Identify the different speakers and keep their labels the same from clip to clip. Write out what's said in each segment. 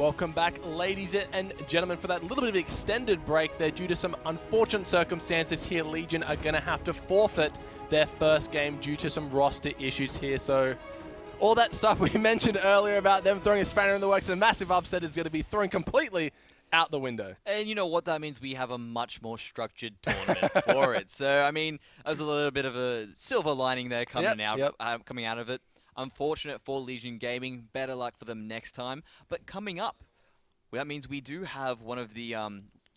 Speaker 1: Welcome back, ladies and gentlemen, for that little bit of extended break there. Due to some unfortunate circumstances here, Legion are going to have to forfeit their first game due to some roster issues here. So all that stuff we mentioned earlier about them throwing a spanner in the works, a massive upset is going to be thrown completely out the window.
Speaker 2: And you know what that means? We have a much more structured tournament for it. So, I mean, there's a little bit of a silver lining there coming out of it. Unfortunate for Legion Gaming. Better luck for them next time. But coming up, well, that means we do have one of the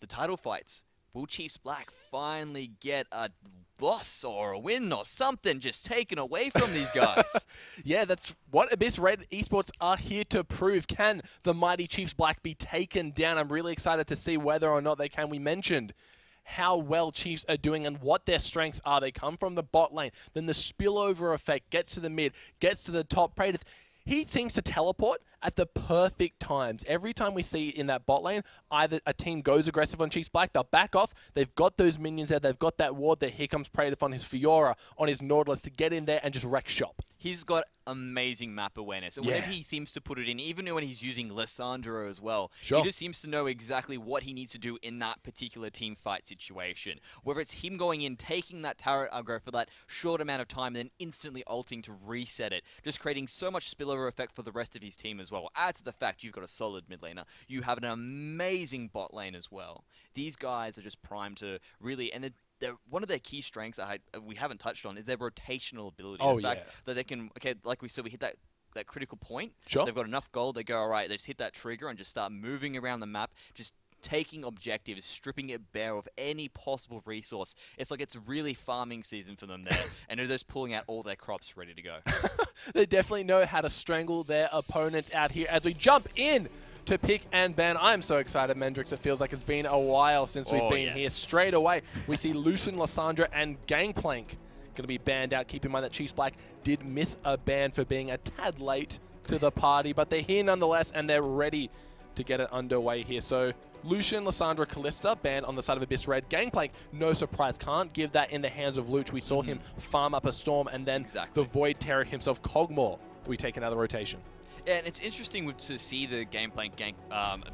Speaker 2: title fights. Will Chiefs Black finally get a loss or a win or something just taken away from these guys?
Speaker 1: Yeah, that's what Abyss Red Esports are here to prove. Can the mighty Chiefs Black be taken down? I'm really excited to see whether or not they can. We mentioned how well Chiefs are doing and what their strengths are. They come from the bot lane, then the spillover effect gets to the mid, gets to the top. Praetor, he seems to teleport at the perfect times. Every time we see in that bot lane, either a team goes aggressive on Chiefs Black, they'll back off, they've got those minions there, they've got that ward there. Here comes Praetor on his Fiora, on his Nautilus to get in there and just wreck shop.
Speaker 2: He's got amazing map awareness. And whenever he seems to put it in, even when he's using Lissandro as well, he just seems to know exactly what he needs to do in that particular team fight situation. Whether it's him going in, taking that turret aggro for that short amount of time, and then instantly ulting to reset it, just creating so much spillover effect for the rest of his team as well. Add to the fact you've got a solid mid laner. You have an amazing bot lane as well. These guys are just primed to really... and one of their key strengths we haven't touched on is their rotational ability. The fact that they can, like we said, we hit that critical point. They've got enough gold. They go, all right, they just hit that trigger and just start moving around the map, just taking objectives, stripping it bare of any possible resource. It's like it's really farming season for them there, and they're just pulling out all their crops ready to go.
Speaker 1: They definitely know how to strangle their opponents out here as we jump in to pick and ban. I'm so excited, Mendrix. It feels like it's been a while since we've been here. Straight away, we see Lucian, Lissandra, and Gangplank going to be banned out. Keep in mind that Chiefs Black did miss a ban for being a tad late to the party, but they're here nonetheless, and they're ready to get it underway here. So Lucian, Lissandra, Callista banned on the side of Abyss Red. Gangplank, no surprise, can't give that in the hands of Luch. We saw him farm up a Storm, and then the Void Terror himself, Cogmore, we take another rotation.
Speaker 2: Yeah, and it's interesting to see the Gangplank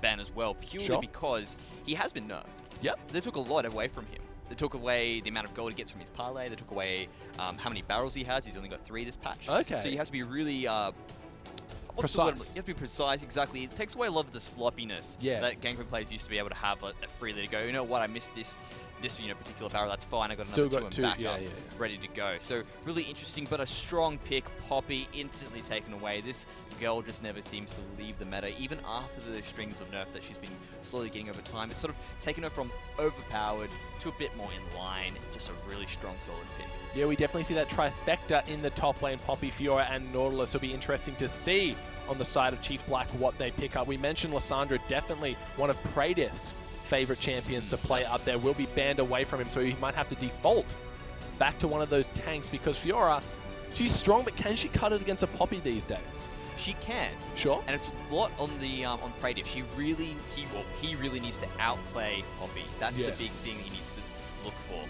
Speaker 2: ban as well, purely because he has been nerfed. They took a lot away from him. They took away the amount of gold he gets from his parlay. They took away how many barrels he has. He's only got 3 this patch. So you have to be really...
Speaker 1: precise.
Speaker 2: You have to be precise, exactly. It takes away a lot of the sloppiness that Gangplank players used to be able to have freely to go, you know what, I missed this particular barrel, that's fine, I got another 2 and back up, ready to go. So really interesting, but a strong pick. Poppy instantly taken away. This girl just never seems to leave the meta, even after the strings of nerfs that she's been slowly getting over time. It's sort of taken her from overpowered to a bit more in line. Just a really strong, solid pick.
Speaker 1: Yeah, we definitely see that trifecta in the top lane, Poppy, Fiora, and Nautilus. It'll be interesting to see on the side of Chiefs Black what they pick up. We mentioned Lissandra, definitely one of Praetor's favorite champions to play up there, will be banned away from him, so he might have to default back to one of those tanks because Fiora, she's strong, but can she cut it against a Poppy these days?
Speaker 2: She can.
Speaker 1: And
Speaker 2: it's a lot on the on Praetor. He really needs to outplay Poppy. That's the big thing he needs to look for.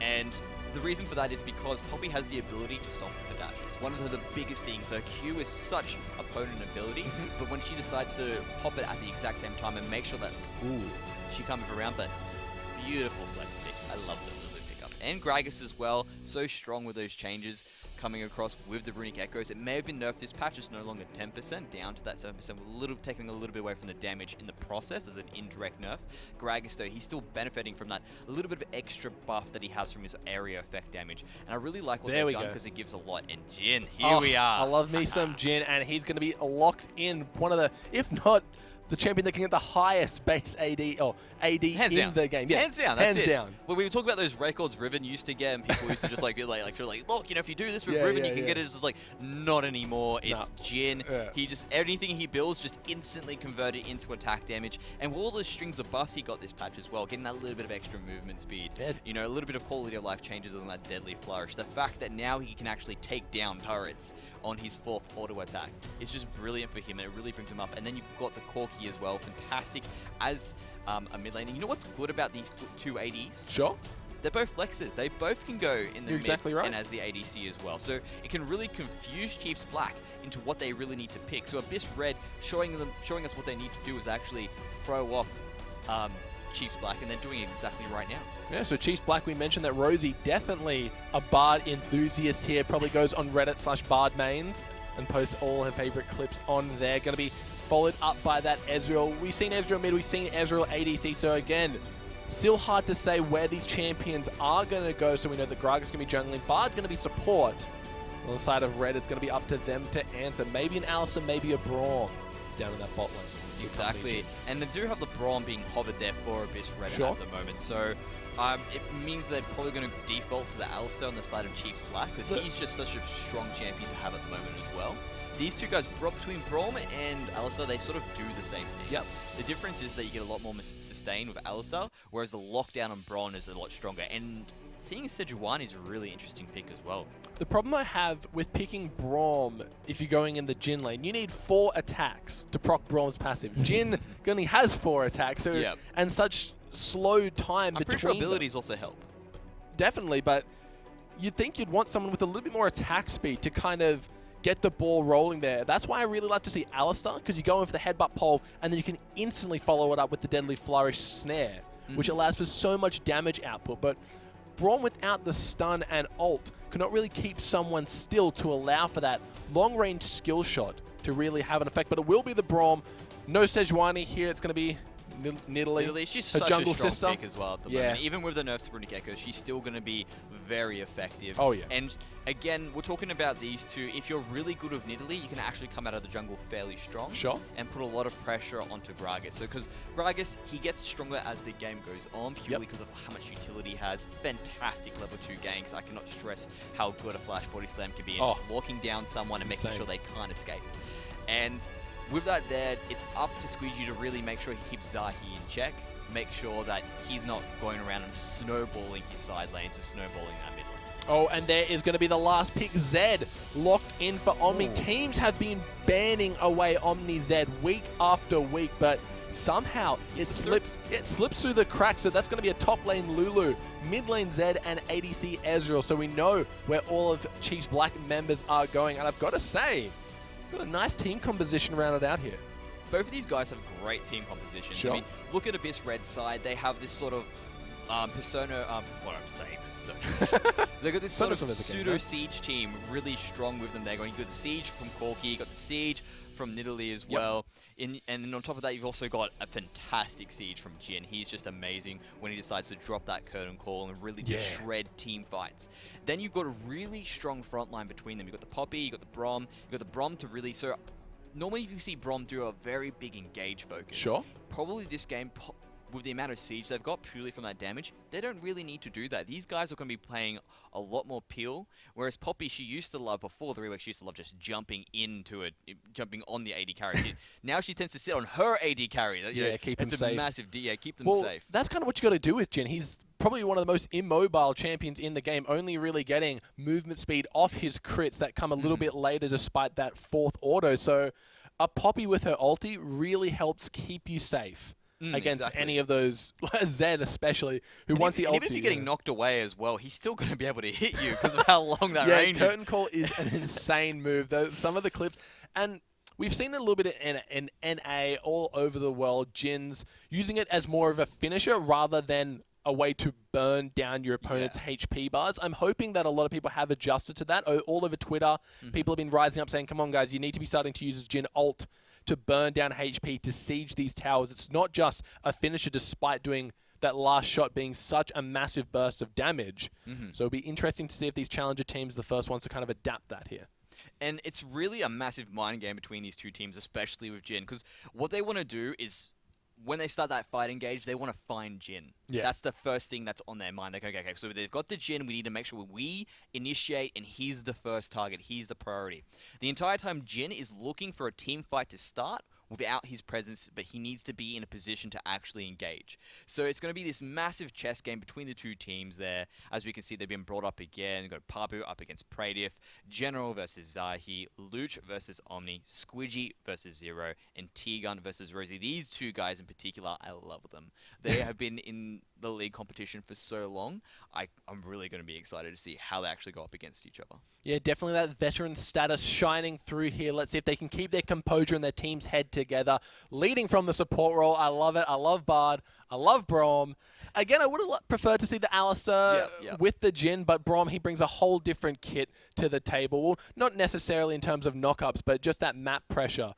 Speaker 2: And the reason for that is because Poppy has the ability to stop the dashes. One of the biggest things, her Q is such a potent ability, but when she decides to pop it at the exact same time and make sure that, she can't move around, that beautiful flex pick. I love the Lulu pickup. And Gragas as well, so strong with those changes coming across with the Runic Echoes. It may have been nerfed this patch, it's no longer 10%, down to that 7%, taking a little bit away from the damage in the process as an indirect nerf. Gragas though, he's still benefiting from that little bit of extra buff that he has from his area effect damage. And I really like what they've done because it gives a lot. And Jhin, here we are.
Speaker 1: I love me some Jhin, and he's going to be locked in one of the, if not the champion that can get the highest base AD or AD in the game.
Speaker 2: Hands down, that's it. Well, we were talking about those records Riven used to get, and people used to just like look, you know, if you do this with Riven, you can get it. It's just like, not anymore. It's Jhin. He just, anything he builds just instantly converted into attack damage. And with all those strings of buffs he got this patch as well, getting that little bit of extra movement speed, you know, a little bit of quality of life changes on that deadly flourish. The fact that now he can actually take down turrets on his 4th auto attack is just brilliant for him, and it really brings him up. And then you've got the Corki as well, fantastic as a mid laner. You know what's good about these 2 ADs? they're both flexes. They both can go in the mid and as the ADC as well. So it can really confuse Chiefs Black into what they really need to pick. So Abyss Red showing us what they need to do is actually throw off Chiefs Black, and they're doing it exactly right now.
Speaker 1: Yeah, so Chiefs Black, we mentioned that Rosie, definitely a Bard enthusiast here, probably goes on Reddit/Bard mains and posts all her favorite clips on there. Going to be followed up by that Ezreal. We've seen Ezreal mid, we've seen Ezreal ADC, so again, still hard to say where these champions are going to go. So we know that Gragas going to be jungling, Bard going to be support. On the side of Red, it's going to be up to them to answer. Maybe an Alistar, maybe a Braum down in that bot lane.
Speaker 2: Exactly, and they do have the Braum being hovered there for Abyss Red at the moment, so it means they're probably going to default to the Alistar on the side of Chiefs Black, because he's just such a strong champion to have at the moment as well. These two guys, between Braum and Alistar, they sort of do the same thing.
Speaker 1: Yep.
Speaker 2: The difference is that you get a lot more sustain with Alistar, whereas the lockdown on Braum is a lot stronger, and seeing Sejuani is a really interesting pick as well.
Speaker 1: The problem I have with picking Braum, if you're going in the Jhin lane, you need 4 attacks to proc Braum's passive. Jhin only has 4 attacks, so and such slow time between.
Speaker 2: I'm pretty sure abilities also help.
Speaker 1: Definitely, but you'd think you'd want someone with a little bit more attack speed to kind of get the ball rolling there. That's why I really like to see Alistar, because you go in for the headbutt pole, and then you can instantly follow it up with the Deadly Flourish snare, which allows for so much damage output. But Braum without the stun and ult cannot really keep someone still to allow for that long-range skill shot to really have an effect. But it will be the Braum. No Sejuani here. It's going to be Nidalee.
Speaker 2: She's
Speaker 1: her
Speaker 2: such
Speaker 1: jungle
Speaker 2: a strong
Speaker 1: sister.
Speaker 2: pick as well at the moment. Even with the nerfs to Brunic Echo, she's still going to be very effective.
Speaker 1: Oh, yeah.
Speaker 2: And again, we're talking about these two. If you're really good with Nidalee, you can actually come out of the jungle fairly strong.
Speaker 1: Sure.
Speaker 2: And put a lot of pressure onto Gragas. So, because Gragas, he gets stronger as the game goes on, purely because of how much utility he has. Fantastic level 2 ganks. I cannot stress how good a flash body slam can be. And just locking down someone and making sure they can't escape. And with that there, it's up to Squeegee to really make sure he keeps Zahi in check. Make sure that he's not going around and just snowballing his side lanes or snowballing that mid lane.
Speaker 1: Oh, and there is going to be the last pick, Zed, locked in for Omni. Teams have been banning away Omni Zed week after week, but somehow it slips through the cracks. So that's going to be a top lane Lulu, mid lane Zed, and ADC Ezreal. So we know where all of Chiefs Black members are going. And I've got to say, got a nice team composition rounded out here.
Speaker 2: Both of these guys have great team compositions.
Speaker 1: Sure.
Speaker 2: I mean, look at Abyss Red's side. They have this sort of persona, what I'm saying, persona. They've got this sort of pseudo-siege team really strong with them. They're going, you got the siege from Corki, you got the siege from Nidalee as well. And then on top of that, you've also got a fantastic siege from Jhin. He's just amazing when he decides to drop that curtain call and really just shred team fights. Then you've got a really strong front line between them. You've got the Poppy, you've got the Braum, you've got the Braum to really... So normally if you see Braum do a very big engage focus, probably this game, with the amount of siege they've got purely from that damage, they don't really need to do that. These guys are going to be playing a lot more peel, whereas Poppy, she used to love, before the rework, she used to love just jumping into it, jumping on the AD carry. Now she tends to sit on her AD carry.
Speaker 1: Keep them safe.
Speaker 2: It's a massive, keep them safe.
Speaker 1: That's kind of what you got to do with Jhin. He's probably one of the most immobile champions in the game, only really getting movement speed off his crits that come a little bit later despite that 4th auto. So a Poppy with her ulti really helps keep you safe against any of those, Zed especially, who once the ulti...
Speaker 2: Even if you're getting knocked away as well, he's still going to be able to hit you because of how long that range is.
Speaker 1: Curtain Call is an insane move. Some of the clips... And we've seen it a little bit in NA all over the world, Jin's using it as more of a finisher rather than a way to burn down your opponent's HP bars. I'm hoping that a lot of people have adjusted to that. All over Twitter, people have been rising up saying, come on guys, you need to be starting to use Jhin ult to burn down HP, to siege these towers. It's not just a finisher despite doing that last shot being such a massive burst of damage. So it'll be interesting to see if these challenger teams are the first ones to kind of adapt that here.
Speaker 2: And it's really a massive mind game between these two teams, especially with Jhin, because what they want to do is, when they start that fight engage, they want to find Jhin. That's the first thing that's on their mind. They go, okay, so they've got the Jhin, we need to make sure we initiate, and he's the first target, he's the priority. The entire time, Jhin is looking for a team fight to start without his presence, but he needs to be in a position to actually engage. So it's going to be this massive chess game between the two teams there. As we can see, they've been brought up again. You've got Pabu up against Pradeif, General versus Zahi, Luch versus Omni, Squidgy versus Zero, and T-Gun versus Rosie. These two guys in particular, I love them. They have been in the league competition for so long. I'm really going to be excited to see how they actually go up against each other.
Speaker 1: Yeah, definitely that veteran status shining through here. Let's see if they can keep their composure and their team's head together. Leading from the support role, I love it. I love Bard. I love Braum. Again, I would have preferred to see the Alistair with the Jhin, but Braum, he brings a whole different kit to the table. Well, not necessarily in terms of knockups, but just that map pressure.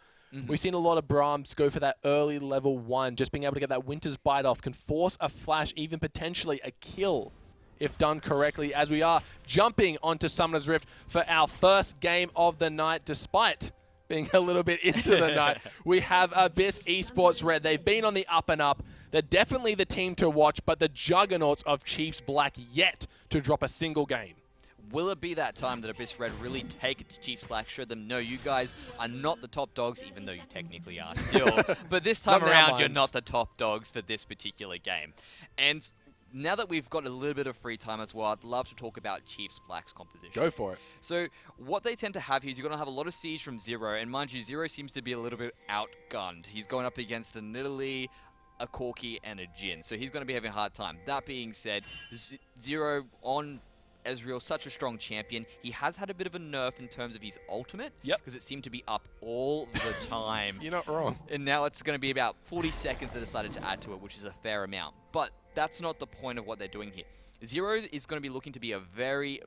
Speaker 1: We've seen a lot of Brahms go for that early level 1. Just being able to get that Winter's Bite off can force a flash, even potentially a kill, if done correctly, as we are jumping onto Summoner's Rift for our first game of the night, despite being a little bit into the night. We have Abyss Esports Red. They've been on the up and up. They're definitely the team to watch, but the juggernauts of Chiefs Black yet to drop a single game.
Speaker 2: Will it be that time that Abyss Red really take it to Chiefs Black, show them, no, you guys are not the top dogs, even though you technically are still. But this time around, you're not the top dogs for this particular game. And now that we've got a little bit of free time as well, I'd love to talk about Chiefs Black's composition.
Speaker 1: Go for it. So
Speaker 2: what they tend to have here is you're going to have a lot of siege from Zero, and mind you, Zero seems to be a little bit outgunned. He's going up against a Nidalee, a Corki, and a Jhin, so he's going to be having a hard time. That being said, Zero on Ezreal, such a strong champion. He has had a bit of a nerf in terms of his ultimate, because it seemed to be up all the time.
Speaker 1: You're not wrong.
Speaker 2: And now it's going to be about 40 seconds they decided to add to it, which is a fair amount. But that's not the point of what they're doing here. Zero is going to be looking to be a very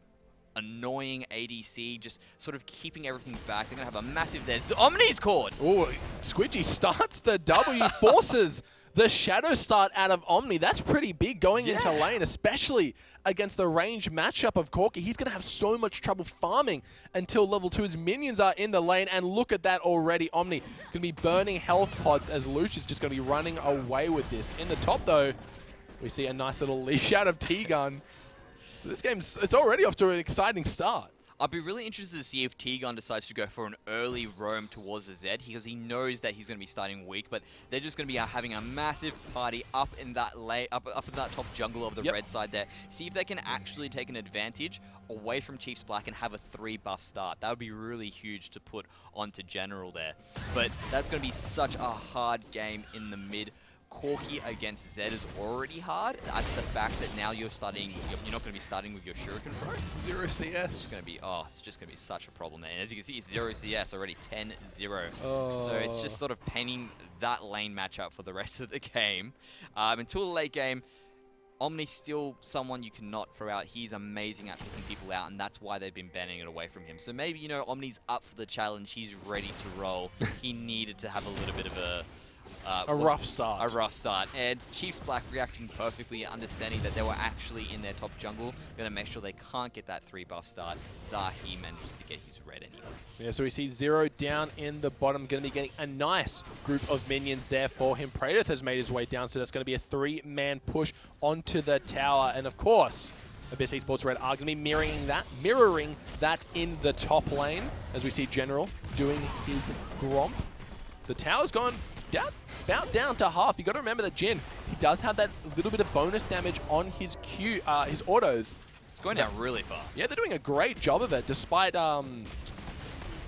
Speaker 2: annoying ADC, just sort of keeping everything back. They're going to have a massive... There's Omni's caught!
Speaker 1: Oh, Squidgy starts the W, forces the shadow start out of Omni. That's pretty big going into lane, especially against the range matchup of Corki. He's going to have so much trouble farming until level 2. His minions are in the lane, and look at that already. Omni going to be burning health pods as Luch is just going to be running away with this. In the top, though, we see a nice little leash out of T-Gun. So this game's it's already off to an exciting start.
Speaker 2: I'd be really interested to see if T-Gun decides to go for an early roam towards the Z, because he knows that he's going to be starting weak, but they're just going to be having a massive party up in that up in that top jungle of the red side there. See if they can actually take an advantage away from Chiefs Black and have a 3-buff start. That would be really huge to put onto General there. But that's going to be such a hard game in the mid. Corki against Zed is already hard. That's the fact that now you're not going to be starting with your Shuriken Pro.
Speaker 1: 0 CS.
Speaker 2: It's going to be, it's just going to be such a problem there. And as you can see, it's 0 CS already 10-0. So it's just sort of painting that lane matchup for the rest of the game. Until the late game, Omni's still someone you cannot throw out. He's amazing at picking people out, and that's why they've been banning it away from him. So maybe, Omni's up for the challenge. He's ready to roll. He needed to have a little bit of a
Speaker 1: rough start.
Speaker 2: A rough start. And Chiefs Black reacting perfectly, understanding that they were actually in their top jungle. Going to make sure they can't get that 3-buff start. Zahi manages to get his red anyway.
Speaker 1: Yeah, so we see Zero down in the bottom. Going to be getting a nice group of minions there for him. Pradeif has made his way down, so that's going to be a 3-man push onto the tower. And of course, Abyss Esports Red are going to be mirroring that in the top lane, as we see General doing his Gromp. The tower's gone about down to half. You got to remember that Jhin, he does have that little bit of bonus damage on his his autos.
Speaker 2: It's going down really fast.
Speaker 1: Yeah, they're doing a great job of it, despite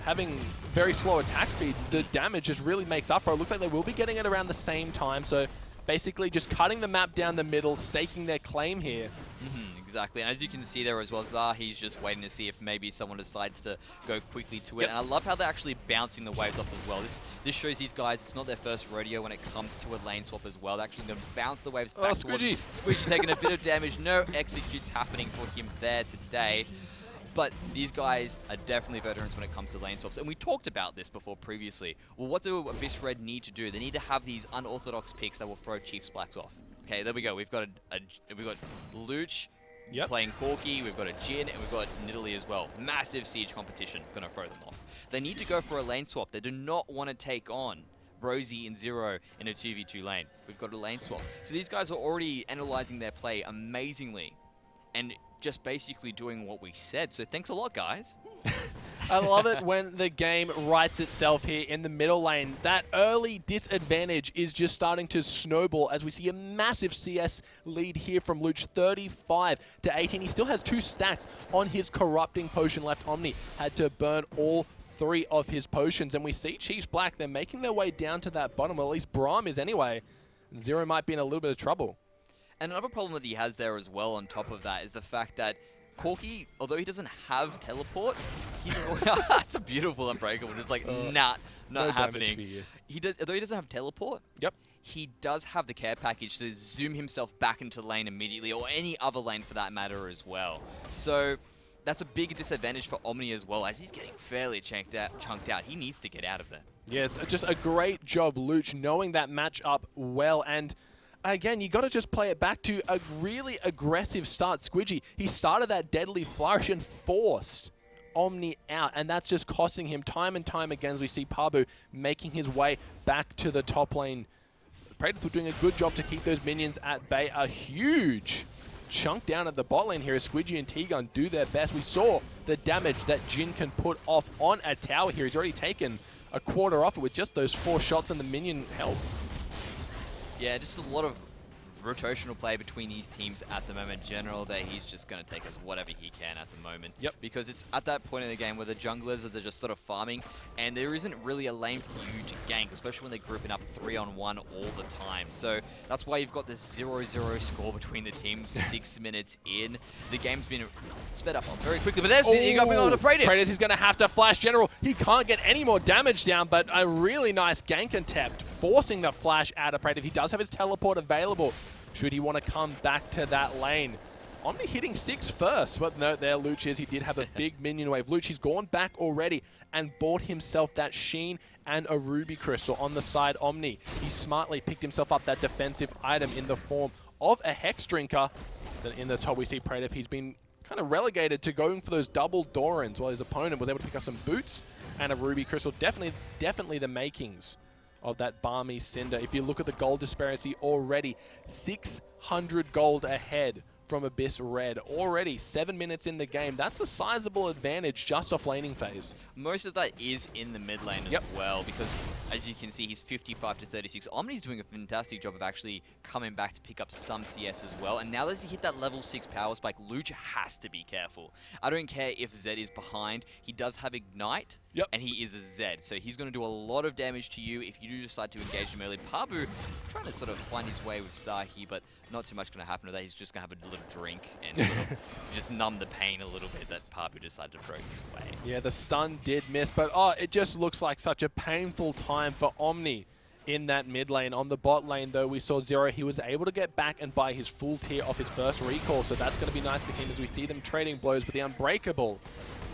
Speaker 1: having very slow attack speed. The damage just really makes up for it. Looks like they will be getting it around the same time. So basically, just cutting the map down the middle, staking their claim here.
Speaker 2: Exactly, and as you can see there as well, Zahi's just waiting to see if maybe someone decides to go quickly to it. And I love how they're actually bouncing the waves off as well. This shows these guys it's not their first rodeo when it comes to a lane swap as well. They're actually going to bounce the waves back towards Squidgy taking a bit of damage. No executes happening for him there today. But these guys are definitely veterans when it comes to lane swaps. And we talked about this before previously. Well, what do Abyss Red need to do? They need to have these unorthodox picks that will throw Chiefs Blacks off. Okay, there we go. We've got Luch playing Corki, we've got a Jhin, and we've got Nidalee as well. Massive siege competition, gonna throw them off. They need to go for a lane swap. They do not want to take on Rosie and Zero in a 2v2 lane. We've got a lane swap. So these guys are already analyzing their play amazingly and just basically doing what we said. So thanks a lot, guys.
Speaker 1: I love it when the game writes itself here in the middle lane. That early disadvantage is just starting to snowball as we see a massive CS lead here from Luch, 35 to 18. He still has 2 stacks on his corrupting potion left. Omni had to burn all 3 of his potions, and we see Chiefs Black, they're making their way down to that bottom, or at least Braum is anyway. Zero might be in a little bit of trouble.
Speaker 2: And another problem that he has there as well on top of that is the fact that Corki, although he doesn't have teleport, he's that's a beautiful unbreakable, just like not
Speaker 1: no
Speaker 2: happening. Although he doesn't have teleport,
Speaker 1: yep,
Speaker 2: he does have the care package to zoom himself back into lane immediately, or any other lane for that matter as well. So that's a big disadvantage for Omni as well, as he's getting fairly chunked out. He needs to get out of there.
Speaker 1: Yeah, it's just a great job, Luch, knowing that matchup well. And again, you got to just play it back to a really aggressive start. Squidgy, he started that deadly flourish and forced Omni out, and that's just costing him time and time again as we see Pabu making his way back to the top lane. Praetor doing a good job to keep those minions at bay. A huge chunk down at the bot lane here as Squidgy and T-Gun do their best. We saw the damage that Jin can put off on a tower here. He's already taken a quarter off it with just those 4 shots and the minion health.
Speaker 2: Yeah, just a lot of rotational play between these teams at the moment. General that he's just going to take us whatever he can at the moment.
Speaker 1: Yep.
Speaker 2: Because it's at that point in the game where the junglers are just sort of farming, and there isn't really a lane for you to gank, especially when they're grouping up 3-on-1 all the time. So that's why you've got this 0-0 score between the teams 6 minutes in. The game's been sped up very quickly, but there's you got on to Praetor.
Speaker 1: Praetor is going to have to flash General. He can't get any more damage down, but a really nice gank attempt, forcing the flash out of Praetor. He does have his teleport available should he want to come back to that lane. Omni hitting 6 first, but no, there Luch is. He did have a big minion wave. Luch, he's gone back already and bought himself that Sheen and a Ruby Crystal on the side. Omni, he smartly picked himself up that defensive item in the form of a Hex Drinker. Then in the top we see Praetor. He's been kind of relegated to going for those double Dorans while his opponent was able to pick up some boots and a Ruby Crystal. Definitely the makings of that balmy Cinder. If you look at the gold disparity already, 600 gold ahead from Abyss Red. Already 7 minutes in the game. That's a sizable advantage just off laning phase.
Speaker 2: Most of that is in the mid lane as well, because as you can see, he's 55 to 36. Omni's doing a fantastic job of actually coming back to pick up some CS as well. And now that he hit that level 6 power spike, Luch has to be careful. I don't care if Zed is behind. He does have Ignite, and he is a Zed. So he's going to do a lot of damage to you if you do decide to engage him early. Pabu trying to sort of find his way with Sahi, but not too much going to happen to that. He's just going to have a little drink and sort of just numb the pain a little bit that Pabu decided to throw his way.
Speaker 1: Yeah, the stun did miss, but it just looks like such a painful time for Omni in that mid lane. On the bot lane, though, we saw Zero. He was able to get back and buy his full tier off his first recall, so that's going to be nice for him as we see them trading blows, but the Unbreakable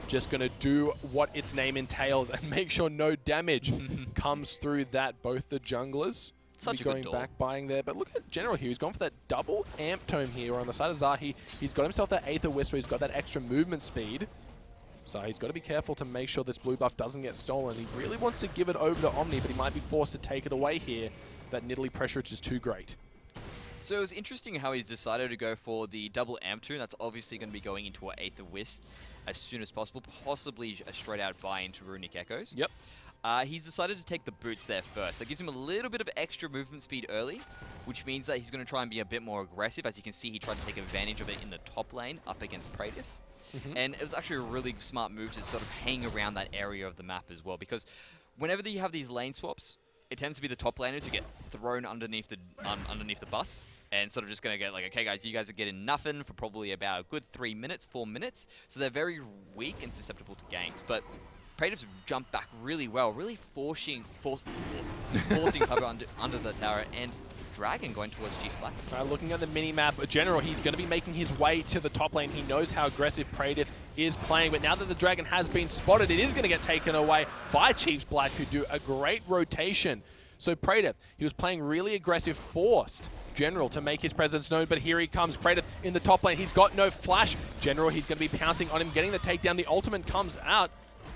Speaker 1: just going to do what its name entails and make sure no damage comes through that. Both the junglers
Speaker 2: such a
Speaker 1: going
Speaker 2: good
Speaker 1: back buying there, but look at General here. He's gone for that double amp tome here on the side of Zahi. He's got himself that Aether Wisp, where he's got that extra movement speed. So he's got to be careful to make sure this blue buff doesn't get stolen. He really wants to give it over to Omni, but he might be forced to take it away here. That Nidalee pressure is just too great.
Speaker 2: So it was interesting how he's decided to go for the double amp tune. That's obviously going to be going into an Aether Wisp as soon as possible, possibly a straight out buy into Runic Echoes.
Speaker 1: Yep.
Speaker 2: He's decided to take the boots there first. That gives him a little bit of extra movement speed early, which means that he's going to try and be a bit more aggressive. As you can see, he tried to take advantage of it in the top lane up against Praetor. And it was actually a really smart move to sort of hang around that area of the map as well, because whenever you have these lane swaps, it tends to be the top laners who get thrown underneath the bus and sort of just going to get like, okay guys, you guys are getting nothing for probably about a good 3 minutes, 4 minutes. So they're very weak and susceptible to ganks. But Praetor's jumped back really well, really forcing cover under the tower, and Dragon going towards Chiefs Black.
Speaker 1: Looking at the mini-map, General, he's going to be making his way to the top lane. He knows how aggressive Praetor is playing, but now that the Dragon has been spotted, it is going to get taken away by Chiefs Black, who do a great rotation. So Praetor, he was playing really aggressive, forced General to make his presence known, but here he comes. Praetor in the top lane. He's got no flash. General, he's going to be pouncing on him, getting the takedown. The ultimate comes out,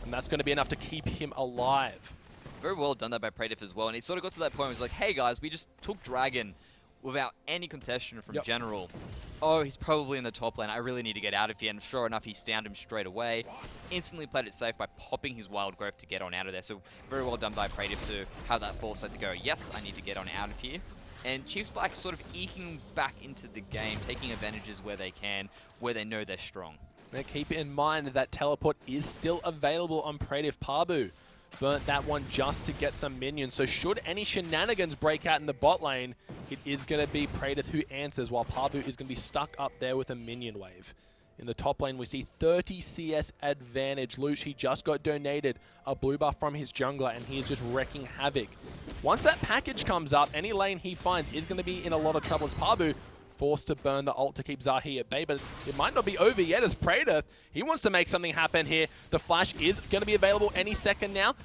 Speaker 1: and that's going to be enough to keep him alive.
Speaker 2: Very well done that by Praetor as well, and it sort of got to that point where it was like, hey guys, we just took Dragon. without any contestation from General. Oh, he's probably in the top lane. I really need to get out of here. And sure enough, he's found him straight away. Instantly played it safe by popping his Wild Growth to get on out of there. So very well done by Praetive to have that foresight to go, yes, I need to get on out of here. And Chiefs Black sort of eking back into the game, taking advantages where they can, where they know they're strong.
Speaker 1: Now keep in mind that teleport is still available on Praetive. Pabu burnt that one just to get some minions. So should any shenanigans break out in the bot lane, it is going to be Praetive who answers, while Pabu is going to be stuck up there with a minion wave. In the top lane, we see 30 CS advantage. Luch, he just got donated a blue buff from his jungler, and he is just wrecking havoc. Once that package comes up, any lane he finds is going to be in a lot of trouble as Pabu forced to burn the ult to keep Zahi at bay, but it might not be over yet as Praetive, he wants to make something happen here. The flash is going to be available any second now.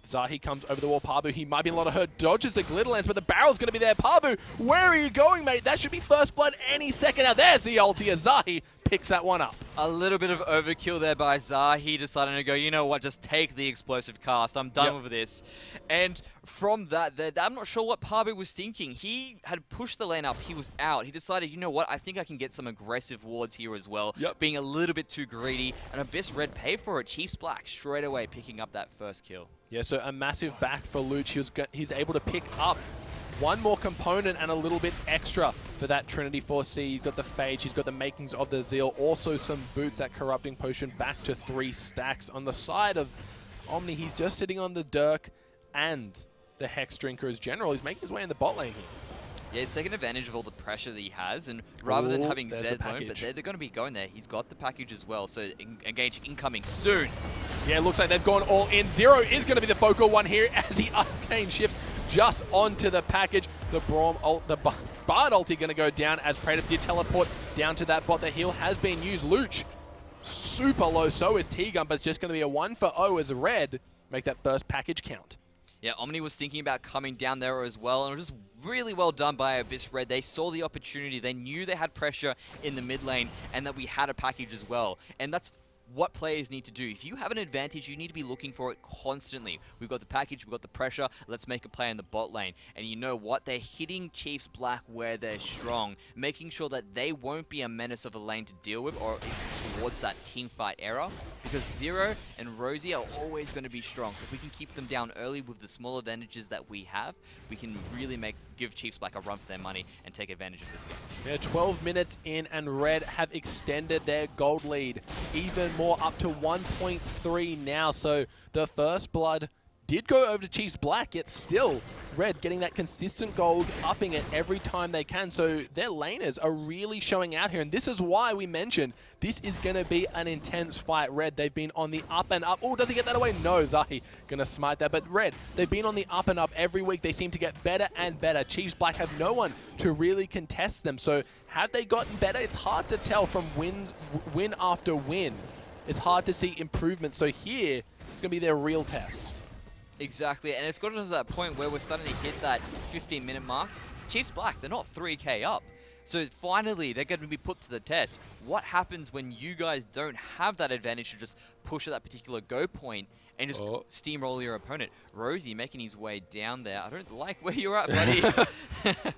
Speaker 1: Zahi comes over the wall. Pabu, he might be in a lot of hurt. Dodges the Glitterlands, but the barrel's going to be there. Pabu, where are you going, mate? That should be first blood any second. Now there's the ulti as Zahi picks that one up.
Speaker 2: A little bit of overkill there by Zahi, deciding to go, you know what, just take the explosive cast. I'm done with this. And from that, I'm not sure what Pabu was thinking. He had pushed the lane up. He was out. He decided, you know what, I think I can get some aggressive wards here as well. Being a little bit too greedy. And Abyss Red paid for it. Chiefs Black straight away picking up that first kill.
Speaker 1: Yeah, so a massive back for Luch. He's able to pick up one more component and a little bit extra for that Trinity 4C. He's got the Phage, he's got the makings of the Zeal, also some boots, that Corrupting Potion back to 3 stacks. On the side of Omni, he's just sitting on the Dirk and the Hex Drinker as General. He's making his way in the bot lane here.
Speaker 2: Yeah, he's taking advantage of all the pressure that he has, and rather than having Zed home, but they're going to be going there. He's got the package as well, so engage incoming soon.
Speaker 1: Yeah, it looks like they've gone all in. Zero is going to be the focal one here as he arcane shifts just onto the package. The Braum ult, the Bard ulti going to go down as Praetive did teleport down to that bot. The heal has been used. Luch, super low, so is T-Gun, but it's just going to be a 1 for 0 as Red make that first package count.
Speaker 2: Yeah, Omni was thinking about coming down there as well, and it was just really well done by Abyss Red. They saw the opportunity. They knew they had pressure in the mid lane and that we had a package as well. And that's what players need to do. If you have an advantage, you need to be looking for it constantly. We've got the package, we've got the pressure, let's make a play in the bot lane. And you know what? They're hitting Chiefs Black where they're strong, making sure that they won't be a menace of a lane to deal with or towards that team fight era, because Zero and Rosie are always going to be strong. So if we can keep them down early with the small advantages that we have, we can really give Chiefs Black a run for their money and take advantage of this game.
Speaker 1: Yeah, 12 minutes in and Red have extended their gold lead even more, up to 1.3 now. So the first blood did go over to Chiefs Black, yet still Red getting that consistent gold, upping it every time they can. So their laners are really showing out here, and this is why we mentioned this is going to be an intense fight. Red, they've been on the up and up. Oh, does he get that away? No, Zahi going to smite that. But Red, they've been on the up and up every week. They seem to get better and better. Chiefs Black have no one to really contest them. So have they gotten better? It's hard to tell from win after win. It's hard to see improvement. So here, it's going to be their real test.
Speaker 2: Exactly, and it's gotten to that point where we're starting to hit that 15-minute mark. Chiefs Black, they're not 3k up. So finally, they're going to be put to the test. What happens when you guys don't have that advantage to just push at that particular go point and just steamroll your opponent? Rosie making his way down there. I don't like where you're at, buddy.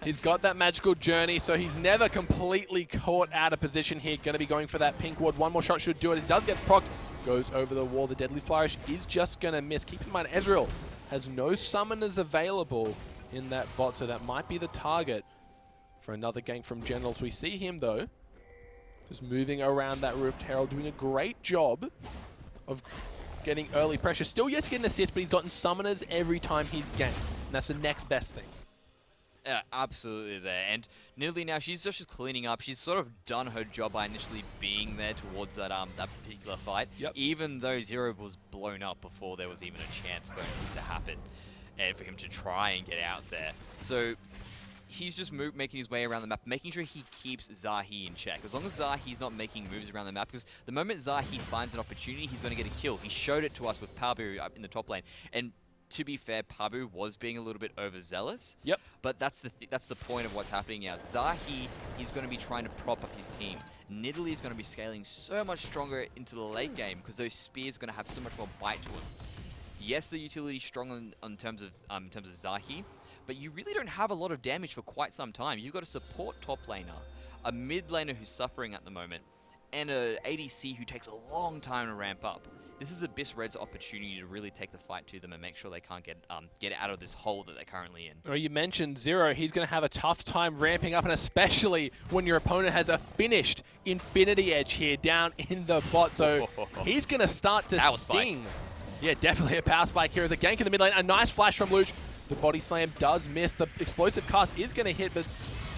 Speaker 1: He's got that magical journey, so he's never completely caught out of position here. Going to be going for that pink ward. One more shot should do it. He does get procced. Goes over the wall. The Deadly Flourish is just going to miss. Keep in mind, Ezreal has no summoners available in that bot, so that might be the target for another gank from Generals. We see him, though, just moving around that Rift Herald, doing a great job of getting early pressure. Still yet to get an assist, but he's gotten summoners every time he's ganked, and that's the next best thing.
Speaker 2: Yeah, absolutely there. And Nidalee now, she's just cleaning up. She's sort of done her job by initially being there towards that that particular fight. Even though Zero was blown up before there was even a chance for it to happen and for him to try and get out there. So he's just making his way around the map, making sure he keeps Zahi in check. As long as Zahi's not making moves around the map, because the moment Zahi finds an opportunity, he's going to get a kill. He showed it to us with Pabu up in the top lane. And to be fair, Pabu was being a little bit overzealous. But that's the point of what's happening now. Zahi is going to be trying to prop up his team. Nidalee is going to be scaling so much stronger into the late game because those spears are going to have so much more bite to them. Yes, the utility is strong in terms of Zahi, but you really don't have a lot of damage for quite some time. You've got a support top laner, a mid laner who's suffering at the moment, and a ADC who takes a long time to ramp up. This is Abyss Red's opportunity to really take the fight to them and make sure they can't get out of this hole that they're currently in.
Speaker 1: Well, you mentioned Zero. He's going to have a tough time ramping up, and especially when your opponent has a finished Infinity Edge here down in the bot. So he's going to start to sting. Yeah, definitely a power spike here as a gank in the mid lane. A nice flash from Luch. The body slam does miss. The explosive cast is going to hit, but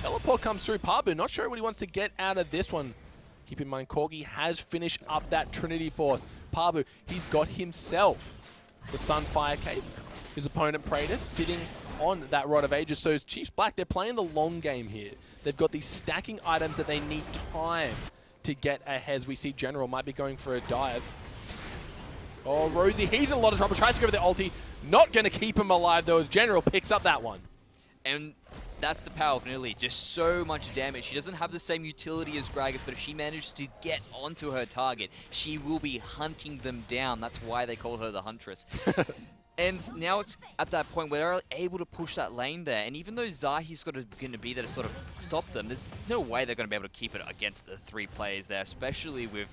Speaker 1: teleport comes through. Pabu, not sure what he wants to get out of this one. Keep in mind, Corgi has finished up that Trinity Force. Pabu, he's got himself the Sunfire Cape. His opponent, Praetor, sitting on that Rod of Ages. So Chiefs Black, they're playing the long game here. They've got these stacking items that they need time to get ahead. As we see General might be going for a dive. Oh, Rosie, he's in a lot of trouble. Tries to go for the ulti. Not going to keep him alive, though, as General picks up that one.
Speaker 2: And that's the power of Nili. Just so much damage. She doesn't have the same utility as Gragas, but if she manages to get onto her target, she will be hunting them down. That's why they call her the Huntress. And now it's at that point where they're able to push that lane there. And even though Zahi's going to be there to sort of stop them, there's no way they're going to be able to keep it against the 3 players there, especially with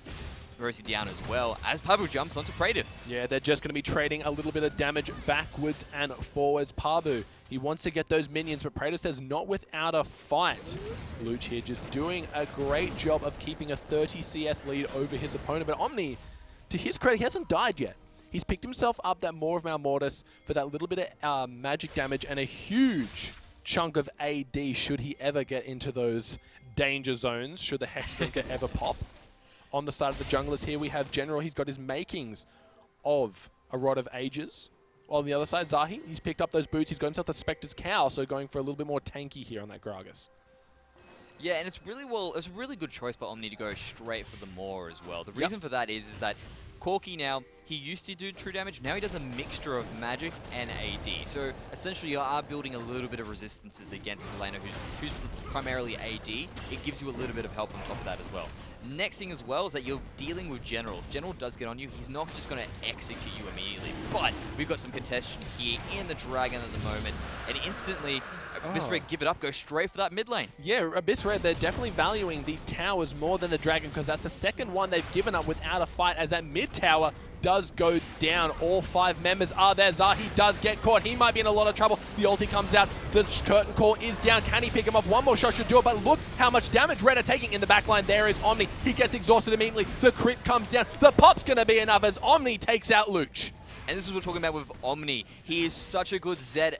Speaker 2: Rosie down as well, as Pabu jumps onto Praetor.
Speaker 1: Yeah, they're just going to be trading a little bit of damage backwards and forwards. Pabu, he wants to get those minions, but Praetor says not without a fight. Luch here just doing a great job of keeping a 30 CS lead over his opponent. But Omni, to his credit, he hasn't died yet. He's picked himself up that Maw of Malmortis for that little bit of magic damage and a huge chunk of AD should he ever get into those danger zones, should the Hex Drinker ever pop. On the side of the junglers here, we have General. He's got his makings of a Rod of Ages. On the other side, Zahi, he's picked up those boots. He's got himself the Spectre's Cowl, so going for a little bit more tanky here on that Gragas.
Speaker 2: Yeah, and it's a really good choice by Omni to go straight for the Maw as well. The reason for that is that Corki now, he used to do true damage, now he does a mixture of magic and AD. So essentially you are building a little bit of resistances against a laner who's primarily AD. It gives you a little bit of help on top of that as well. Next thing as well is that you're dealing with General. If General does get on you, he's not just going to execute you immediately. But we've got some contention here in the Dragon at the moment. And instantly, Abyss Red give it up, go straight for that mid lane. Yeah,
Speaker 1: Abyss Red, they're definitely valuing these towers more than the Dragon because that's the second one they've given up without a fight as that mid tower does go down. All 5 members are there. Zahi does get caught. He might be in a lot of trouble. The ulti comes out. The curtain call is down. Can he pick him up? One more shot should do it, but look how much damage Red are taking in the backline. There is Omni. He gets exhausted immediately. The crit comes down. The pop's going to be enough as Omni takes out Luch.
Speaker 2: And this is what we're talking about with Omni. He is such a good Zed.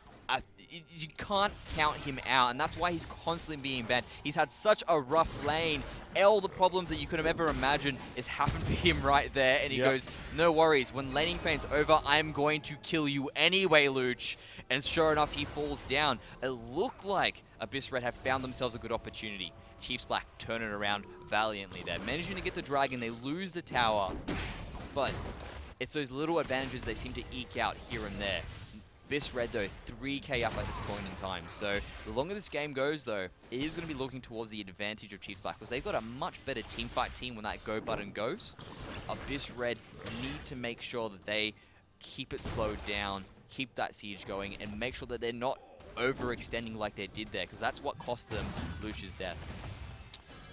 Speaker 2: You can't count him out, and that's why he's constantly being banned. He's had such a rough lane. All the problems that you could have ever imagined has happened for him right there, and he goes, no worries, when laning phane's over, I'm going to kill you anyway, Luch. And sure enough, he falls down. It looked like Abyss Red have found themselves a good opportunity. Chiefs Black turn it around valiantly there. Managing to get the Dragon, they lose the tower, but it's those little advantages they seem to eke out here and there. Abyss Red, though, 3k up at this point in time. So the longer this game goes, though, it is going to be looking towards the advantage of Chiefs Black because they've got a much better teamfight team when that go button goes. Abyss Red need to make sure that they keep it slowed down, keep that siege going, and make sure that they're not overextending like they did there because that's what cost them Luch's death.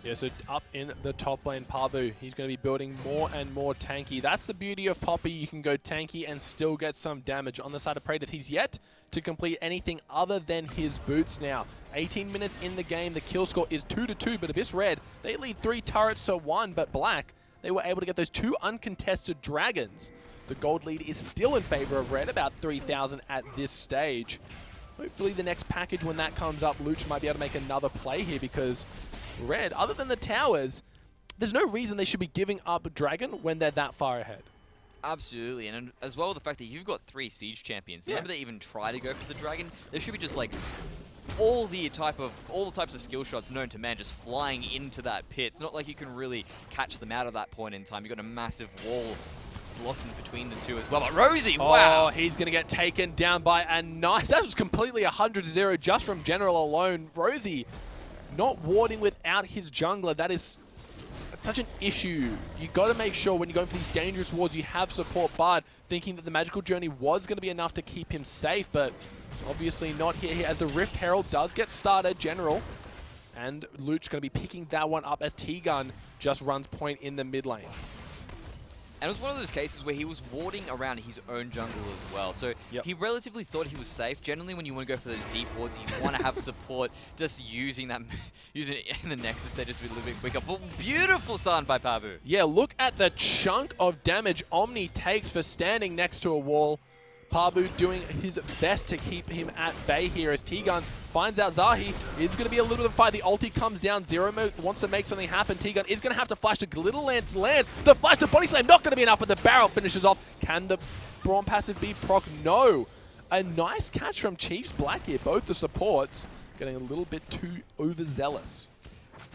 Speaker 1: Yeah, so up in the top lane, Pabu, he's going to be building more and more tanky. That's the beauty of Poppy. You can go tanky and still get some damage. On the side of Praetor, he's yet to complete anything other than his boots now. 18 minutes in the game, the kill score is 2-2, but Abyss Red, they lead 3 turrets to 1, but Black, they were able to get those 2 uncontested dragons. The gold lead is still in favor of Red, about 3,000 at this stage. Hopefully the next package, when that comes up, Luch might be able to make another play here because Red, other than the towers, there's no reason they should be giving up Dragon when they're that far ahead.
Speaker 2: Absolutely, and as well the fact that you've got 3 Siege champions. Whenever they even try to go for the Dragon, there should be just like all the types of skill shots known to man just flying into that pit. It's not like you can really catch them out at that point in time. You've got a massive wall blocking between the two as well. But Rosie, wow!
Speaker 1: Oh, he's going to get taken down by a nice... That was completely 100-0 just from General alone. Rosie not warding without his jungler. That is It's such an issue. You got to make sure when you're going for these dangerous wards, you have support Bard, thinking that the Magical Journey was going to be enough to keep him safe, but obviously not here. As the Rift Herald does get started, General, and Luch going to be picking that one up as T-Gun just runs point in the mid lane.
Speaker 2: And it was one of those cases where he was warding around his own jungle as well. So he relatively thought he was safe. Generally, when you want to go for those deep wards, you want to have support. Just using it in the Nexus, they're just a little bit quicker. But beautiful stun by Pabu.
Speaker 1: Yeah, look at the chunk of damage Omni takes for standing next to a wall. Pabu doing his best to keep him at bay here as T-Gun finds out Zahi. It's going to be a little bit of a fight. The ulti comes down. Zero wants to make something happen. T-Gun is going to have to flash to Little Lance. Lands. The flash to Body Slam. Not going to be enough, but the barrel finishes off. Can the Braum passive be proc? No. A nice catch from Chiefs Black here. Both the supports getting a little bit too overzealous.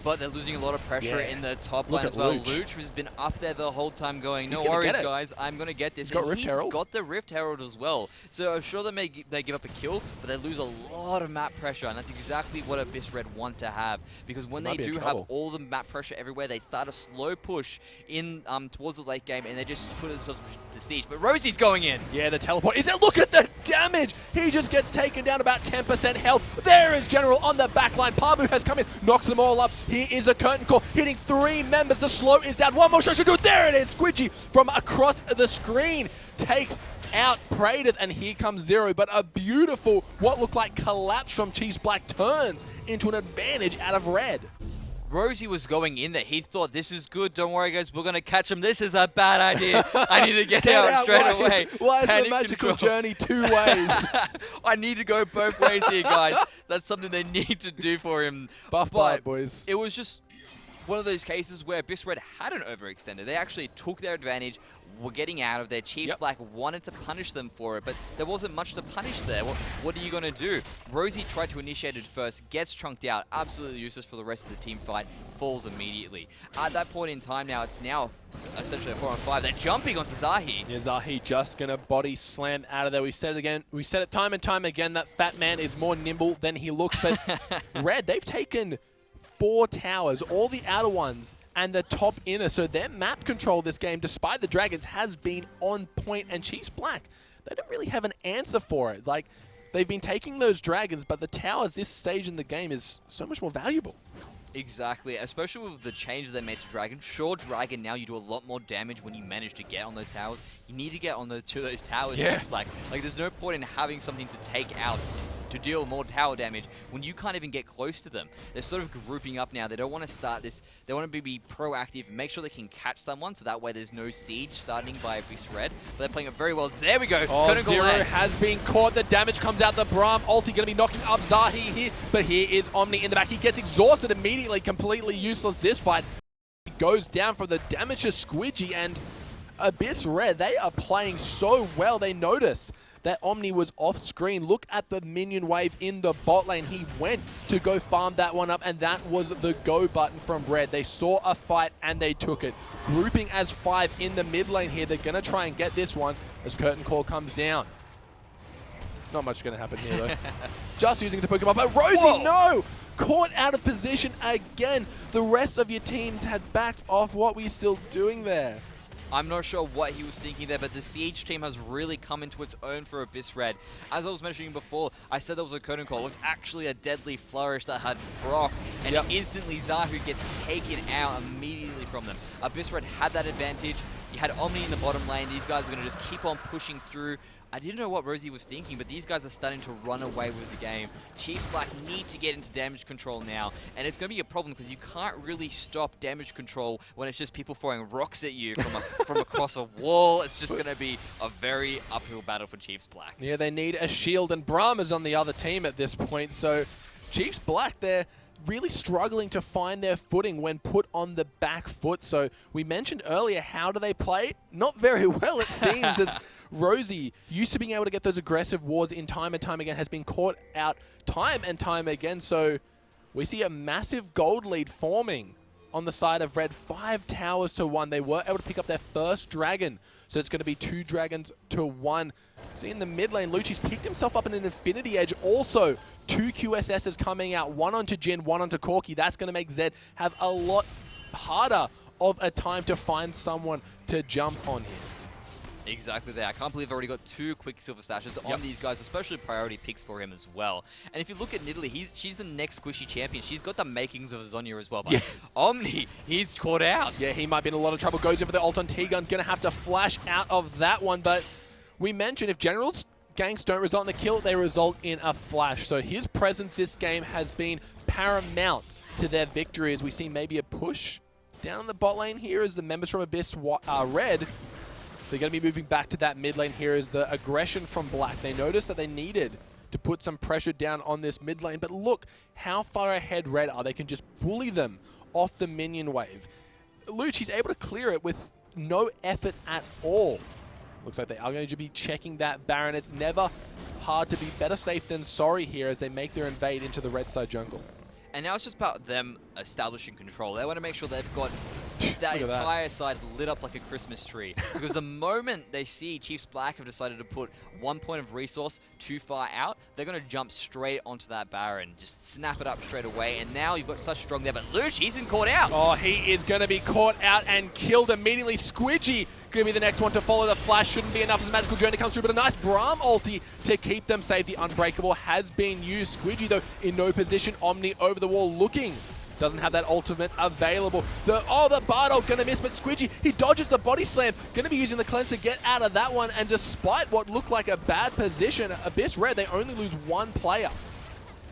Speaker 2: But they're losing a lot of pressure in the top lane as well. Luch has been up there the whole time going, no worries, guys, I'm going to get this. He's got the Rift Herald as well. So I'm sure they give up a kill, but they lose a lot of map pressure. And that's exactly what Abyss Red want to have. Because when they do have all the map pressure everywhere, they start a slow push in towards the late game, and they just put themselves to siege. But Rosie's going in.
Speaker 1: Yeah, the teleport. Look at the damage. He just gets taken down about 10% health. There is General on the back line. Pabu has come in, knocks them all up. Here is a curtain call, hitting 3 members. The slow is down. One more shot should do it. There it is. Squidgy from across the screen takes out Praetor, and here comes Zero. But a beautiful, what looked like collapse from Chiefs Black turns into an advantage out of Red.
Speaker 2: Rosie was going in there. He thought, this is good. Don't worry, guys. We're going to catch him. This is a bad idea. I need to get out straight away.
Speaker 1: Why is the Magical Journey 2 ways?
Speaker 2: I need to go both ways here, guys. That's something they need to do for him.
Speaker 1: Buff by it, boys.
Speaker 2: It was just one of those cases where Abyss Red hadn't overextended. They actually took their advantage, were getting out of there. Chiefs Black wanted to punish them for it, but there wasn't much to punish there. What are you going to do? Rosie tried to initiate it first, gets chunked out, absolutely useless for the rest of the team fight, falls immediately. At that point in time now, it's now essentially a 4-on-5. They're jumping onto Zahi.
Speaker 1: Yeah, Zahi just going to body slam out of there. We said it again. We said it time and time again, that fat man is more nimble than he looks, but Red, they've taken 4 towers, all the outer ones and the top inner. So their map control this game, despite the Dragons, has been on point. And Chiefs Black, they don't really have an answer for it. Like, they've been taking those Dragons, but the towers this stage in the game is so much more valuable.
Speaker 2: Exactly, especially with the change they made to Dragon. Sure, Dragon, now you do a lot more damage when you manage to get on those towers. You need to get on those those towers, Chiefs Black. Like, there's no point in having something to take out to deal more tower damage when you can't even get close to them. They're sort of grouping up now. They don't want to start this. They want to be proactive, make sure they can catch someone, so that way there's no siege starting by Abyss Red. But they're playing it very well. So there we go.
Speaker 1: Oh, Zero has been caught. The damage comes out. The Braum ulti going to be knocking up Zahi here. But here is Omni in the back. He gets exhausted immediately. Completely useless this fight. He goes down from the damage to Squidgy, and Abyss Red, they are playing so well. They noticed that Omni was off screen. Look at the minion wave in the bot lane. He went to go farm that one up, and that was the go button from Red. They saw a fight and they took it. Grouping as 5 in the mid lane here. They're going to try and get this one as Curtain Call comes down. Not much going to happen here though. Just using it to poke him up, but Rosie, no! Caught out of position again. The rest of your teams had backed off. What were you still doing there?
Speaker 2: I'm not sure what he was thinking there, but the Siege team has really come into its own for Abyss Red. As I was mentioning before, I said there was a curtain call. It was actually a deadly flourish that had procced, and instantly Zahu gets taken out immediately from them. Abyss Red had that advantage. You had Omni in the bottom lane. These guys are going to just keep on pushing through. I didn't know what Rosie was thinking, but these guys are starting to run away with the game. Chiefs Black need to get into damage control now, and it's going to be a problem because you can't really stop damage control when it's just people throwing rocks at you from across a wall. It's just going to be a very uphill battle for Chiefs Black. Yeah,
Speaker 1: they need a shield, and Braum is on the other team at this point, so Chiefs Black, they're really struggling to find their footing when put on the back foot. So we mentioned earlier, how do they play? Not very well, it seems, as Rosie, used to being able to get those aggressive wards in time and time again, has been caught out time and time again. So we see a massive gold lead forming on the side of Red. 5 towers to 1. They were able to pick up their first dragon. So it's going to be 2 dragons to 1. See in the mid lane, Lucci's picked himself up in an Infinity Edge. Also, 2 QSSs coming out. 1 onto Jin, 1 onto Corki. That's going to make Zed have a lot harder of a time to find someone to jump on here.
Speaker 2: Exactly there. I can't believe I've already got 2 quick silver stashes on these guys, especially priority picks for him as well. And if you look at Nidalee, she's the next squishy champion. She's got the makings of a Zhonya as well. But Omni, he's caught out.
Speaker 1: Yeah, he might be in a lot of trouble. Goes in for the ult on T-Gun. Going to have to flash out of that one. But we mentioned if General's ganks don't result in a kill, they result in a flash. So his presence this game has been paramount to their victory, as we see maybe a push down the bot lane here as the members from Abyss Red. They're going to be moving back to that mid lane here as the aggression from Black. They noticed that they needed to put some pressure down on this mid lane, but look how far ahead Red are. They can just bully them off the minion wave. Luch, he's able to clear it with no effort at all. Looks like they are going to be checking that Baron. It's never hard to be better safe than sorry here as they make their invade into the red side jungle.
Speaker 2: And now it's just about them establishing control. They want to make sure they've got that entire side lit up like a Christmas tree. Because the moment they see Chiefs Black have decided to put 1 point of resource too far out, they're going to jump straight onto that Baron. Just snap it up straight away. And now you've got such strong there. But Luch, he's caught out.
Speaker 1: Oh, he is going to be caught out and killed immediately. Squidgy going to be the next one to follow. The flash shouldn't be enough as a magical journey comes through. But a nice Braum ulti to keep them safe. The Unbreakable has been used. Squidgy, though, in no position. Omni over the wall looking. Doesn't have that ultimate available. The Bardock gonna miss, but Squidgy, he dodges the body slam. Gonna be using the cleanse to get out of that one, and despite what looked like a bad position, Abyss Red, they only lose 1 player.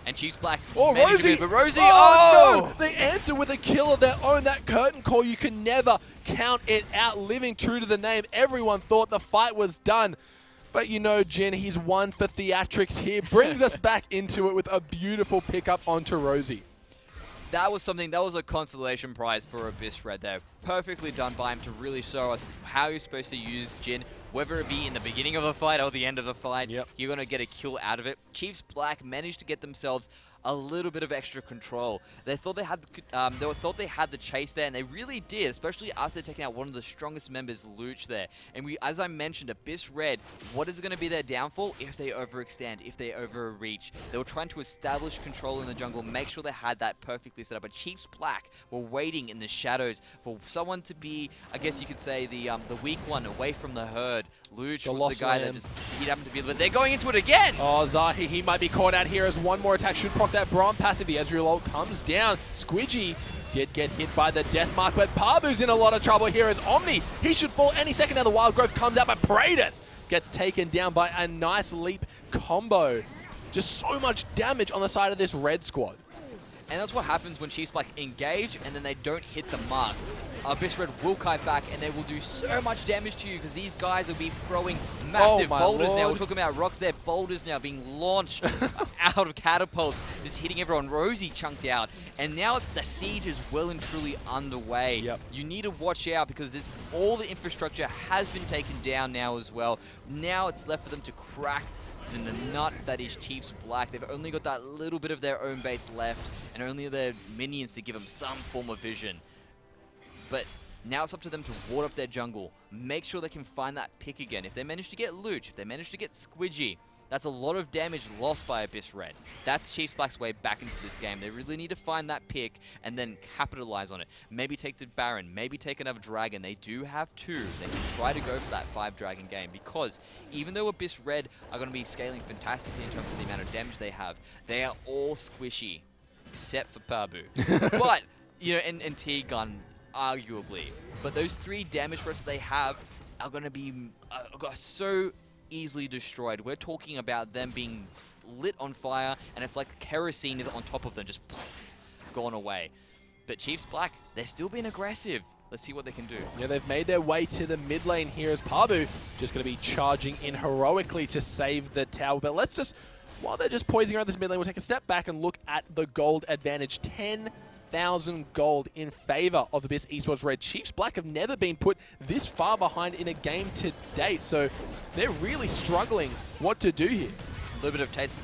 Speaker 2: And Chiefs Black.
Speaker 1: Oh, Rosie!
Speaker 2: But Rosie,
Speaker 1: no! They answer with a kill of their own. That curtain call, you can never count it out. Living true to the name, everyone thought the fight was done. But you know, Jin, he's won for theatrics here. Brings us back into it with a beautiful pickup onto Rosie.
Speaker 2: That was a consolation prize for Abyss Red there. Perfectly done by him to really show us how you're supposed to use Jin, whether it be in the beginning of a fight or the end of a fight. You're going to get a kill out of it. Chiefs Black managed to get themselves a little bit of extra control. They thought they had the chase there, and they really did, especially after taking out one of the strongest members, Luch, there. And as I mentioned, Abyss Red, what is going to be their downfall? If they overextend, if they overreach. They were trying to establish control in the jungle, make sure they had that perfectly set up. But Chiefs Black were waiting in the shadows for someone to be, I guess you could say, the weak one away from the herd. Luch was the guy that just, he happened to be, but they're going into it again!
Speaker 1: Oh, Zahi, he might be caught out here as one more attack should proc that Braum passive. The Ezreal ult comes down. Squidgy did get hit by the death mark, but Pabu's in a lot of trouble here as Omni. He should fall any second now. The Wild Growth comes out, but Praden gets taken down by a nice leap combo. Just so much damage on the side of this red squad.
Speaker 2: And that's what happens when Chiefs Black engage and then they don't hit the mark. Abyss Red will kite back and they will do so much damage to you because these guys will be throwing massive boulders now. We're talking about rocks there, boulders now being launched out of catapults, just hitting everyone. Rosie chunked out, and now the siege is well and truly underway. You need to watch out because all the infrastructure has been taken down now as well. Now it's left for them to crack in the nut that is Chiefs Black. They've only got that little bit of their own base left and only their minions to give them some form of vision. But now it's up to them to ward up their jungle, make sure they can find that pick again. If they manage to get Luch, if they manage to get Squidgy, that's a lot of damage lost by Abyss Red. That's Chiefs Black's way back into this game. They really need to find that pick and then capitalize on it. Maybe take the Baron, maybe take another Dragon. They do have 2. They can try to go for that 5-Dragon game because even though Abyss Red are going to be scaling fantastically in terms of the amount of damage they have, they are all squishy, except for Pabu. But, you know, and T-Gun, arguably. But those 3 damage threats they have are going to be so easily destroyed. We're talking about them being lit on fire, and it's like kerosene is on top of them, just gone away. But Chiefs Black, they're still being aggressive. Let's see what they can do. Yeah,
Speaker 1: they've made their way to the mid lane here as Pabu just going to be charging in heroically to save the tower. But let's just, while they're just poising around this mid lane, we'll take a step back and look at the gold advantage. 10,000 gold in favor of Abyss Esports Red. Chiefs Black have never been put this far behind in a game to date, so they're really struggling what to do here.
Speaker 2: A little bit of taste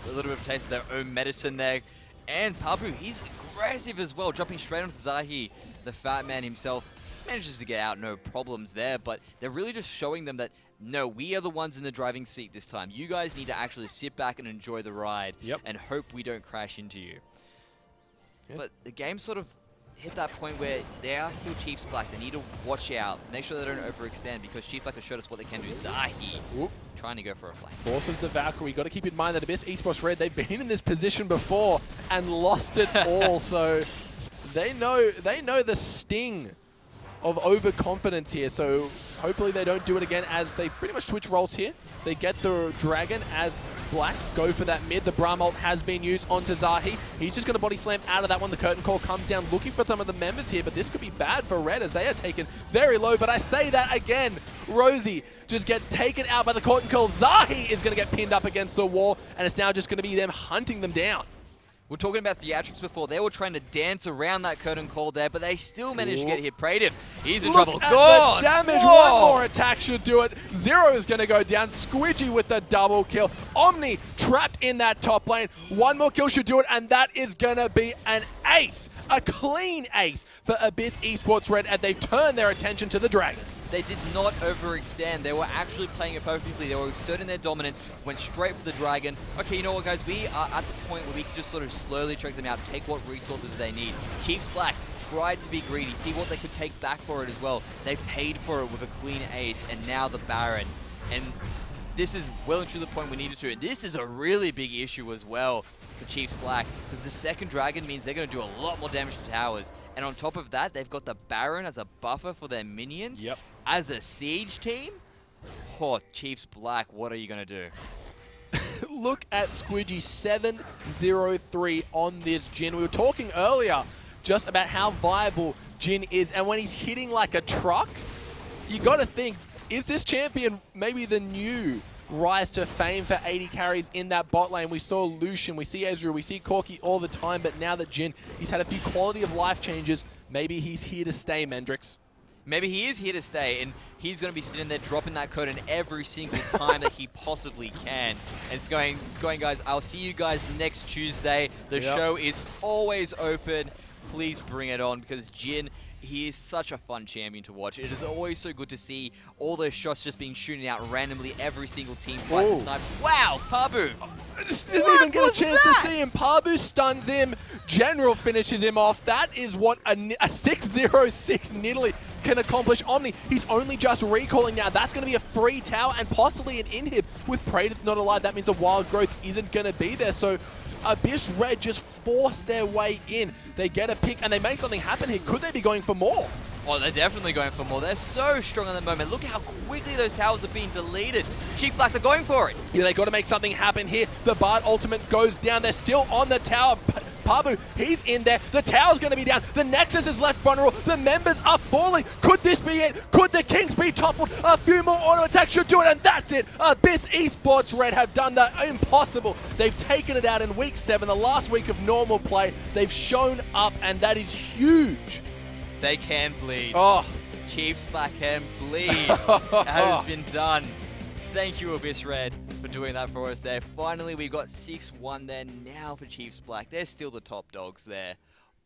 Speaker 2: of their own medicine there. And Pabu, he's aggressive as well, jumping straight onto Zahi. The fat man himself manages to get out, no problems there, but they're really just showing them that, no, we are the ones in the driving seat this time. You guys need to actually sit back and enjoy the ride and hope we don't crash into you. But the game sort of hit that point where they are still Chiefs Black. They need to watch out, make sure they don't overextend, because Chiefs Black has showed us what they can do. Zahi trying to go for a flank. Forces
Speaker 1: the Valkyrie. Got to keep in mind that Abyss Esports Red, they've been in this position before and lost it all. So they know the sting of overconfidence here. So hopefully they don't do it again, as they pretty much switch roles here. They get the Dragon as Black go for that mid. The Braum ult has been used onto Zahi. He's just going to body slam out of that one. The curtain call comes down, looking for some of the members here, but this could be bad for Red as they are taken very low. But I say that again, Rosie just gets taken out by the curtain call. Zahi is going to get pinned up against the wall, and it's now just going to be them hunting them down.
Speaker 2: We're talking about theatrics before. They were trying to dance around that curtain call there, but they still managed to get hit. Pradev, he's in trouble.
Speaker 1: God! The damage. Whoa. One more attack should do it. Zero is going to go down. Squidgy with the double kill. Omni trapped in that top lane. One more kill should do it, and that is going to be an ace. A clean ace for Abyss Esports Red, and they've turned their attention to the Dragon.
Speaker 2: They did not overextend. They were actually playing it perfectly. They were asserting their dominance, went straight for the Dragon. Okay, you know what, guys? We are at the point where we can just sort of slowly check them out, take what resources they need. Chiefs Black tried to be greedy, see what they could take back for it as well. They paid for it with a clean ace, and now the Baron. And this is well and truly the point we needed to. And this is a really big issue as well for Chiefs Black, because the second Dragon means they're going to do a lot more damage to towers. And on top of that, they've got the Baron as a buffer for their minions.
Speaker 1: Yep.
Speaker 2: As a siege team, oh, Chiefs Black, what are you going to do?
Speaker 1: Look at Squidgy 7-0-3 on this Jhin. We were talking earlier just about how viable Jhin is, and when he's hitting like a truck, you got to think, is this champion maybe the new rise to fame for 80 carries in that bot lane? We saw Lucian, we see Ezreal, we see Corki all the time, but now that Jhin, he's had a few quality of life changes, maybe he's here to stay, Mendrix.
Speaker 2: Maybe he is here to stay, and he's going to be sitting there dropping that code in every single time that he possibly can. And it's going, guys, I'll see you guys next Tuesday. The show is always open. Please bring it on, because Jhin, he is such a fun champion to watch. It is always so good to see all those shots just being shooting out randomly, every single team fight and snipes. Wow, Pabu!
Speaker 1: Didn't even get a chance to see him. Pabu stuns him. General finishes him off. That is what a 6-0-6 Nidalee can accomplish. Omni, he's only just recalling now. That's going to be a free tower and possibly an inhib. With Praetor not alive, that means the wild growth isn't going to be there. So Abyss Red just force their way in. They get a pick and they make something happen here. Could they be going for more?
Speaker 2: Oh, they're definitely going for more. They're so strong at the moment. Look at how quickly those towers are being deleted. Chief Blacks are going for it.
Speaker 1: Yeah, they got to make something happen here. The Bard ultimate goes down. They're still on the tower. Pabu, he's in there. The tower's going to be down. The Nexus is left vulnerable. The members are falling. Could this be it? Could the Kings be toppled? A few more auto attacks should do it, and that's it. Abyss Esports Red have done the impossible. They've taken it out in week 7, the last week of normal play. They've shown up, and that is huge.
Speaker 2: They can bleed.
Speaker 1: Oh.
Speaker 2: Chiefs Black can bleed. That has been done. Thank you, Abyss Red, for doing that for us there. Finally, we got 6-1 there now for Chiefs Black. They're still the top dogs there.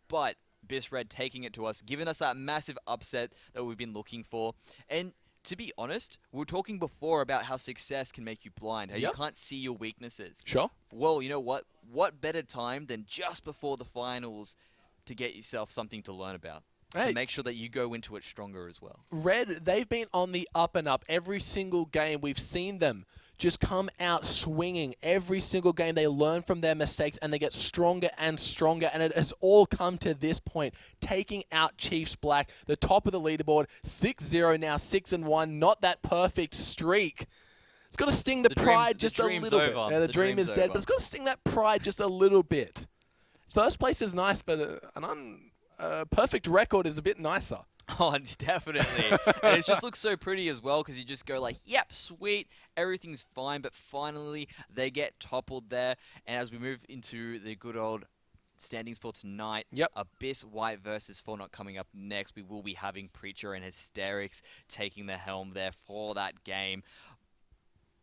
Speaker 2: But Abyss Red taking it to us, giving us that massive upset that we've been looking for. And to be honest, we were talking before about how success can make you blind, how you can't see your weaknesses.
Speaker 1: Sure.
Speaker 2: Well, you know what? What better time than just before the finals to get yourself something to learn about? To make sure that you go into it stronger as well.
Speaker 1: Red, they've been on the up and up. Every single game, we've seen them just come out swinging. Every single game, they learn from their mistakes and they get stronger and stronger. And it has all come to this point, taking out Chiefs Black, the top of the leaderboard, 6-0 now, 6-1. Not that perfect streak. It's got to sting the pride just a little bit. Yeah, the dream is dead, but it's got to sting that pride just a little bit. First place is nice, but perfect record is a bit nicer.
Speaker 2: Oh, definitely. And it just looks so pretty as well, because you just go like, yep, sweet, everything's fine, but finally they get toppled there. And as we move into the good old standings for tonight, Abyss White versus Fortnite coming up next. We will be having Preacher and Hysterics taking the helm there for that game.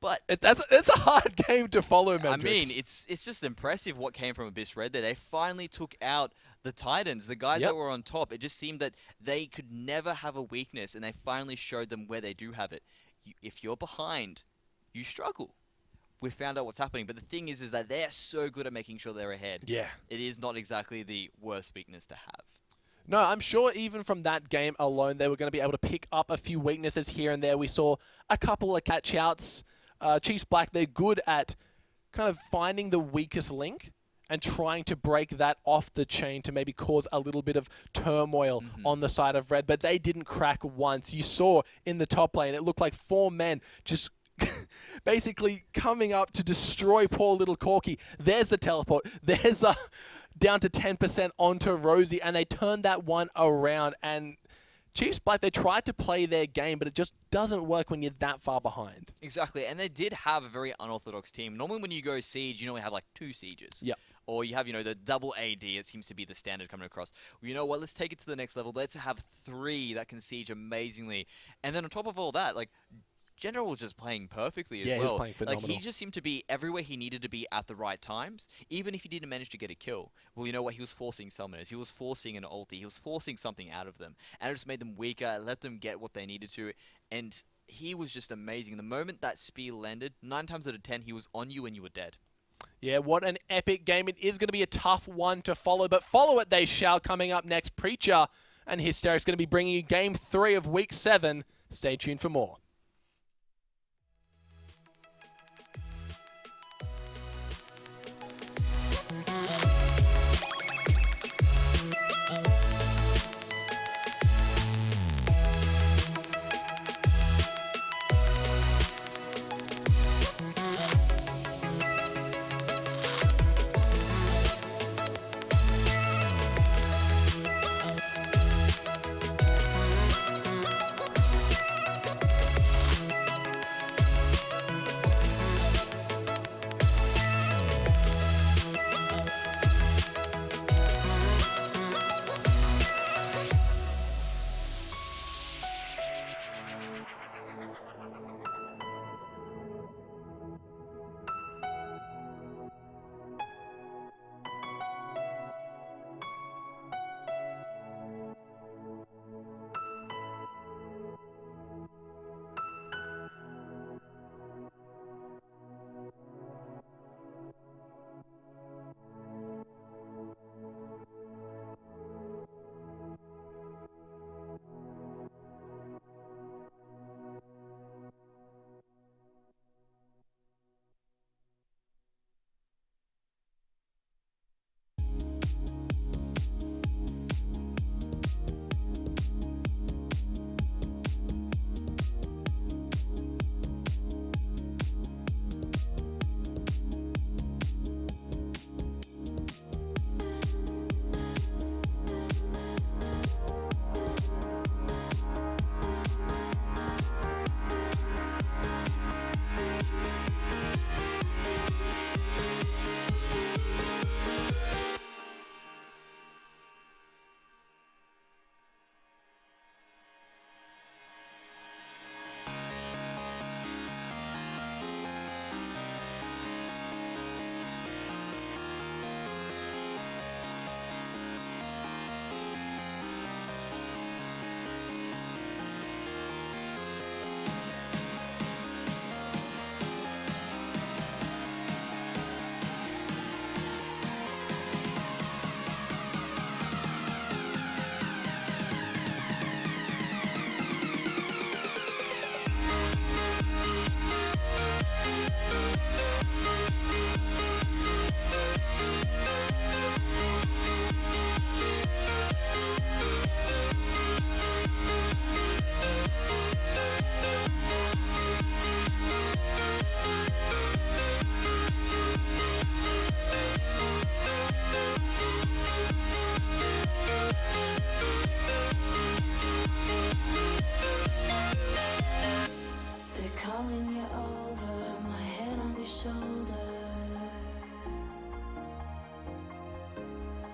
Speaker 2: But
Speaker 1: it's a hard game to follow, Mendrix.
Speaker 2: I mean, it's just impressive what came from Abyss Red there. They finally took out the Titans, the guys that were on top. It just seemed that they could never have a weakness, and they finally showed them where they do have it. If you're behind, you struggle. We found out what's happening, but the thing is that they're so good at making sure they're ahead.
Speaker 1: Yeah.
Speaker 2: It is not exactly the worst weakness to have.
Speaker 1: No, I'm sure even from that game alone, they were going to be able to pick up a few weaknesses here and there. We saw a couple of catch-outs. Chiefs Black, they're good at kind of finding the weakest link and trying to break that off the chain to maybe cause a little bit of turmoil on the side of red. But they didn't crack once. You saw in the top lane, it looked like 4 men just basically coming up to destroy poor little Corki. There's a teleport. There's a down to 10% onto Rosie, and they turned that one around. And Chiefs Black, they tried to play their game, but it just doesn't work when you're that far behind.
Speaker 2: Exactly, and they did have a very unorthodox team. Normally when you go Siege, you normally have like 2 Sieges.
Speaker 1: Yep.
Speaker 2: Or you have, the double AD, it seems to be the standard coming across. Well, you know what, let's take it to the next level. Let's have 3 that can Siege amazingly. And then on top of all that, like, General was just playing perfectly as well.
Speaker 1: Yeah, he was playing phenomenal.
Speaker 2: Like, he just seemed to be everywhere he needed to be at the right times, even if he didn't manage to get a kill. Well, you know what? He was forcing summoners. He was forcing an ulti. He was forcing something out of them. And it just made them weaker. It let them get what they needed to. And he was just amazing. The moment that spear landed, 9 times out of 10, he was on you and you were dead.
Speaker 1: Yeah, what an epic game. It is going to be a tough one to follow, but follow it they shall. Coming up next, Preacher and Hysteric's going to be bringing you Game 3 of Week 7. Stay tuned for more.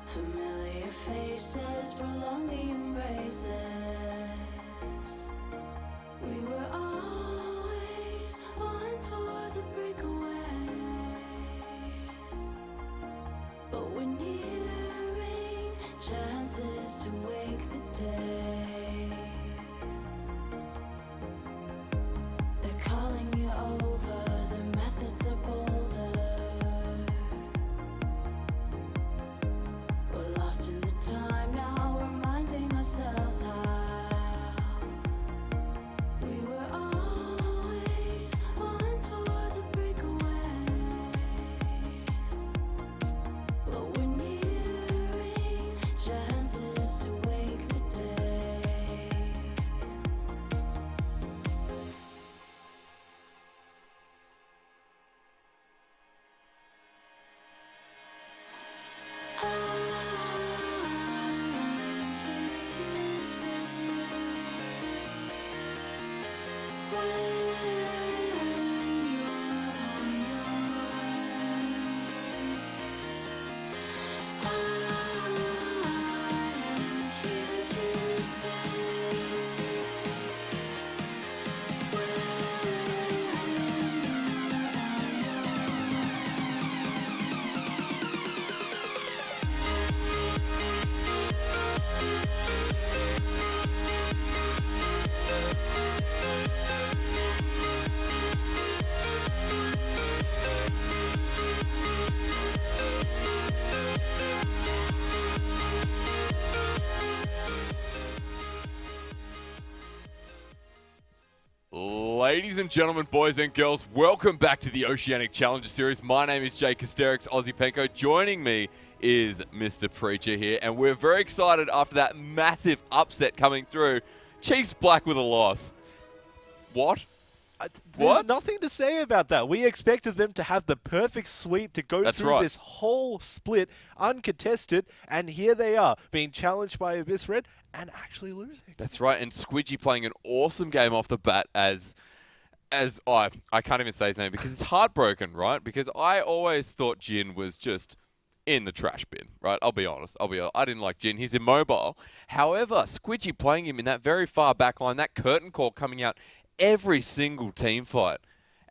Speaker 3: Familiar faces prolong the embraces. We were always once for the breakaway, but we're nearing chances to wake the day. They're calling you over, the methods are bolder. We're lost in the time now, our minds
Speaker 4: Ladies and gentlemen, boys and girls, welcome back to the Oceanic Challenger Series. My name is Jake Kosterix, Aussie Penko. Joining me is Mr. Preacher here, and we're very excited after that massive upset coming through. Chiefs Black with a loss. What?
Speaker 5: There's nothing to say about that. We expected them to have the perfect sweep to go through this whole split uncontested, and here they are, being challenged by Abyss Red and actually losing.
Speaker 4: That's right, and Squidgy playing an awesome game off the bat as I can't even say his name because it's heartbroken, right? Because I always thought Jin was just in the trash bin, right? I'll be honest. I didn't like Jin. He's immobile. However, Squidgy playing him in that very far back line, that curtain call coming out every single team fight,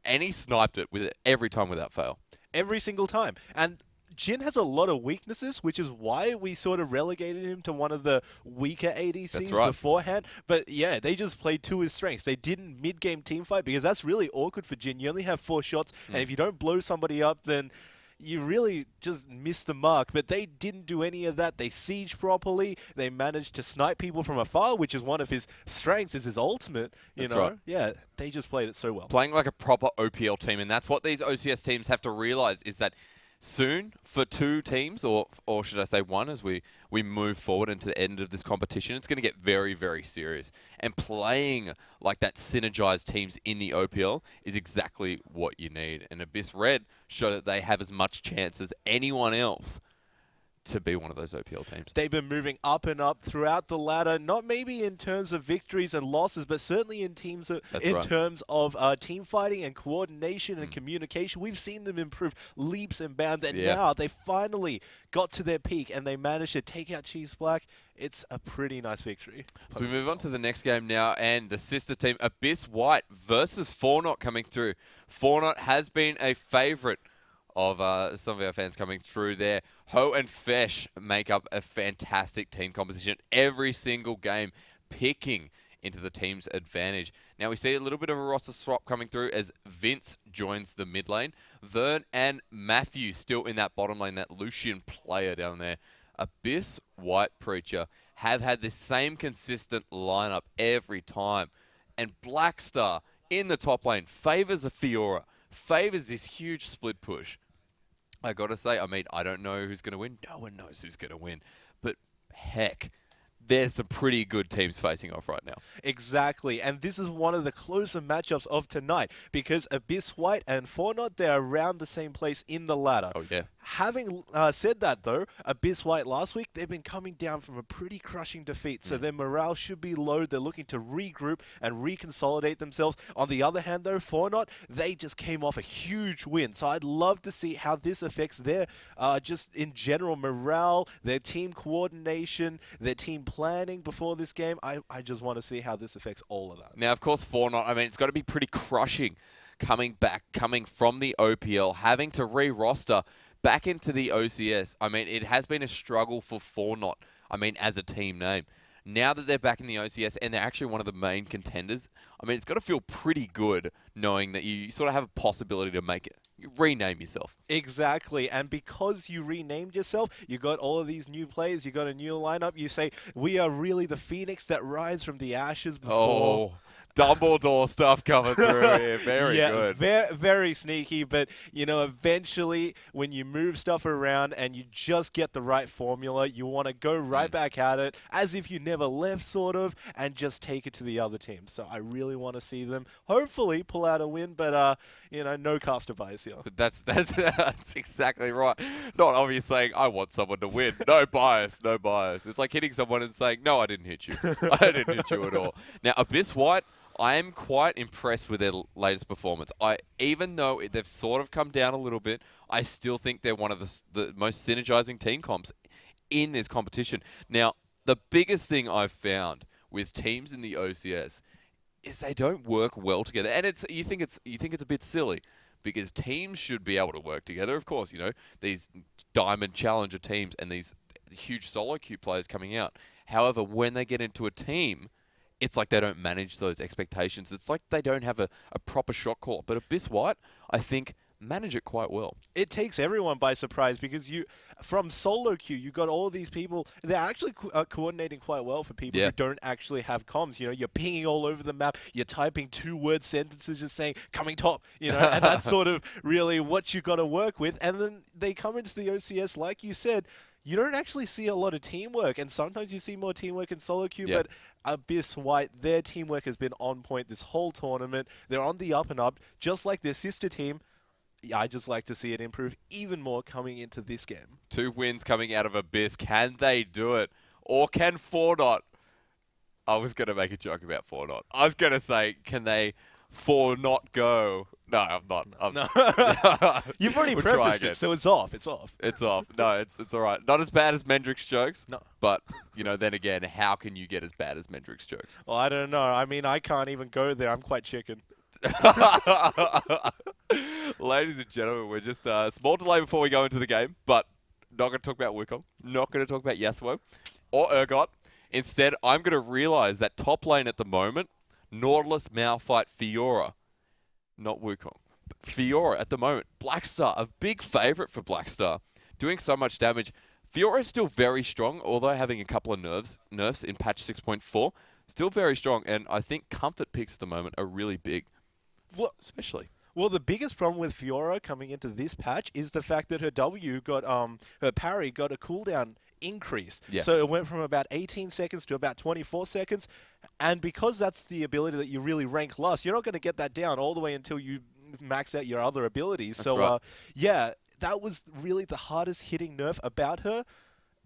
Speaker 4: and he sniped it with every time without fail.
Speaker 5: Every single time. And Jin has a lot of weaknesses, which is why we sort of relegated him to one of the weaker ADCs beforehand. But yeah, they just played to his strengths. They didn't mid-game team fight because that's really awkward for Jin. You only have 4 shots, and if you don't blow somebody up, then you really just miss the mark. But they didn't do any of that. They siege properly. They managed to snipe people from afar, which is one of his strengths, is his ultimate. You know? Yeah, they just played it so well.
Speaker 4: Playing like a proper OPL team, and that's what these OCS teams have to realize is that soon for 2 teams, or should I say 1, as we move forward into the end of this competition, it's going to get very, very serious. And playing like that synergized teams in the OPL is exactly what you need. And Abyss Red show that they have as much chance as anyone else to be one of those OPL teams.
Speaker 5: They've been moving up and up throughout the ladder, not maybe in terms of victories and losses, but certainly in terms of team fighting and coordination and communication. We've seen them improve leaps and bounds, and now they finally got to their peak and they managed to take out Cheese Black. It's a pretty nice victory.
Speaker 4: So we move on to the next game now, and the sister team, Abyss White versus Fornot coming through. Fornot has been a favorite of some of our fans coming through there. Ho and Fesh make up a fantastic team composition every single game, picking into the team's advantage. Now we see a little bit of a roster swap coming through as Vince joins the mid lane. Vern and Matthew still in that bottom lane, that Lucian player down there. Abyss White Preacher have had this same consistent lineup every time. And Blackstar in the top lane favors a Fiora, favors this huge split push. I gotta say, I mean, I don't know who's gonna win. No one knows who's gonna win. But heck, there's some pretty good teams facing off right now.
Speaker 5: Exactly, and this is one of the closer matchups of tonight because Abyss White and Fornot, they're around the same place in the ladder.
Speaker 4: Oh, yeah.
Speaker 5: Having said that, though, Abyss White last week, they've been coming down from a pretty crushing defeat, so their morale should be low. They're looking to regroup and reconsolidate themselves. On the other hand, though, Fornot, they just came off a huge win, so I'd love to see how this affects their, just in general, morale, their team coordination, their team planning before this game. I just want to see how this affects all of that.
Speaker 4: Now, of course, Fornot, I mean, it's got to be pretty crushing coming from the OPL, having to re-roster back into the OCS. I mean, it has been a struggle for Fornot, I mean, as a team name. Now that they're back in the OCS and they're actually one of the main contenders, I mean, it's got to feel pretty good knowing that you sort of have a possibility to make it. You rename yourself.
Speaker 5: Exactly, and because you renamed yourself, you got all of these new players, you got a new lineup, you say, we are really the phoenix that rise from the ashes before
Speaker 4: Dumbledore stuff coming through here. Very good.
Speaker 5: Very sneaky, but, eventually when you move stuff around and you just get the right formula, you want to go right back at it as if you never left, sort of, and just take it to the other team. So I really want to see them hopefully pull out a win, but, no caster bias here.
Speaker 4: That's exactly right. Not obvious saying, I want someone to win. No bias, no bias. It's like hitting someone and saying, no, I didn't hit you. I didn't hit you at all. Now, Abyss White, I am quite impressed with their latest performance. Even though they've sort of come down a little bit, I still think they're one of the most synergizing team comps in this competition. Now, the biggest thing I've found with teams in the OCS is they don't work well together, and you think it's a bit silly because teams should be able to work together. Of course, these Diamond Challenger teams and these huge solo queue players coming out. However, when they get into a team, it's like they don't manage those expectations. It's like they don't have a proper shot call. But Abyss White, I think, manage it quite well. It
Speaker 5: takes everyone by surprise because from solo queue, you got all these people. They're actually coordinating quite well for people who don't actually have comms. You're pinging all over the map. You're typing 2-word sentences just saying, coming top, and that's sort of really what you got to work with. And then they come into the OCS, like you said, you don't actually see a lot of teamwork, and sometimes you see more teamwork in solo queue, but Abyss White, their teamwork has been on point this whole tournament. They're on the up and up, just like their sister team. I just like to see it improve even more coming into this game.
Speaker 4: 2 wins coming out of Abyss. Can they do it? Or can 4-Not? I was going to make a joke about 4-Not. I was going to say, can they 4-Not go? No, I'm not.
Speaker 5: No. You've already prefaced it, so it's off. It's off.
Speaker 4: It's off. No, it's all right. Not as bad as Mendrick's jokes.
Speaker 5: No.
Speaker 4: But, then again, how can you get as bad as Mendrick's jokes?
Speaker 5: Well, I don't know. I mean, I can't even go there. I'm quite chicken.
Speaker 4: Ladies and gentlemen, we're just small delay before we go into the game, but not going to talk about Wukong, not going to talk about Yasuo or Urgot. Instead, I'm going to realize that top lane at the moment, Nautilus, Malphite, Fiora, not Wukong, but Fiora at the moment. Blackstar, a big favorite for Blackstar, doing so much damage. Fiora is still very strong, although having a couple of nerfs in patch 6.4. Still very strong, and I think comfort picks at the moment are really big, especially.
Speaker 5: Well, the biggest problem with Fiora coming into this patch is the fact that her her parry got a cooldown increase.
Speaker 4: Yeah.
Speaker 5: So it went from about 18 seconds to about 24 seconds, and because that's the ability that you really rank last, you're not going to get that down all the way until you max out your other abilities.
Speaker 4: That's
Speaker 5: so,
Speaker 4: right.
Speaker 5: That was really the hardest hitting nerf about her.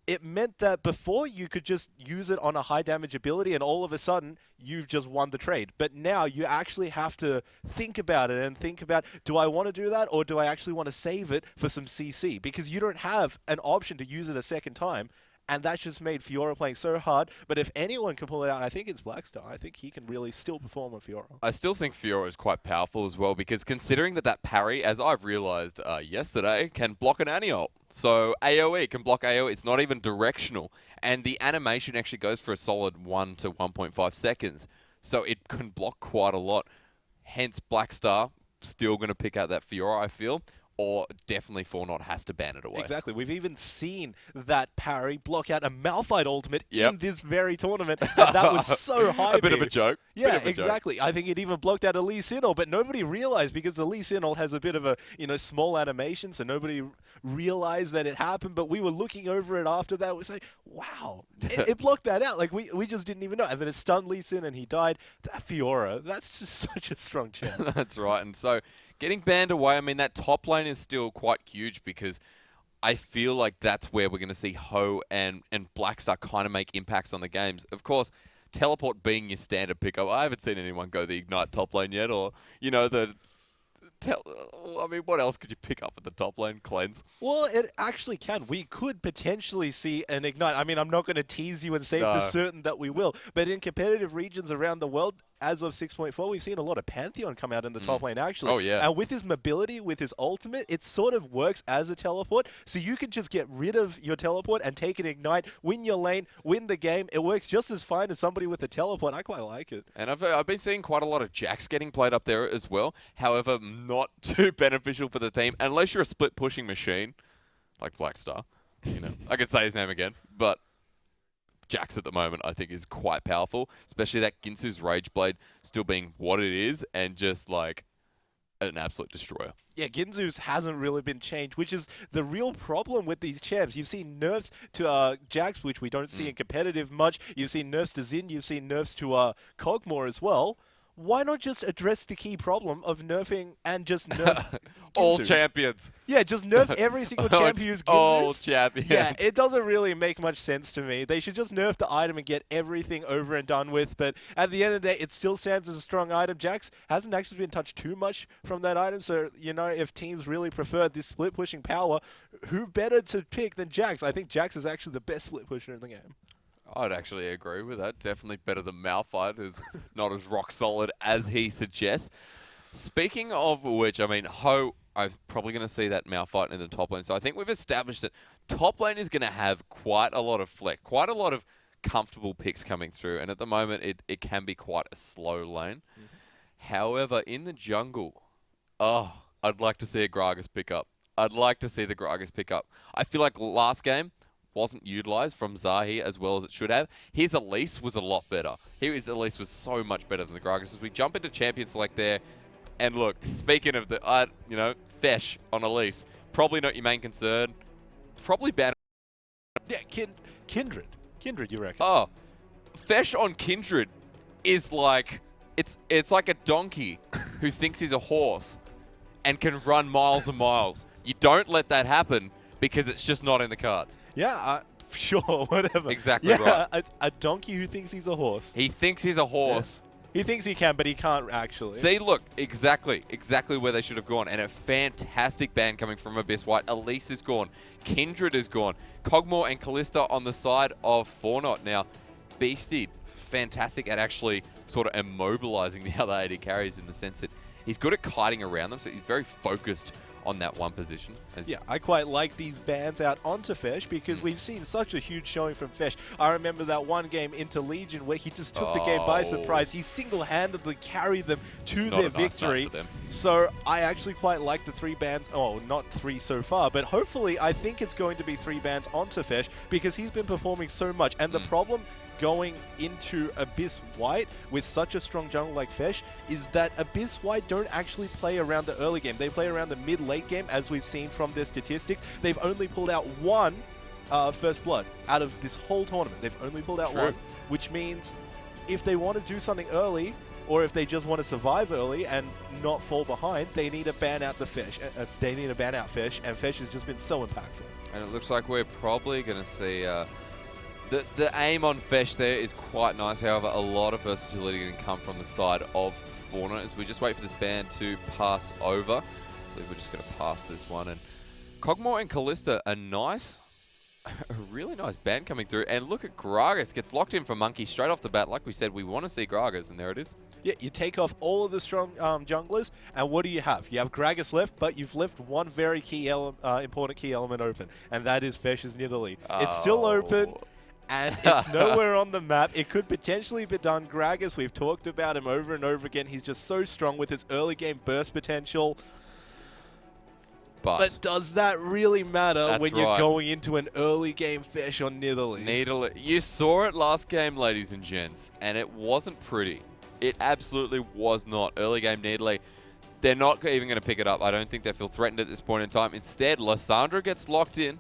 Speaker 5: It meant that before you could just use it on a high damage ability and all of a sudden you've just won the trade. But now you actually have to think about it and think about, do I want to do that or do I actually want to save it for some CC? Because you don't have an option to use it a second time. And that's just made Fiora playing so hard. But if anyone can pull it out, I think it's Blackstar. I think he can really still perform on Fiora.
Speaker 4: I still think Fiora is quite powerful as well, because considering that parry, as I've realized yesterday, can block an Annie-ult. So AoE can block AoE. It's not even directional. And the animation actually goes for a solid 1 to 1.5 seconds. So it can block quite a lot. Hence, Blackstar still going to pick out that Fiora, I feel. Or definitely 4-Not has to ban it away.
Speaker 5: Exactly. We've even seen that parry block out a Malphite ultimate in this very tournament. And that was so high.
Speaker 4: A bit of a joke.
Speaker 5: Yeah, exactly. I think it even blocked out a Lee Sin ult, but nobody realized because the Lee Sin ult has a bit of a small animation, so nobody realized that it happened. But we were looking over it after that. We say, wow, it blocked that out. Like we just didn't even know. And then it stunned Lee Sin and he died. That Fiora, that's just such a strong champ.
Speaker 4: That's right. And so getting banned away, I mean, that top lane is still quite huge because I feel like that's where we're going to see Ho and Blackstar kind of make impacts on the games. Of course, teleport being your standard pickup. I haven't seen anyone go the Ignite top lane yet, or, I mean, what else could you pick up at the top lane? Cleanse?
Speaker 5: Well, it actually can. We could potentially see an Ignite. I mean, I'm not going to tease you and say for certain that we will, but in competitive regions around the world, as of 6.4, we've seen a lot of Pantheon come out in the top lane, actually.
Speaker 4: Oh, yeah.
Speaker 5: And with his mobility, with his ultimate, it sort of works as a teleport. So you can just get rid of your teleport and take an Ignite, win your lane, win the game. It works just as fine as somebody with a teleport. I quite like it.
Speaker 4: And I've been seeing quite a lot of Jacks getting played up there as well. However, not too beneficial for the team, unless you're a split pushing machine, like Blackstar. I could say his name again, but Jax at the moment, I think, is quite powerful, especially that Ginsu's Rage Blade still being what it is and just like an absolute destroyer.
Speaker 5: Yeah, Ginsu's hasn't really been changed, which is the real problem with these champs. You've seen nerfs to Jax, which we don't see in competitive much. You've seen nerfs to Xin. You've seen nerfs to Kog'Maw as well. Why not just address the key problem of nerfing and just nerf
Speaker 4: all
Speaker 5: Ginsu's?
Speaker 4: champions?
Speaker 5: Yeah, just nerf every single champ who uses Ginsu's.
Speaker 4: All champions.
Speaker 5: Yeah, it doesn't really make much sense to me. They should just nerf the item and get everything over and done with. But at the end of the day, it still stands as a strong item. Jax hasn't actually been touched too much from that item. So, you know, if teams really prefer this split pushing power, who better to pick than Jax? I think Jax is actually the best split pusher in the game.
Speaker 4: I'd actually agree with that. Definitely better than Malphite, who's not as rock solid as he suggests. Speaking of which, I mean, Ho, I'm probably going to see that Malphite in the top lane. So I think we've established that top lane is going to have quite a lot of flex, quite a lot of comfortable picks coming through. And at the moment, it can be quite a slow lane. However, in the jungle, I'd like to see a Gragas pick up. I'd like to see the Gragas pick up. I feel like last game wasn't utilized from Zahi as well as it should have. His Elise was a lot better. His Elise was so much better than the Gragas. As we jump into Champion Select there, and look, speaking of the, you know, Fesh on Elise, probably not your main concern. Probably ban.
Speaker 5: Yeah, Kindred. Kindred, you reckon?
Speaker 4: Oh, Fesh on Kindred is like, it's like a donkey who thinks he's a horse and can run miles and miles. You don't let that happen because it's just not in the cards.
Speaker 5: Yeah, sure, whatever.
Speaker 4: Exactly right.
Speaker 5: A donkey who thinks he's a horse.
Speaker 4: He thinks he's a horse.
Speaker 5: Yeah. He thinks he can, but he can't actually.
Speaker 4: See, look, exactly where they should have gone. And a fantastic ban coming from Abyss White. Elise is gone. Kindred is gone. Kog'Maw and Kalista on the side of Fornot. Now, Beastie, fantastic at actually sort of immobilizing the other AD carries in the sense that he's good at kiting around them, so he's very focused on that one position.
Speaker 5: Yeah, I quite like these bans out onto Fesh because we've seen such a huge showing from Fesh. I remember that one game into Legion where he just took the game by surprise. He single-handedly carried them to their victory. So I actually quite like the 3 bans. Oh, not 3 so far, but hopefully I think it's going to be 3 bans onto Fesh because he's been performing so much. And the problem going into Abyss White with such a strong jungle like Fesh is that Abyss White don't actually play around the early game. They play around the mid-late game, as we've seen from their statistics. They've only pulled out 1 First Blood out of this whole tournament. They've only pulled out 1, which means if they want to do something early, or if they just want to survive early and not fall behind, they need to ban out the Fesh. They need to ban out Fesh, and Fesh has just been so impactful. And
Speaker 4: it looks like we're probably going to see... The aim on Fesh there is quite nice. However, a lot of versatility going to come from the side of Fortnite as we just wait for this ban to pass over. I believe we're just going to pass this one. And Kog'Maw and Kalista, a really nice ban coming through. And look at Gragas. Gets locked in for Monkey straight off the bat. Like we said, we want to see Gragas, and there it is.
Speaker 5: Yeah, you take off all of the strong junglers, and what do you have? You have Gragas left, but you've left one very key important key element open, and that is Fesh's Nidalee. It's still open. And it's nowhere on the map. It could potentially be done. Gragas, we've talked about him over and over again. He's just so strong with his early game burst potential. But does that really matter when you're going into an early game Fesh on Nidalee?
Speaker 4: You saw it last game, ladies and gents, and it wasn't pretty. It absolutely was not. Early game Nidalee. They're not even going to pick it up. I don't think they feel threatened at this point in time. Instead, Lissandra gets locked in.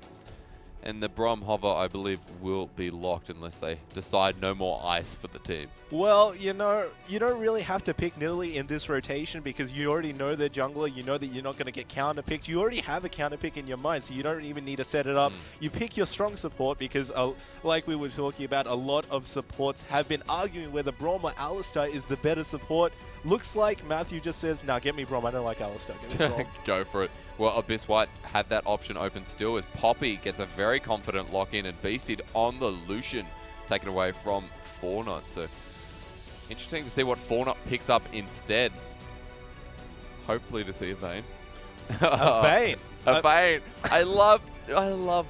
Speaker 4: And the Brom Hover, I believe, will be locked unless they decide no more ice for the team.
Speaker 5: Well, you know, you don't really have to pick Nidalee in this rotation because you already know their jungler. You know that you're not going to get counter-picked. You already have a counter-pick in your mind, so you don't even need to set it up. You pick your strong support because, like we were talking about, a lot of supports have been arguing whether Brom or Alistar is the better support. Looks like Matthew just says, nah, get me Brom. I don't like Alistar. Get me Brom.
Speaker 4: Go for it. Well, Abyss White have that option open still as Poppy gets a very confident lock-in and Beasted on the Lucian taken away from Fortnite. So, interesting to see what Fortnite picks up instead. Hopefully to see a Vayne.
Speaker 5: A Vayne.
Speaker 4: A Vayne. I love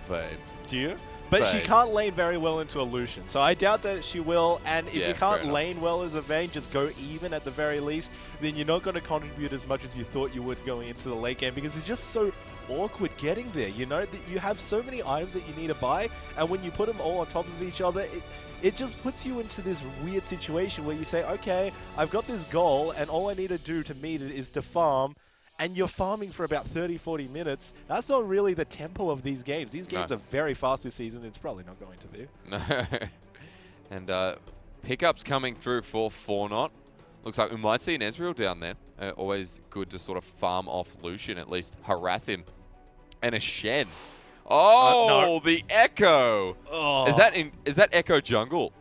Speaker 4: Vayne.
Speaker 5: Do you? But she can't lane very well into a Lucian, so I doubt that she will. And if you can't lane well as a Vayne, just go even at the very least, then you're not going to contribute as much as you thought you would going into the late game because it's just so awkward getting there. You know, that you have so many items that you need to buy, and when you put them all on top of each other, it just puts you into this weird situation where you say, okay, I've got this goal, and all I need to do to meet it is to farm, and you're farming for about 30-40 minutes. That's not really the tempo of these games. These games are very fast this season. It's probably not going to be.
Speaker 4: No. And pickups coming through for Fornot. Looks like we might see an Ezreal down there. Always good to sort of farm off Lucian, at least harass him. And a Shen. Oh, no. The Echo.
Speaker 5: Oh.
Speaker 4: Is that Echo jungle?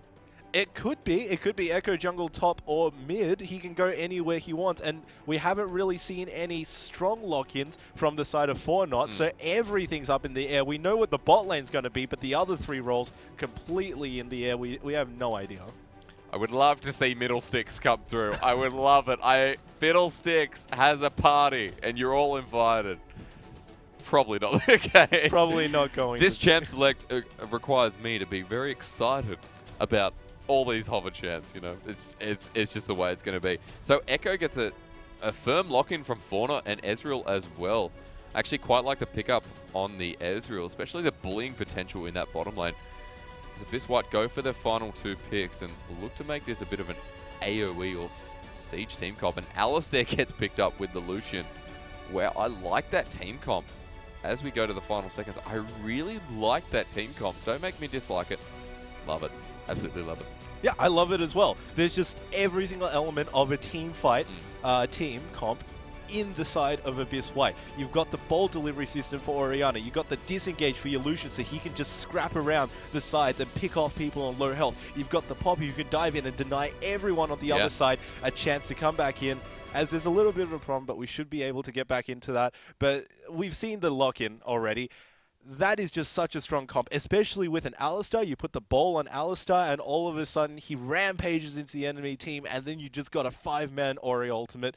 Speaker 5: It could be. It could be Echo jungle top or mid. He can go anywhere he wants, and we haven't really seen any strong lock-ins from the side of Fornot, so everything's up in the air. We know what the bot lane's going to be, but the other three roles completely in the air. We have no idea.
Speaker 4: I would love to see Middlesticks come through. I would love it. Fiddlesticks has a party, and you're all invited. Probably not the case.
Speaker 5: Probably not going
Speaker 4: This champ select requires me to be very excited about all these hover champs, you know. It's just the way it's going to be. So Echo gets a firm lock-in from Fauna and Ezreal as well. Actually quite like the pickup on the Ezreal, especially the bullying potential in that bottom lane. As Abyss White go for their final 2 picks and look to make this a bit of an AoE or Siege team comp. And Alistair gets picked up with the Lucian, where I like that team comp. As we go to the final seconds, I really like that team comp. Don't make me dislike it. Love it. Absolutely love it.
Speaker 5: Yeah, I love it as well. There's just every single element of a team fight, team comp in the side of Abyss White. You've got the ball delivery system for Orianna. You've got the disengage for your Lucian, so he can just scrap around the sides and pick off people on low health. You've got the Poppy who can dive in and deny everyone on the other side a chance to come back in. As there's a little bit of a problem, but we should be able to get back into that. But we've seen the lock-in already. That is just such a strong comp, especially with an Alistar. You put the ball on Alistar, and all of a sudden he rampages into the enemy team, and then you just got a 5-man Ori ultimate.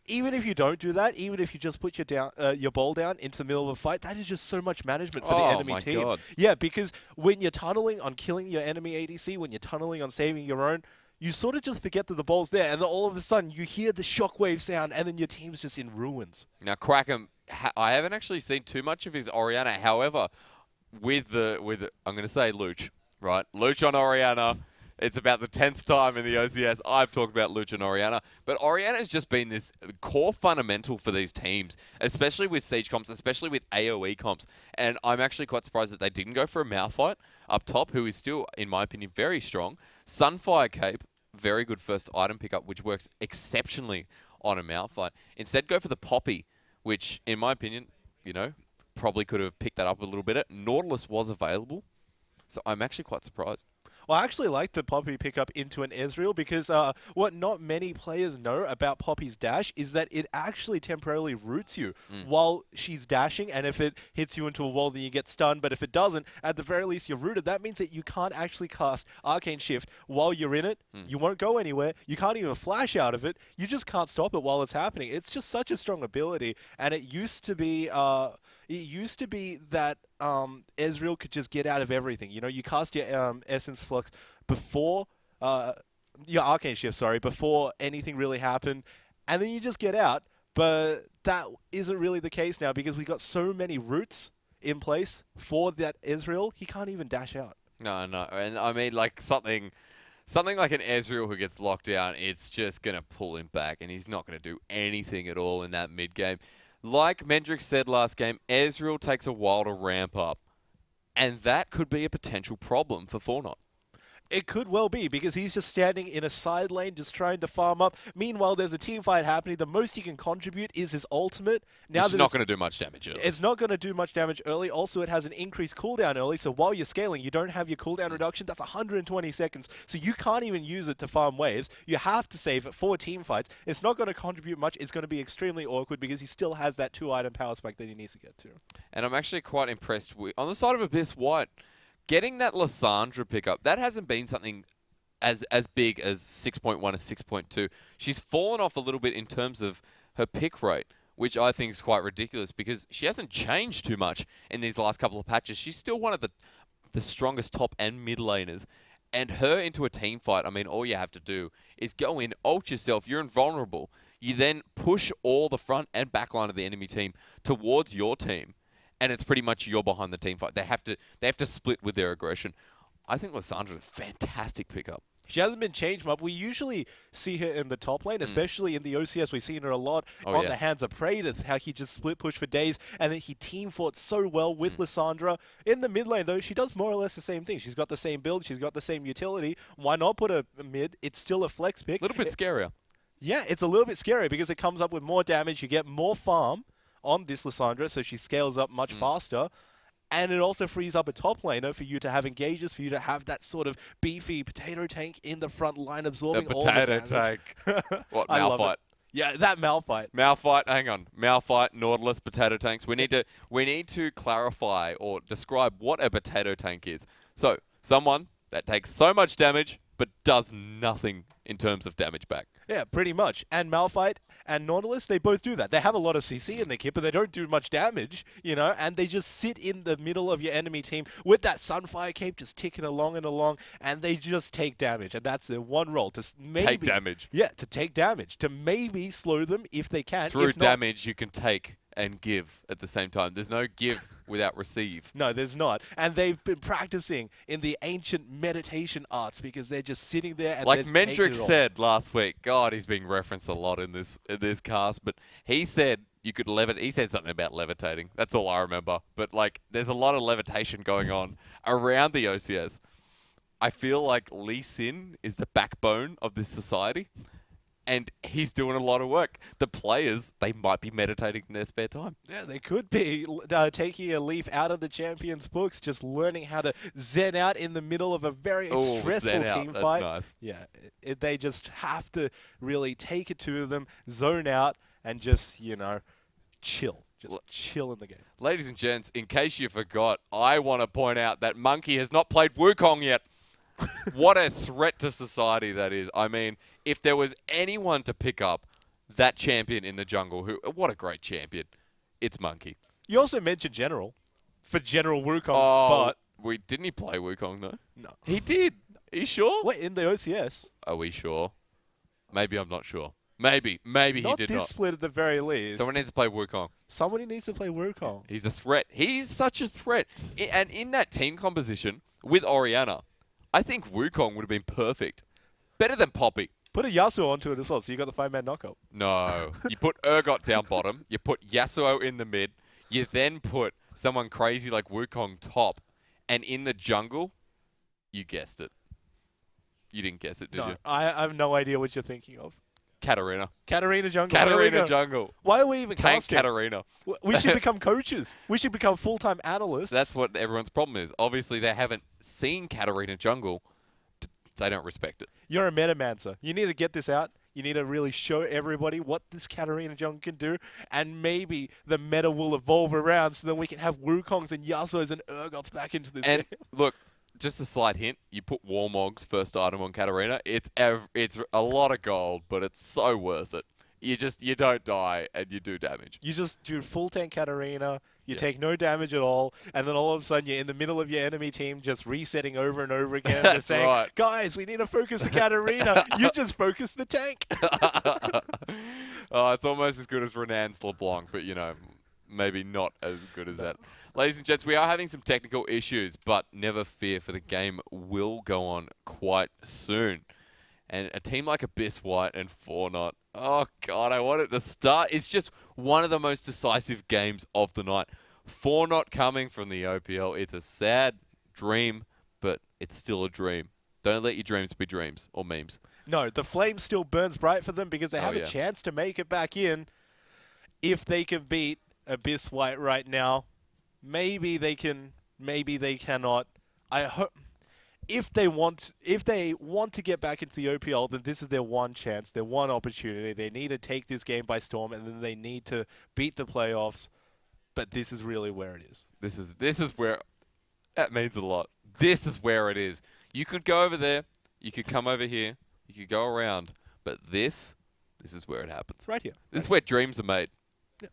Speaker 5: Even if you don't do that, even if you just put your ball down into the middle of a fight, that is just so much management for the enemy team.
Speaker 4: God.
Speaker 5: Yeah, because when you're tunneling on killing your enemy ADC, when you're tunneling on saving your own, you sort of just forget that the ball's there, and then all of a sudden you hear the shockwave sound, and then your team's just in ruins.
Speaker 4: Now, Crackham, I haven't actually seen too much of his Orianna. However, with I'm going to say Luch, right? Luch on Orianna. It's about the 10th time in the OCS I've talked about Luch and Orianna. But Orianna has just been this core fundamental for these teams, especially with Siege comps, especially with AoE comps. And I'm actually quite surprised that they didn't go for a Malphite up top, who is still, in my opinion, very strong. Sunfire Cape, very good first item pickup, which works exceptionally on a Malphite. Instead, go for the Poppy, which, in my opinion, you know, probably could have picked that up a little bit. Nautilus was available, so I'm actually quite surprised.
Speaker 5: Well, I actually like the Poppy pickup into an Ezreal because what not many players know about Poppy's dash is that it actually temporarily roots you while she's dashing, and if it hits you into a wall, then you get stunned, but if it doesn't, at the very least, you're rooted. That means that you can't actually cast Arcane Shift while you're in it. You won't go anywhere. You can't even flash out of it. You just can't stop it while it's happening. It's just such a strong ability, and it used to be that Ezreal could just get out of everything. You know, you cast your Essence Flux before your Arcane Shift, sorry, before anything really happened, and then you just get out. But that isn't really the case now because we got so many roots in place for that Ezreal. He can't even dash out.
Speaker 4: No, and I mean, like something like an Ezreal who gets locked down, it's just gonna pull him back, and he's not gonna do anything at all in that mid game. Like Mendrix said last game, Ezreal takes a while to ramp up, and that could be a potential problem for Fortnite.
Speaker 5: It could well be, because he's just standing in a side lane just trying to farm up. Meanwhile, there's a team fight happening. The most he can contribute is his ultimate. Now
Speaker 4: it's not going to do much damage early.
Speaker 5: It's not going to do much damage early. Also, it has an increased cooldown early, so while you're scaling, you don't have your cooldown reduction. That's 120 seconds, so you can't even use it to farm waves. You have to save it for team fights. It's not going to contribute much. It's going to be extremely awkward because he still has that 2-item power spike that he needs to get to.
Speaker 4: And I'm actually quite impressed with, on the side of Abyss White, getting that Lissandra pickup. That hasn't been something as big as 6.1 and 6.2. She's fallen off a little bit in terms of her pick rate, which I think is quite ridiculous because she hasn't changed too much in these last couple of patches. She's still one of the strongest top and mid laners. And her into a team fight, I mean, all you have to do is go in, ult yourself. You're invulnerable. You then push all the front and back line of the enemy team towards your team, and it's pretty much you're behind the team fight. They have to split with their aggression. I think Lissandra's a fantastic pickup.
Speaker 5: She hasn't been changed much. We usually see her in the top lane, especially in the OCS. We've seen her a lot on the Hands of Prey, how he just split push for days, and then he team fought so well with Lissandra. In the mid lane, though, she does more or less the same thing. She's got the same build. She's got the same utility. Why not put a mid? It's still a flex pick.
Speaker 4: A little bit scarier.
Speaker 5: Yeah, it's a little bit scary because it comes up with more damage. You get more farm on this Lissandra, so she scales up much faster. And it also frees up a top laner for you to have engages, for you to have that sort of beefy potato tank in the front line absorbing all the damage.
Speaker 4: Potato tank. What, Malphite?
Speaker 5: Yeah, that Malphite.
Speaker 4: Malphite, hang on. Malphite, Nautilus, potato tanks. We need to clarify or describe what a potato tank is. So, someone that takes so much damage but does nothing in terms of damage back.
Speaker 5: Yeah, pretty much. And Malphite and Nautilus, they both do that. They have a lot of CC in their kit, but they don't do much damage, you know, and they just sit in the middle of your enemy team with that Sunfire cape just ticking along and along, and they just take damage. And that's their one role, to maybe...
Speaker 4: Take damage.
Speaker 5: Yeah, to take damage. To maybe slow them if they can.
Speaker 4: Through
Speaker 5: if not,
Speaker 4: damage, you can take and give at the same time. There's no give without receive.
Speaker 5: No, there's not. And they've been practicing in the ancient meditation arts because they're just sitting there and
Speaker 4: like Mendrick said last week. God, he's being referenced a lot in this cast, but he said you could levitate. He said something about levitating. That's all I remember. But like, there's a lot of levitation going on around the OCS. I feel like Lee Sin is the backbone of this society. And he's doing a lot of work. The players, they might be meditating in their spare time.
Speaker 5: Yeah, they could be taking a leaf out of the champions' books, just learning how to zen out in the middle of a very stressful team fight.
Speaker 4: Nice.
Speaker 5: Yeah, they just have to really take it to them, zone out, and just, you know, chill. Just chill in the game.
Speaker 4: Ladies and gents, in case you forgot, I want to point out that Monkey has not played Wukong yet. What a threat to society that is. I mean, if there was anyone to pick up that champion in the jungle, what a great champion. It's Monkey.
Speaker 5: You also mentioned General for General Wukong, but...
Speaker 4: Didn't he play Wukong, though?
Speaker 5: No.
Speaker 4: He did. Are you sure?
Speaker 5: Wait, in the OCS?
Speaker 4: Are we sure? Maybe I'm not sure. Maybe he did not.
Speaker 5: Not this split at the very least.
Speaker 4: Someone needs to play Wukong.
Speaker 5: Somebody needs to play Wukong.
Speaker 4: He's a threat. He's such a threat. And in that team composition with Orianna, I think Wukong would have been perfect. Better than Poppy.
Speaker 5: Put a Yasuo onto it as well, so you got the 5-man knockup.
Speaker 4: No. You put Urgot down bottom. You put Yasuo in the mid. You then put someone crazy like Wukong top. And in the jungle, you guessed it. You didn't guess it, did you?
Speaker 5: I have no idea what you're thinking of.
Speaker 4: Katarina.
Speaker 5: Katarina jungle.
Speaker 4: Katarina jungle.
Speaker 5: Why are we even
Speaker 4: Tank
Speaker 5: casting?
Speaker 4: Katarina.
Speaker 5: We should become coaches. We should become full-time analysts.
Speaker 4: That's what everyone's problem is. Obviously, they haven't seen Katarina jungle. They don't respect it.
Speaker 5: You're a metamancer. You need to get this out. You need to really show everybody what this Katarina jungle can do, and maybe the meta will evolve around so then we can have Wukongs and Yasuos and Urgots back into this game.
Speaker 4: Look, just a slight hint, you put Warmog's first item on Katarina, it's a lot of gold, but it's so worth it. You don't die, and you do damage.
Speaker 5: You just do full tank Katarina, you take no damage at all, and then all of a sudden you're in the middle of your enemy team just resetting over and over again.
Speaker 4: That's
Speaker 5: saying,
Speaker 4: right.
Speaker 5: Guys, we need to focus the Katarina. You just focus the tank.
Speaker 4: It's almost as good as Renan's LeBlanc, but, you know, maybe not as good as that. Ladies and gents, we are having some technical issues, but never fear, for the game will go on quite soon. And a team like Abyss White and Fornot, oh God, I want it to start. It's just one of the most decisive games of the night. Fornot coming from the OPL, it's a sad dream, but it's still a dream. Don't let your dreams be dreams or memes.
Speaker 5: No, the flame still burns bright for them because they have a chance to make it back in. If they can beat Abyss White right now, maybe they can, maybe they cannot. I hope if they want to get back into the OPL, then this is their one chance, their one opportunity. They need to take this game by storm, and then they need to beat the playoffs. But this is really where it is.
Speaker 4: This is where that means a lot. This is where it is. You could go over there, you could come over here, you could go around, but this is where it happens.
Speaker 5: Right here.
Speaker 4: This is where dreams are made. Yeah.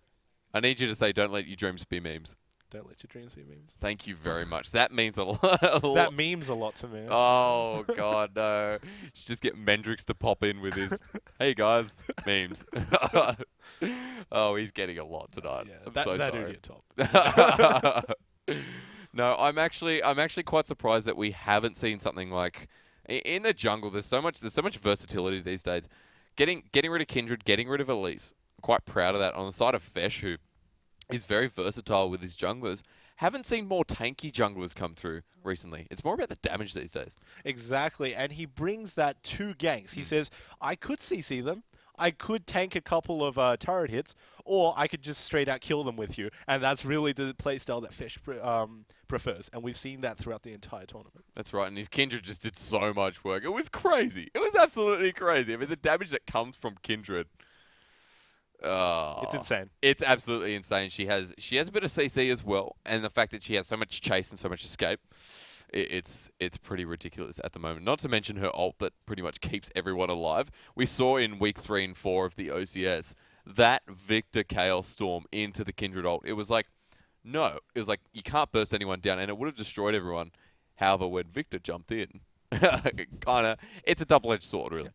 Speaker 4: I need you to say, don't let your dreams be memes.
Speaker 5: Don't let your dreams be memes.
Speaker 4: Thank you very much. That means a lot.
Speaker 5: That means a lot to me.
Speaker 4: Oh, God, no. Should just get Mendrix to pop in with his, hey, guys, memes. Oh, he's getting a lot tonight.
Speaker 5: Yeah,
Speaker 4: I'm
Speaker 5: that
Speaker 4: so
Speaker 5: would
Speaker 4: sorry.
Speaker 5: be top.
Speaker 4: No, I'm actually quite surprised that we haven't seen something like in the jungle. There's so much versatility these days. Getting rid of Kindred, getting rid of Elise. I'm quite proud of that. On the side of Fesh, who is very versatile with his junglers. Haven't seen more tanky junglers come through recently. It's more about the damage these days.
Speaker 5: Exactly, and he brings that to ganks. He says, I could CC them, I could tank a couple of turret hits, or I could just straight out kill them with you. And that's really the playstyle that Fesh prefers, and we've seen that throughout the entire tournament.
Speaker 4: That's right, and his Kindred just did so much work. It was crazy. It was absolutely crazy. I mean, the damage that comes from Kindred...
Speaker 5: it's insane.
Speaker 4: It's absolutely insane. She has a bit of CC as well, and the fact that she has so much chase and so much escape, it's pretty ridiculous at the moment. Not to mention her ult that pretty much keeps everyone alive. We saw in week 3 and 4 of the OCS that Victor Chaos Storm into the Kindred ult. It was like, no, it was like you can't burst anyone down, and it would have destroyed everyone. However, when Victor jumped in, it's a double-edged sword, really. Yeah.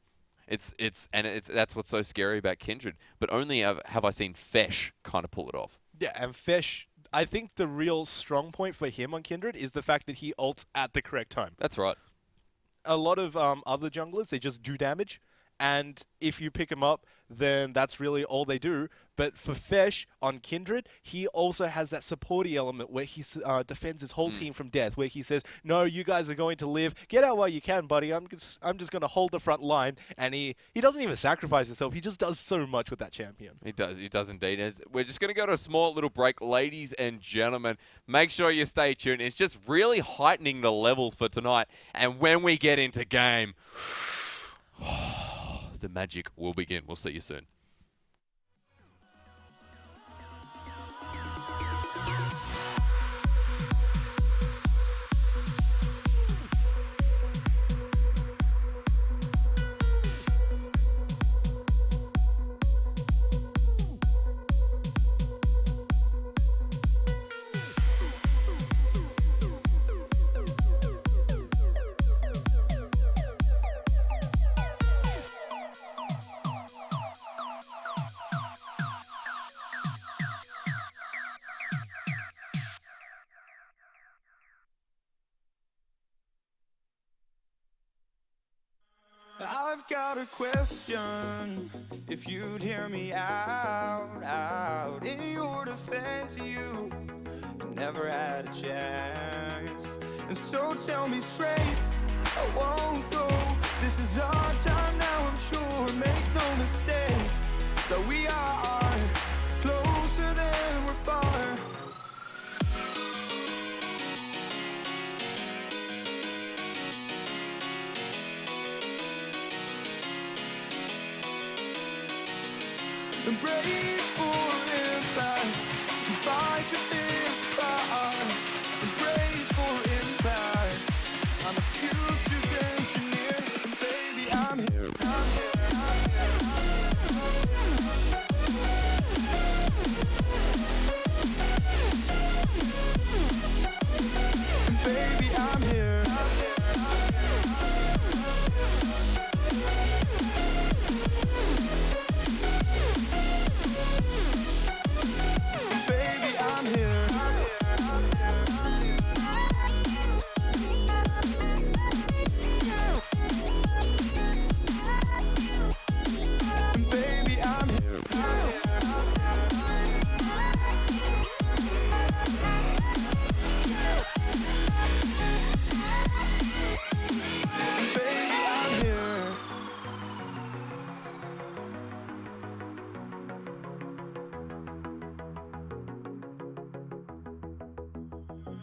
Speaker 4: That's what's so scary about Kindred. But only have I seen Fesh kind of pull it off.
Speaker 5: Yeah, and Fesh, I think the real strong point for him on Kindred is the fact that he ults at the correct time.
Speaker 4: That's right.
Speaker 5: A lot of other junglers, they just do damage, and if you pick him up, then that's really all they do. But for Fesh on Kindred, he also has that supporty element where he defends his whole team from death, where he says, no, you guys are going to live. Get out while you can, buddy. I'm just going to hold the front line. And he doesn't even sacrifice himself. He just does so much with that champion.
Speaker 4: He does indeed. We're just going to go to a small little break. Ladies and gentlemen, make sure you stay tuned. It's just really heightening the levels for tonight. And when we get into game, the magic will begin. We'll see you soon.
Speaker 6: I've got a question, if you'd hear me out. In your defense, you never had a chance. And so tell me straight, I won't go. This is our time now, I'm sure. Make no mistake, that we are closer than we're far. Embrace for impact, to fight your fears far. Embrace for impact, I'm the future's engineer. And baby, I'm here, I'm here, I'm here. And baby, I'm here.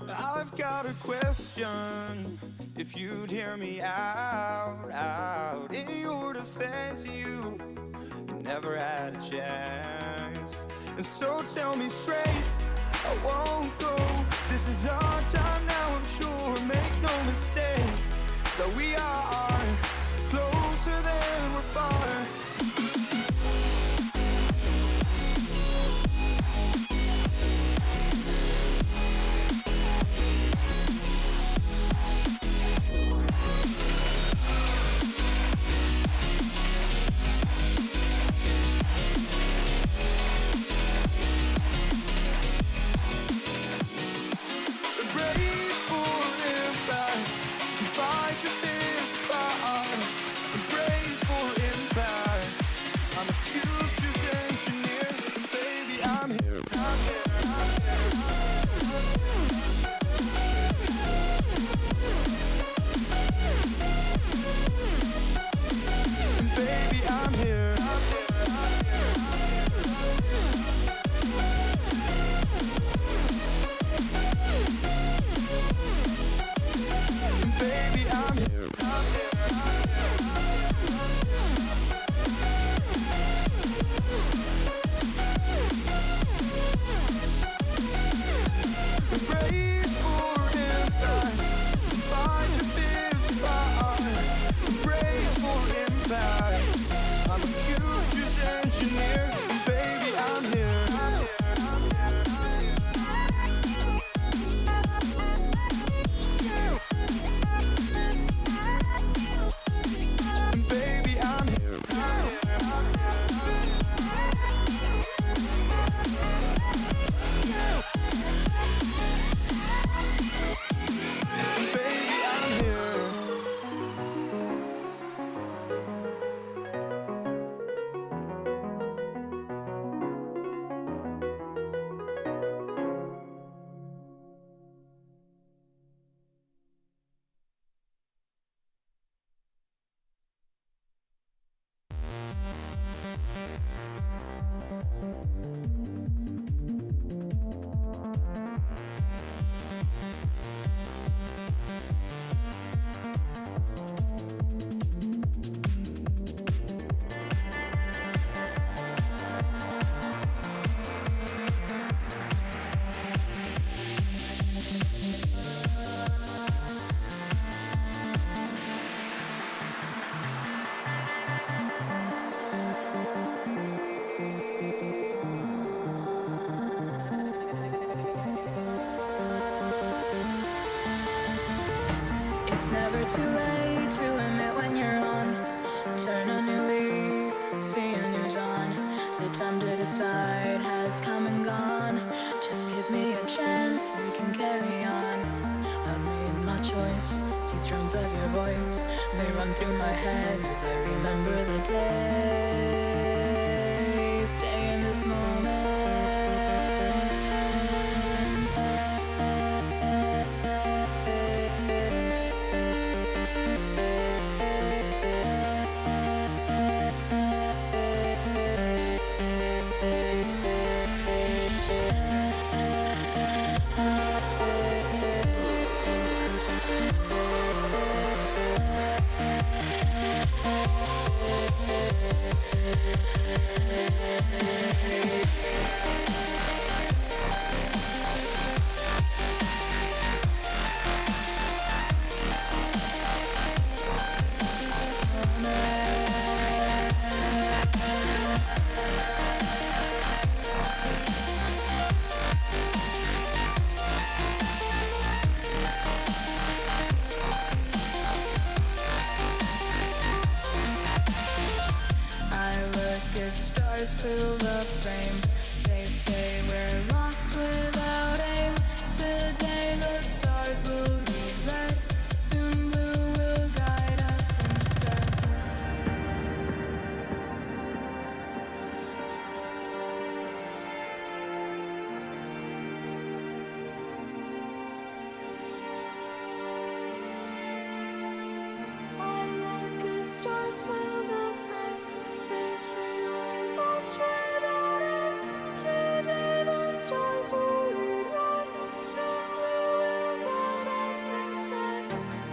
Speaker 6: I've got a question, if you'd hear me out. In your defense, you never had a chance. And so tell me straight, I won't go. This is our time now, I'm sure. Make no mistake, that we are closer than we're far. fight your fears apart and brace for impact. I'm the future's engineer, and baby, I'm here. I'm here. I'm here. And baby, I'm here. I'm here. And baby, I'm here. I'm here. Brace for impact, fight your fears apart. Brace for impact, I'm the future's engineer. Baby, I'm here. Baby, I'm here. Baby, I'm here.
Speaker 3: It's never too late to admit when you're wrong. Turn a new leaf, see a new dawn. The time to decide has come and gone. Just give me a chance, we can carry on. I made my choice, these drums of your voice, they run through my head as I remember the day. Stay in this moment. Stars fill the frame. They say we're lost without aim. Today the stars will be red. Soon blue will guide us instead. I look at stars fill the frame. They say we're lost without aim. Today the stars will lead right. Soon blue will guide us instead.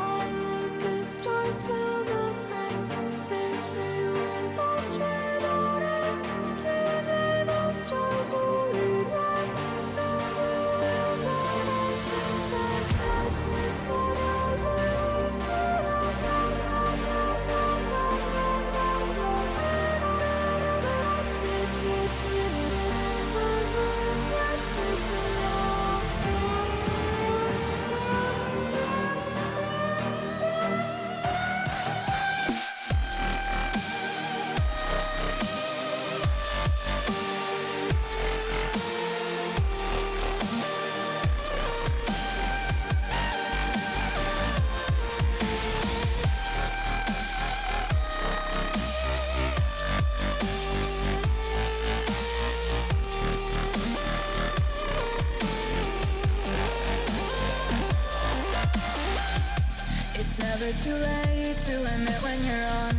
Speaker 3: I look at stars fill the frame. They say we're lost without aim. Today the stars will lead right. Soon blue will guide us instead. Catch this light of never too late to admit when you're on.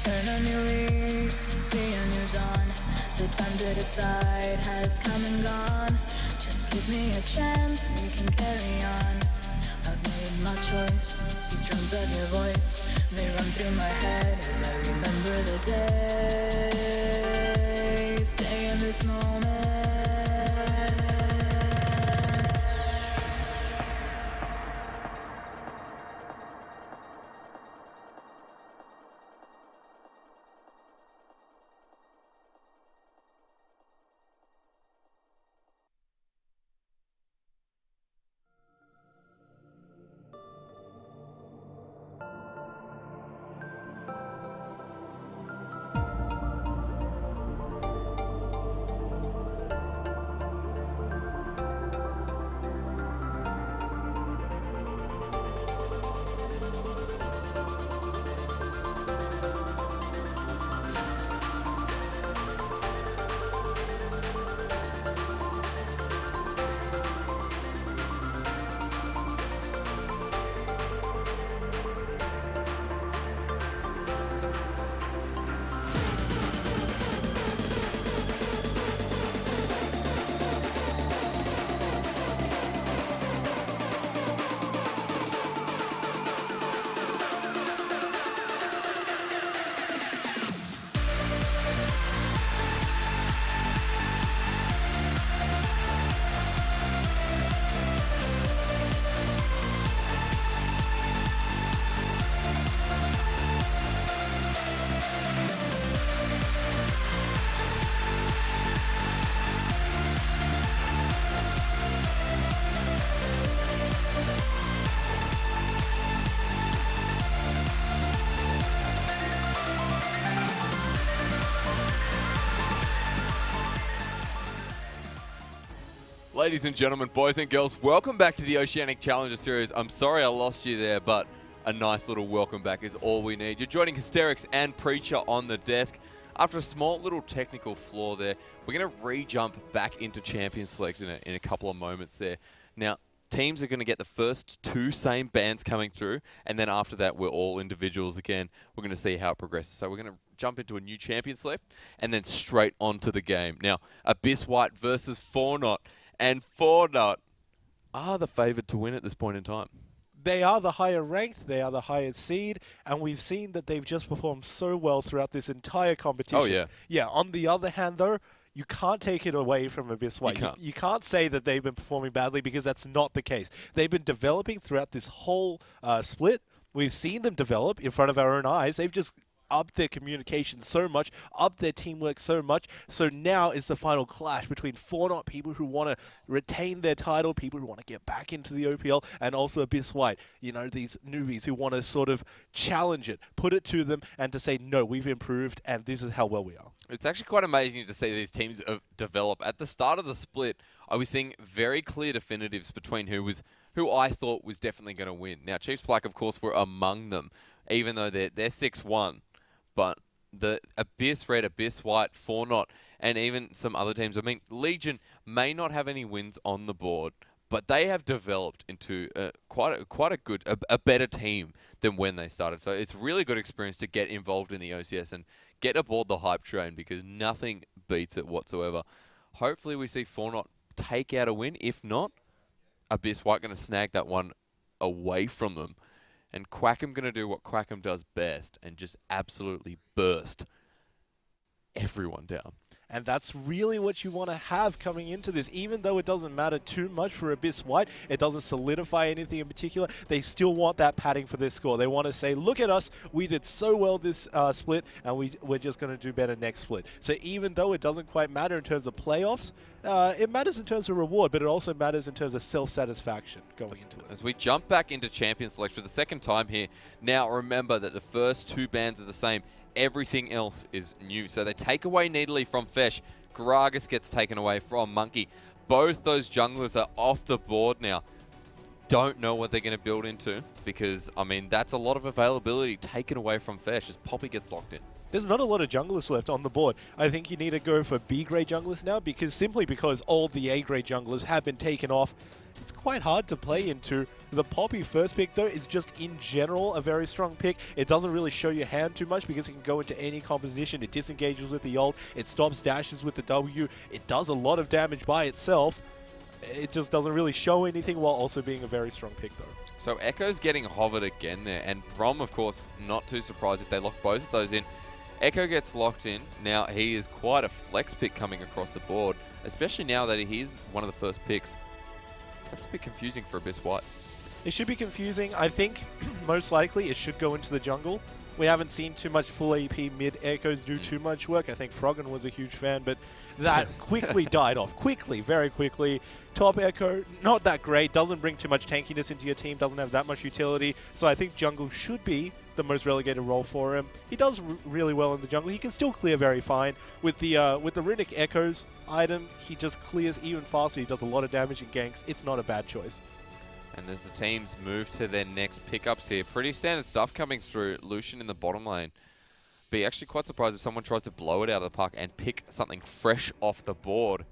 Speaker 3: Turn a new leaf, see a new dawn. The time to decide has come and gone. Just give me a chance, we can carry on. I've made my choice, these drums of your voice, they run through my head as I remember the day. Stay in this moment.
Speaker 4: Ladies and gentlemen, boys and girls, welcome back to the Oceanic Challenger Series. I'm sorry I lost you there, but a nice little welcome back is all we need. You're joining Hysterics and Preacher on the desk. After a small little technical flaw there, we're going to re-jump back into Champion Select in a couple of moments there. Now, teams are going to get the first two same bands coming through, and then after that, we're all individuals again. We're going to see how it progresses. So we're going to jump into a new Champion Select, and then straight onto the game. Now, Abyss White versus Fornot. And Fornot are the favoured to win at this point in time.
Speaker 5: They are the higher ranked, they are the highest seed, and we've seen that they've just performed so well throughout this entire competition.
Speaker 4: Oh, yeah.
Speaker 5: Yeah, on the other hand, though, you can't take it away from Abyss White. You can't say that they've been performing badly because that's not the case. They've been developing throughout this whole split. We've seen them develop in front of our own eyes. They've just upped their communication so much, upped their teamwork so much. So now is the final clash between Fornot, people who want to retain their title, people who want to get back into the OPL, and also Abyss White. You know, these newbies who want to sort of challenge it, put it to them, and to say, no, we've improved, and this is how well we are.
Speaker 4: It's actually quite amazing to see these teams develop. At the start of the split, I was seeing very clear definitives between who I thought was definitely going to win. Now, Chiefs Black, of course, were among them, even though they're 6-1. But the Abyss Red, Abyss White, Fornot, and even some other teams. I mean, Legion may not have any wins on the board, but they have developed into quite a better team than when they started. So it's really good experience to get involved in the OCS and get aboard the hype train because nothing beats it whatsoever. Hopefully we see Fornot take out a win. If not, Abyss White going to snag that one away from them. And Quackham going to do what Quackham does best and just absolutely burst everyone down.
Speaker 5: And that's really what you want to have coming into this. Even though it doesn't matter too much for Abyss White, it doesn't solidify anything in particular, they still want that padding for their score. They want to say, look at us, we did so well this split, and we're just going to do better next split. So even though it doesn't quite matter in terms of playoffs, it matters in terms of reward, but it also matters in terms of self-satisfaction going into it.
Speaker 4: As we jump back into Champion Select for the second time here, now remember that the first two bands are the same. Everything else is new. So they take away Needly from Fesh. Gragas gets taken away from Monkey. Both those junglers are off the board now. Don't know what they're going to build into because, I mean, that's a lot of availability taken away from Fesh as Poppy gets locked in.
Speaker 5: There's not a lot of junglers left on the board. I think you need to go for B-grade junglers now simply because all the A-grade junglers have been taken off. It's quite hard to play into. The Poppy first pick, though, is just in general a very strong pick. It doesn't really show your hand too much because it can go into any composition. It disengages with the ult. It stops dashes with the W. It does a lot of damage by itself. It just doesn't really show anything while also being a very strong pick, though.
Speaker 4: So Echo's getting hovered again there, and Brom, of course, not too surprised if they lock both of those in. Echo gets locked in. Now, he is quite a flex pick coming across the board, especially now that he's one of the first picks. That's a bit confusing for Abyss White.
Speaker 5: It should be confusing. I think most likely it should go into the jungle. We haven't seen too much full AP mid Echoes do too much work. I think Froggen was a huge fan, but that quickly died off. Quickly, very quickly. Top Echo, not that great. Doesn't bring too much tankiness into your team. Doesn't have that much utility. So I think jungle should be the most relegated role for him. He does really well in the jungle. He can still clear very fine. With the Runic Echoes item, he just clears even faster. He does a lot of damage in ganks. It's not a bad choice.
Speaker 4: And as the teams move to their next pickups here, pretty standard stuff coming through. Lucian in the bottom lane. Be actually quite surprised if someone tries to blow it out of the park and pick something fresh off the board.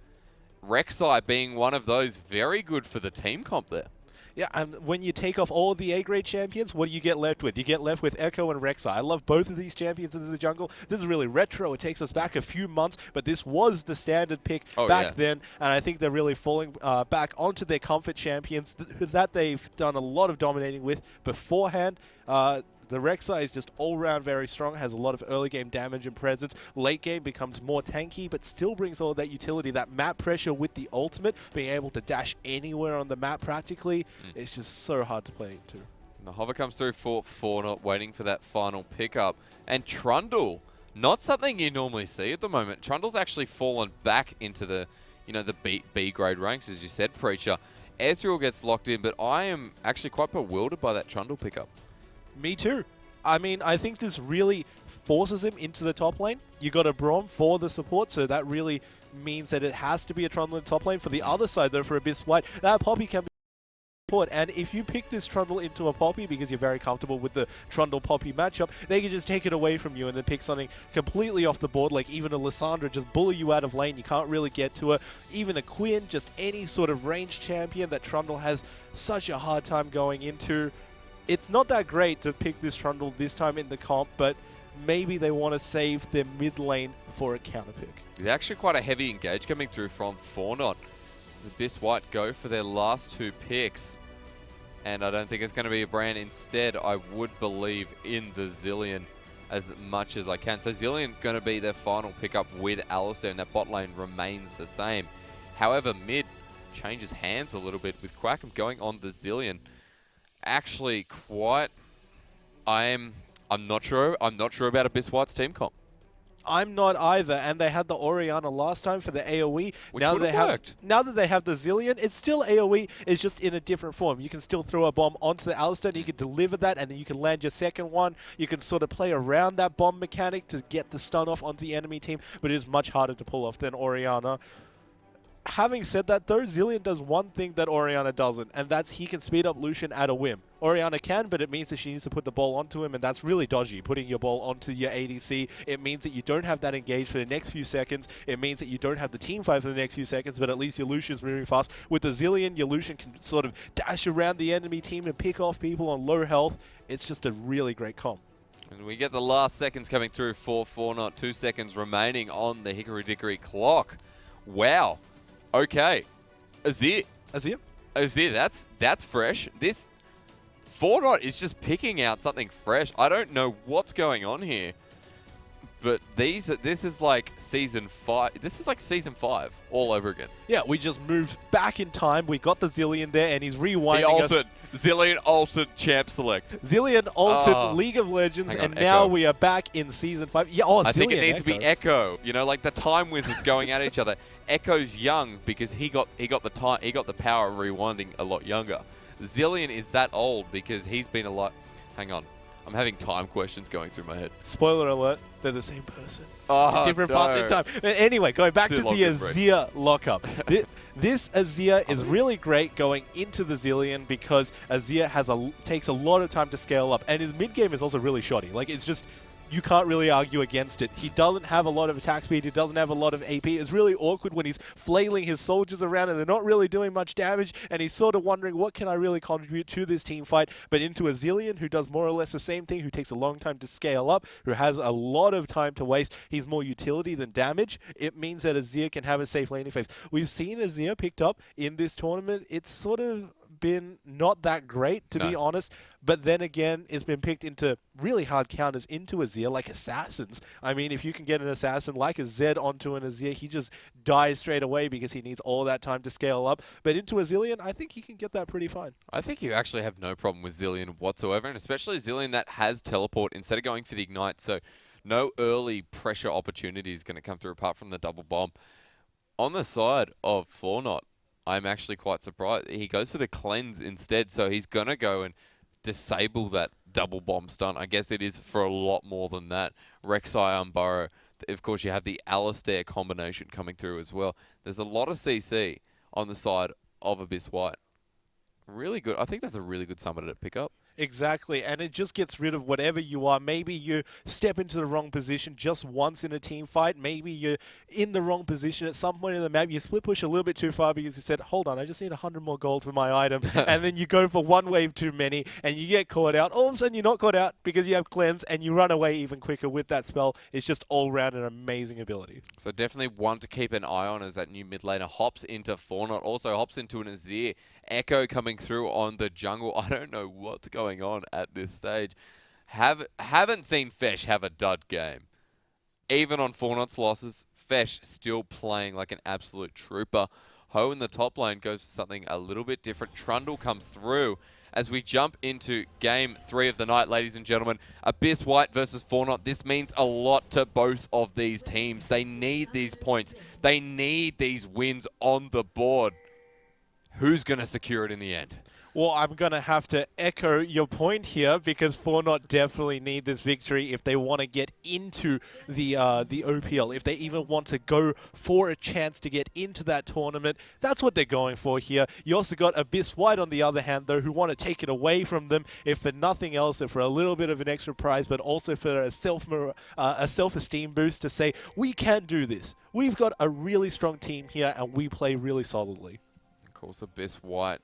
Speaker 4: Rek'Sai being one of those, very good for the team comp there.
Speaker 5: Yeah, and when you take off all the A-grade champions, what do you get left with? You get left with Echo and Rek'Sai. I love both of these champions in the jungle. This is really retro. It takes us back a few months, but this was the standard pick back then, and I think they're really falling back onto their comfort champions that they've done a lot of dominating with beforehand. The Rek'Sai is just all-round very strong, has a lot of early game damage and presence. Late game becomes more tanky, but still brings all that utility, that map pressure with the ultimate, being able to dash anywhere on the map practically. It's just so hard to play into.
Speaker 4: And the hover comes through for Fortnite, waiting for that final pickup. And Trundle, not something you normally see at the moment. Trundle's actually fallen back into the, the B grade ranks, as you said, Preacher. Ezreal gets locked in, but I am actually quite bewildered by that Trundle pickup.
Speaker 5: Me too. I mean, I think this really forces him into the top lane. You got a Braum for the support, so that really means that it has to be a Trundle in the top lane. For the other side, though, for Abyss White, that Poppy can be support. And if you pick this Trundle into a Poppy because you're very comfortable with the Trundle-Poppy matchup, they can just take it away from you and then pick something completely off the board, like even a Lissandra, just bully you out of lane. You can't really get to her. Even a Quinn, just any sort of ranged champion that Trundle has such a hard time going into. It's not that great to pick this Trundle this time in the comp, but maybe they want to save their mid lane for a counter pick.
Speaker 4: There's actually quite a heavy engage coming through from Fortnite. Abyss White go for their last two picks, and I don't think it's going to be a brand. Instead, I would believe in the Zilean as much as I can. So Zilean going to be their final pickup with Alistair, and that bot lane remains the same. However, mid changes hands a little bit with Quackham going on the Zilean. Actually, quite. I'm not sure. I'm not sure about Abyss White's team comp.
Speaker 5: I'm not either, and they had the Orianna last time for the AoE.
Speaker 4: Which
Speaker 5: now that they have the Zilean, it's still AoE, it's just in a different form. You can still throw a bomb onto the Alistair, and you can deliver that, and then you can land your second one. You can sort of play around that bomb mechanic to get the stun off onto the enemy team, but it is much harder to pull off than Orianna. Having said that, though, Zilean does one thing that Orianna doesn't, and that's he can speed up Lucian at a whim. Orianna can, but it means that she needs to put the ball onto him, and that's really dodgy, putting your ball onto your ADC. It means that you don't have that engage for the next few seconds. It means that you don't have the team fight for the next few seconds, but at least your Lucian's moving fast. With the Zilean, your Lucian can sort of dash around the enemy team and pick off people on low health. It's just a really great comp.
Speaker 4: And we get the last seconds coming through for Fortnite. 2 seconds remaining on the Hickory Dickory clock. Wow. Okay, Azir, that's fresh. This Fortnite is just picking out something fresh. I don't know what's going on here, but this is like season 5. This is like season 5 all over again.
Speaker 5: Yeah, we just moved back in time. We got the Zilean there, and he's rewinding us.
Speaker 4: Zilean altered champ select.
Speaker 5: Zilean altered League of Legends, and now we are back in season 5. Yeah, I
Speaker 4: think it needs to be Echo. You know, like the time wizards going at each other. Echo's young because he got the power of rewinding a lot younger. Zilean is that old because he's been a lot. Hang on, I'm having time questions going through my head.
Speaker 5: Spoiler alert: they're the same person. Just different parts in time. But anyway, going back to the Azir lockup. This Azir is really great going into the Zilean because Azir takes a lot of time to scale up, and his mid game is also really shoddy. Like it's just. you can't really argue against it. He doesn't have a lot of attack speed. He doesn't have a lot of AP. It's really awkward when he's flailing his soldiers around and they're not really doing much damage, and he's sort of wondering, what can I really contribute to this team fight? But into a Zilean, who does more or less the same thing, who takes a long time to scale up, who has a lot of time to waste, he's more utility than damage. It means that Azir can have a safe laning phase. We've seen Azir picked up in this tournament. It's sort of been not that great, to be honest, but then again, it's been picked into really hard counters into Azir, like assassins. I mean, if you can get an assassin like a Zed onto an Azir, he just dies straight away because he needs all that time to scale up. But into a Zilean, I think he can get that pretty fine.
Speaker 4: I think you actually have no problem with Zilean whatsoever, and especially Zilean that has teleport instead of going for the Ignite, so no early pressure opportunity is going to come through apart from the double bomb. On the side of Fornot, I'm actually quite surprised. He goes for the cleanse instead, so he's going to go and disable that double bomb stun. I guess it is for a lot more than that. Rek'Sai Burrow. Of course, you have the Alistair combination coming through as well. There's a lot of CC on the side of Abyss White. Really good. I think that's a really good summoner to pick up.
Speaker 5: Exactly, and it just gets rid of whatever you are. Maybe you step into the wrong position just once in a team fight. Maybe you're in the wrong position at some point in the map. You split push a little bit too far because you said, hold on, I just need 100 more gold for my item. And then you go for one wave too many and you get caught out. All of a sudden you're not caught out because you have cleanse and you run away even quicker with that spell. It's just all round an amazing ability.
Speaker 4: So definitely one to keep an eye on as that new mid laner hops into Fornot. Also hops into an Azir. Echo coming through on the jungle. I don't know what's going on at this stage. Haven't seen Fesh have a dud game. Even on Fornot's losses, Fesh still playing like an absolute trooper. Ho in the top lane goes for something a little bit different. Trundle comes through as we jump into game 3 of the night, ladies and gentlemen. Abyss White versus Fornot. This means a lot to both of these teams. They need these points. They need these wins on the board. Who's going to secure it in the end?
Speaker 5: Well, I'm going to have to echo your point here because Fornot definitely need this victory if they want to get into the OPL. If they even want to go for a chance to get into that tournament, that's what they're going for here. You also got Abyss White on the other hand, though, who want to take it away from them, if for nothing else, if for a little bit of an extra prize, but also for a self-esteem boost to say, we can do this. We've got a really strong team here and we play really solidly.
Speaker 4: Of course, Abyss White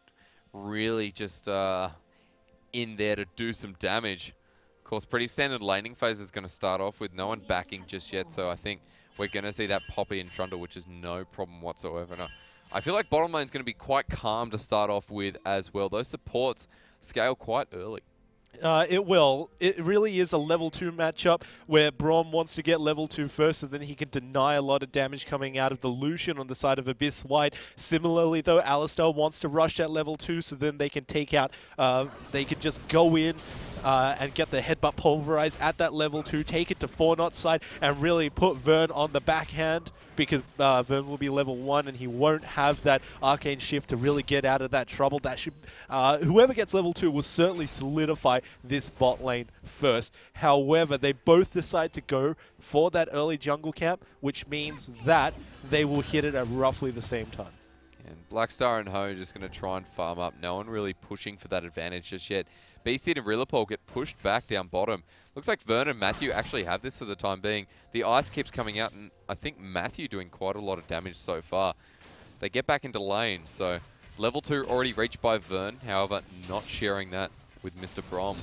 Speaker 4: really just in there to do some damage. Of course, pretty standard laning phase is going to start off with no one backing just yet, so I think we're going to see that Poppy and Trundle, which is no problem whatsoever. No, I feel like bottom lane is going to be quite calm to start off with as well. Those supports scale quite early.
Speaker 5: It will. It really is a level 2 matchup where Braum wants to get level 2 first, so then he can deny a lot of damage coming out of the Lucian on the side of Abyss White. Similarly, though, Alistair wants to rush at level 2, so then they can take out, they can just go in and get the headbutt pulverize at that level 2, take it to Fornot's side, and really put Vern on the backhand because Vern will be level 1 and he won't have that arcane shift to really get out of that trouble. That should, whoever gets level 2 will certainly solidify this bot lane first. However, they both decide to go for that early jungle camp, which means that they will hit it at roughly the same time.
Speaker 4: And Blackstar and Ho are just going to try and farm up. No one really pushing for that advantage just yet. BC and Rillepole get pushed back down bottom. Looks like Vern and Matthew actually have this for the time being. The ice keeps coming out, and I think Matthew doing quite a lot of damage so far. They get back into lane, so level 2 already reached by Vern, however, not sharing that with Mr. Braum.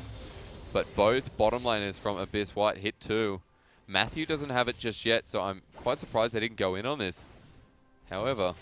Speaker 4: But both bottom laners from Abyss White hit 2. Matthew doesn't have it just yet, so I'm quite surprised they didn't go in on this. However,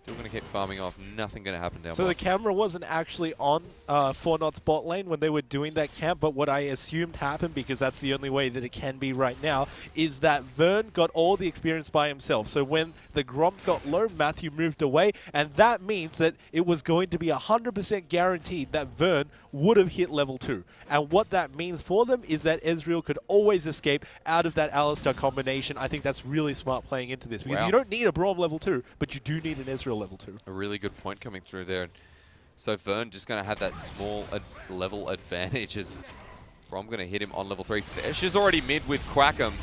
Speaker 4: still going to keep farming off. Nothing going to happen down
Speaker 5: So the camera wasn't actually on Fornot's bot lane when they were doing that camp, but what I assumed happened, because that's the only way that it can be right now, is that Vern got all the experience by himself. So when the Gromp got low, Matthew moved away, and that means that it was going to be 100% guaranteed that Vern would have hit level 2. And what that means for them is that Ezreal could always escape out of that Alistair combination. I think that's really smart playing into this, because you don't need a Braum level 2, but you do need an Ezreal level 2.
Speaker 4: A really good point coming through there. So Vern just going to have that small level advantage as Braum going to hit him on level 3. Fesh is already mid with Quackham.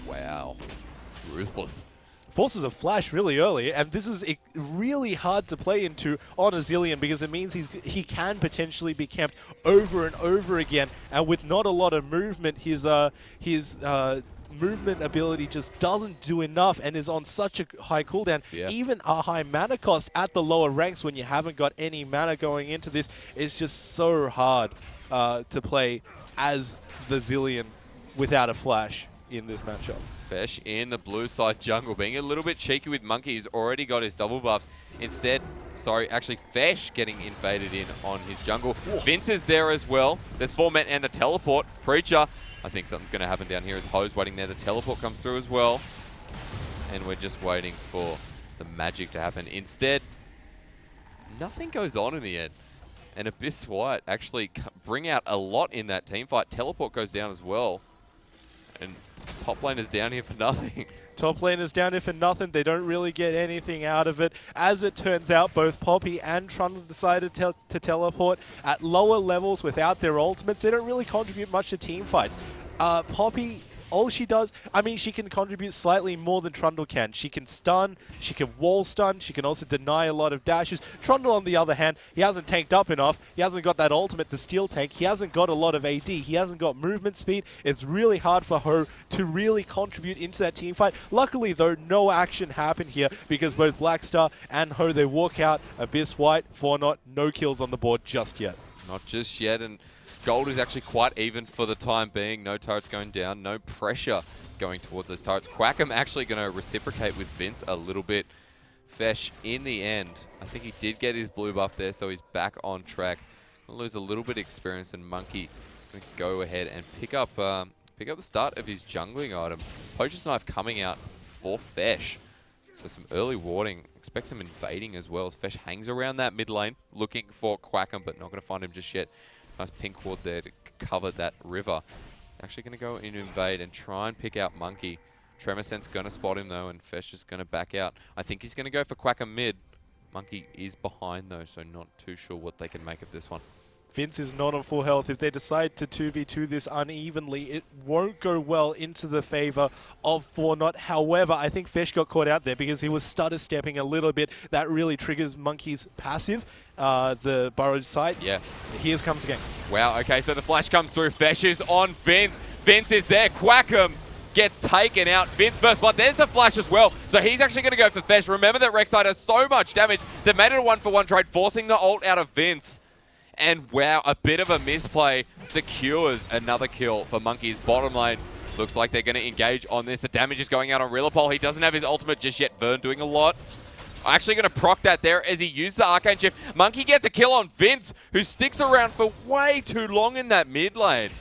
Speaker 4: Wow. Ruthless.
Speaker 5: forces a flash really early, and this is really hard to play into on a Zilean because it means he can potentially be camped over and over again, and with not a lot of movement, his movement ability just doesn't do enough and is on such a high cooldown.
Speaker 4: Yeah.
Speaker 5: Even a high mana cost at the lower ranks when you haven't got any mana going into this is just so hard to play as the Zilean without a flash in this matchup.
Speaker 4: Fesh in the blue side jungle, being a little bit cheeky with Monkey. He's already got his double buffs. Instead, actually Fesh getting invaded in on his jungle. Whoa. Vince is there as well. There's 4 men and the teleport. Preacher, I think something's going to happen down here as Ho's waiting there. The teleport comes through as well. And we're just waiting for the magic to happen. Instead, nothing goes on in the end. And Abyss White actually bring out a lot in that team fight. Teleport goes down as well. And top lane is down here for nothing.
Speaker 5: Top lane is down here for nothing. They don't really get anything out of it. As it turns out, both Poppy and Trundle decided to teleport at lower levels without their ultimates. They don't really contribute much to team fights. Poppy, all she does, I mean, she can contribute slightly more than Trundle can. She can stun, she can wall stun, she can also deny a lot of dashes. Trundle, on the other hand, he hasn't tanked up enough. He hasn't got that ultimate to steal tank. He hasn't got a lot of AD. He hasn't got movement speed. It's really hard for Ho to really contribute into that team fight. Luckily, though, no action happened here because both Blackstar and Ho, they walk out. Abyss White, 4-0, no kills on the board just yet.
Speaker 4: Not just yet, and gold is actually quite even for the time being. No turrets going down, no pressure going towards those turrets. Quackham actually going to reciprocate with Vince a little bit. Fesh, in the end, I think he did get his blue buff there, so he's back on track. Gonna lose a little bit of experience, and Monkey going to go ahead and pick up the start of his jungling item. Poacher's Knife coming out for Fesh. So some early warding. Expect some invading as well as Fesh hangs around that mid lane looking for Quackham, but not going to find him just yet. Nice pink ward there to cover that river. Actually going to go in and invade and try and pick out Monkey. Tremorsense going to spot him though, and Fesh is going to back out. I think he's going to go for Quackham mid. Monkey is behind though, so not too sure what they can make of this one.
Speaker 5: Vince is not on full health. If they decide to 2v2 this unevenly, it won't go well into the favor of 4-0. However, I think Fesh got caught out there because he was stutter stepping a little bit. That really triggers Monkey's passive, the burrowed sight.
Speaker 4: Yeah.
Speaker 5: Here comes again.
Speaker 4: Wow, okay, so the flash comes through. Fesh is on Vince. Vince is there. Quackham gets taken out. Vince first blood. There's the flash as well. So he's actually going to go for Fesh. Remember that Rek'Sai does so much damage. They made it a 1-for-1 trade, forcing the ult out of Vince. And wow, a bit of a misplay secures another kill for Monkey's bottom lane. Looks like they're going to engage on this. The damage is going out on Rilapol. He doesn't have his ultimate just yet. Vern doing a lot. Actually going to proc that there as he used the Arcane Shift. Monkey gets a kill on Vince, who sticks around for way too long in that mid lane.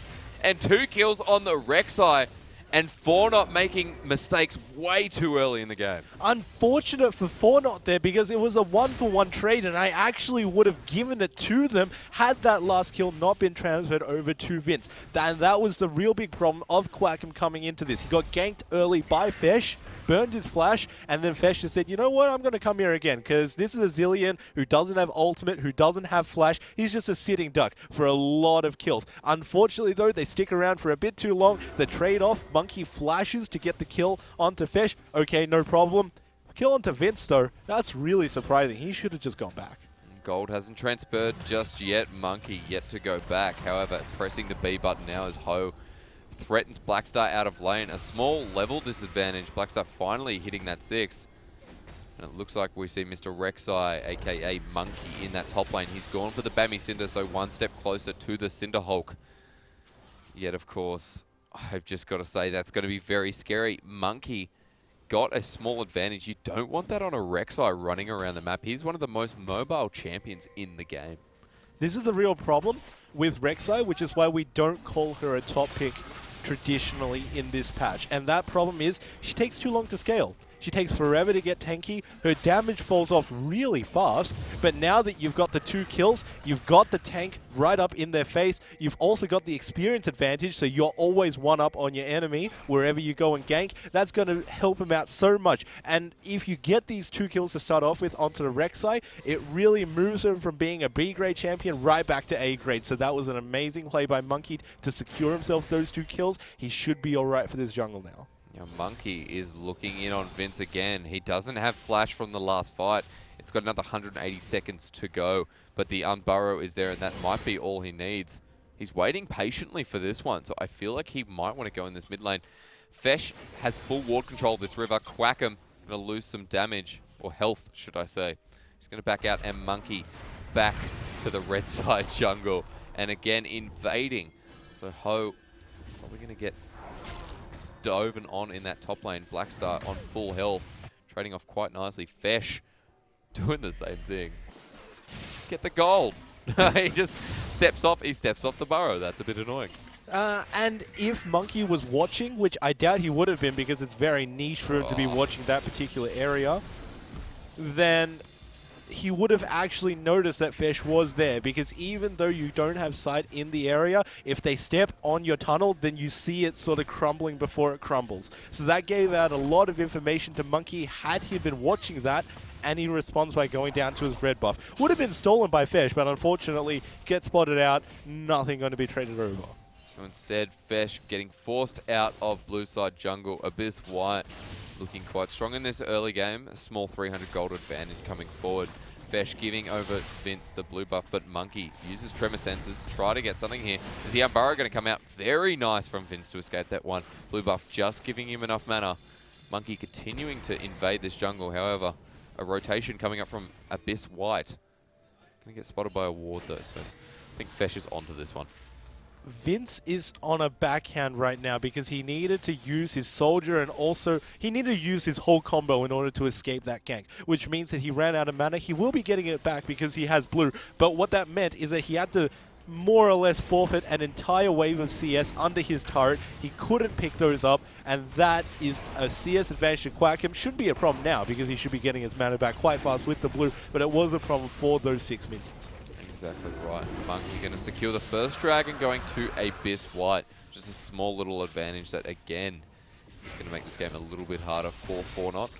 Speaker 4: And 2 kills on the Rek'Sai. And 4-0 making mistakes way too early in the game.
Speaker 5: Unfortunate for 4-0 there because it was a 1-for-1 trade and I actually would have given it to them had that last kill not been transferred over to Vince. And that was the real big problem of Quackham coming into this. He got ganked early by Fesh, burned his flash, and then Fesh just said, you know what, I'm going to come here again because this is a Zilean who doesn't have ultimate, who doesn't have flash. He's just a sitting duck for a lot of kills. Unfortunately, though, they stick around for a bit too long. The trade-off, Monkey flashes to get the kill onto Fesh. Okay, no problem. Kill onto Vince, though. That's really surprising. He should have just gone back.
Speaker 4: Gold hasn't transferred just yet. Monkey yet to go back. However, pressing the B button now as Ho threatens Blackstar out of lane. A small level disadvantage. Blackstar finally hitting that 6. And it looks like we see Mr. Rek'Sai, aka Monkey, in that top lane. He's gone for the Bammy Cinder, so one step closer to the Cinder Hulk. Yet, of course, I've just got to say that's going to be very scary. Monkey got a small advantage. You don't want that on a Rek'Sai running around the map. He's one of the most mobile champions in the game.
Speaker 5: This is the real problem with Rek'Sai, which is why we don't call her a top pick traditionally in this patch. And that problem is she takes too long to scale. She takes forever to get tanky. Her damage falls off really fast. But now that you've got the 2 kills, you've got the tank right up in their face. You've also got the experience advantage, so you're always one up on your enemy wherever you go and gank. That's going to help him out so much. And if you get these 2 kills to start off with onto the Rek'Sai, it really moves him from being a B-grade champion right back to A-grade. So that was an amazing play by Monkey to secure himself those 2 kills. He should be alright for this jungle now.
Speaker 4: Now Monkey is looking in on Vince again. He doesn't have flash from the last fight. It's got another 180 seconds to go, but the unburrow is there, and that might be all he needs. He's waiting patiently for this one, so I feel like he might want to go in this mid lane. Fesh has full ward control of this river. Quackham going to lose some damage, or health, should I say. He's going to back out, and Monkey back to the red side jungle, and again invading. So Ho probably going to get dove on in that top lane. Blackstar on full health, trading off quite nicely. Fesh doing the same thing. Just get the gold. He just steps off. He steps off the burrow. That's a bit annoying.
Speaker 5: And if Monkey was watching, which I doubt he would have been because it's very niche for him to be watching that particular area, then he would have actually noticed that Fesh was there, because even though you don't have sight in the area, if they step on your tunnel, then you see it sort of crumbling before it crumbles. So that gave out a lot of information to Monkey had he been watching that, and he responds by going down to his red buff. Would have been stolen by Fesh, but unfortunately gets spotted out, nothing going to be traded over.
Speaker 4: So instead, Fesh getting forced out of blue side jungle. Abyss White looking quite strong in this early game. A small 300 gold advantage coming forward. Fesh giving over Vince the blue buff, but Monkey uses Tremor Senses, try to get something here. Is the Unburrow going to come out? Very nice from Vince to escape that one. Blue buff just giving him enough mana. Monkey continuing to invade this jungle, however. A rotation coming up from Abyss White. Going to get spotted by a ward though, so I think Fesh is onto this one.
Speaker 5: Vince is on a backhand right now because he needed to use his soldier, and also he needed to use his whole combo in order to escape that gank, which means that he ran out of mana. He will be getting it back because he has blue, but what that meant is that he had to more or less forfeit an entire wave of CS under his turret. He couldn't pick those up, and that is a CS advantage to Quackham. Shouldn't be a problem now because he should be getting his mana back quite fast with the blue, but it was a problem for those 6 minions.
Speaker 4: Exactly right. Monkey going to secure the first dragon, going to Abyss White. Just a small little advantage that, again, is going to make this game a little bit harder for Fornot.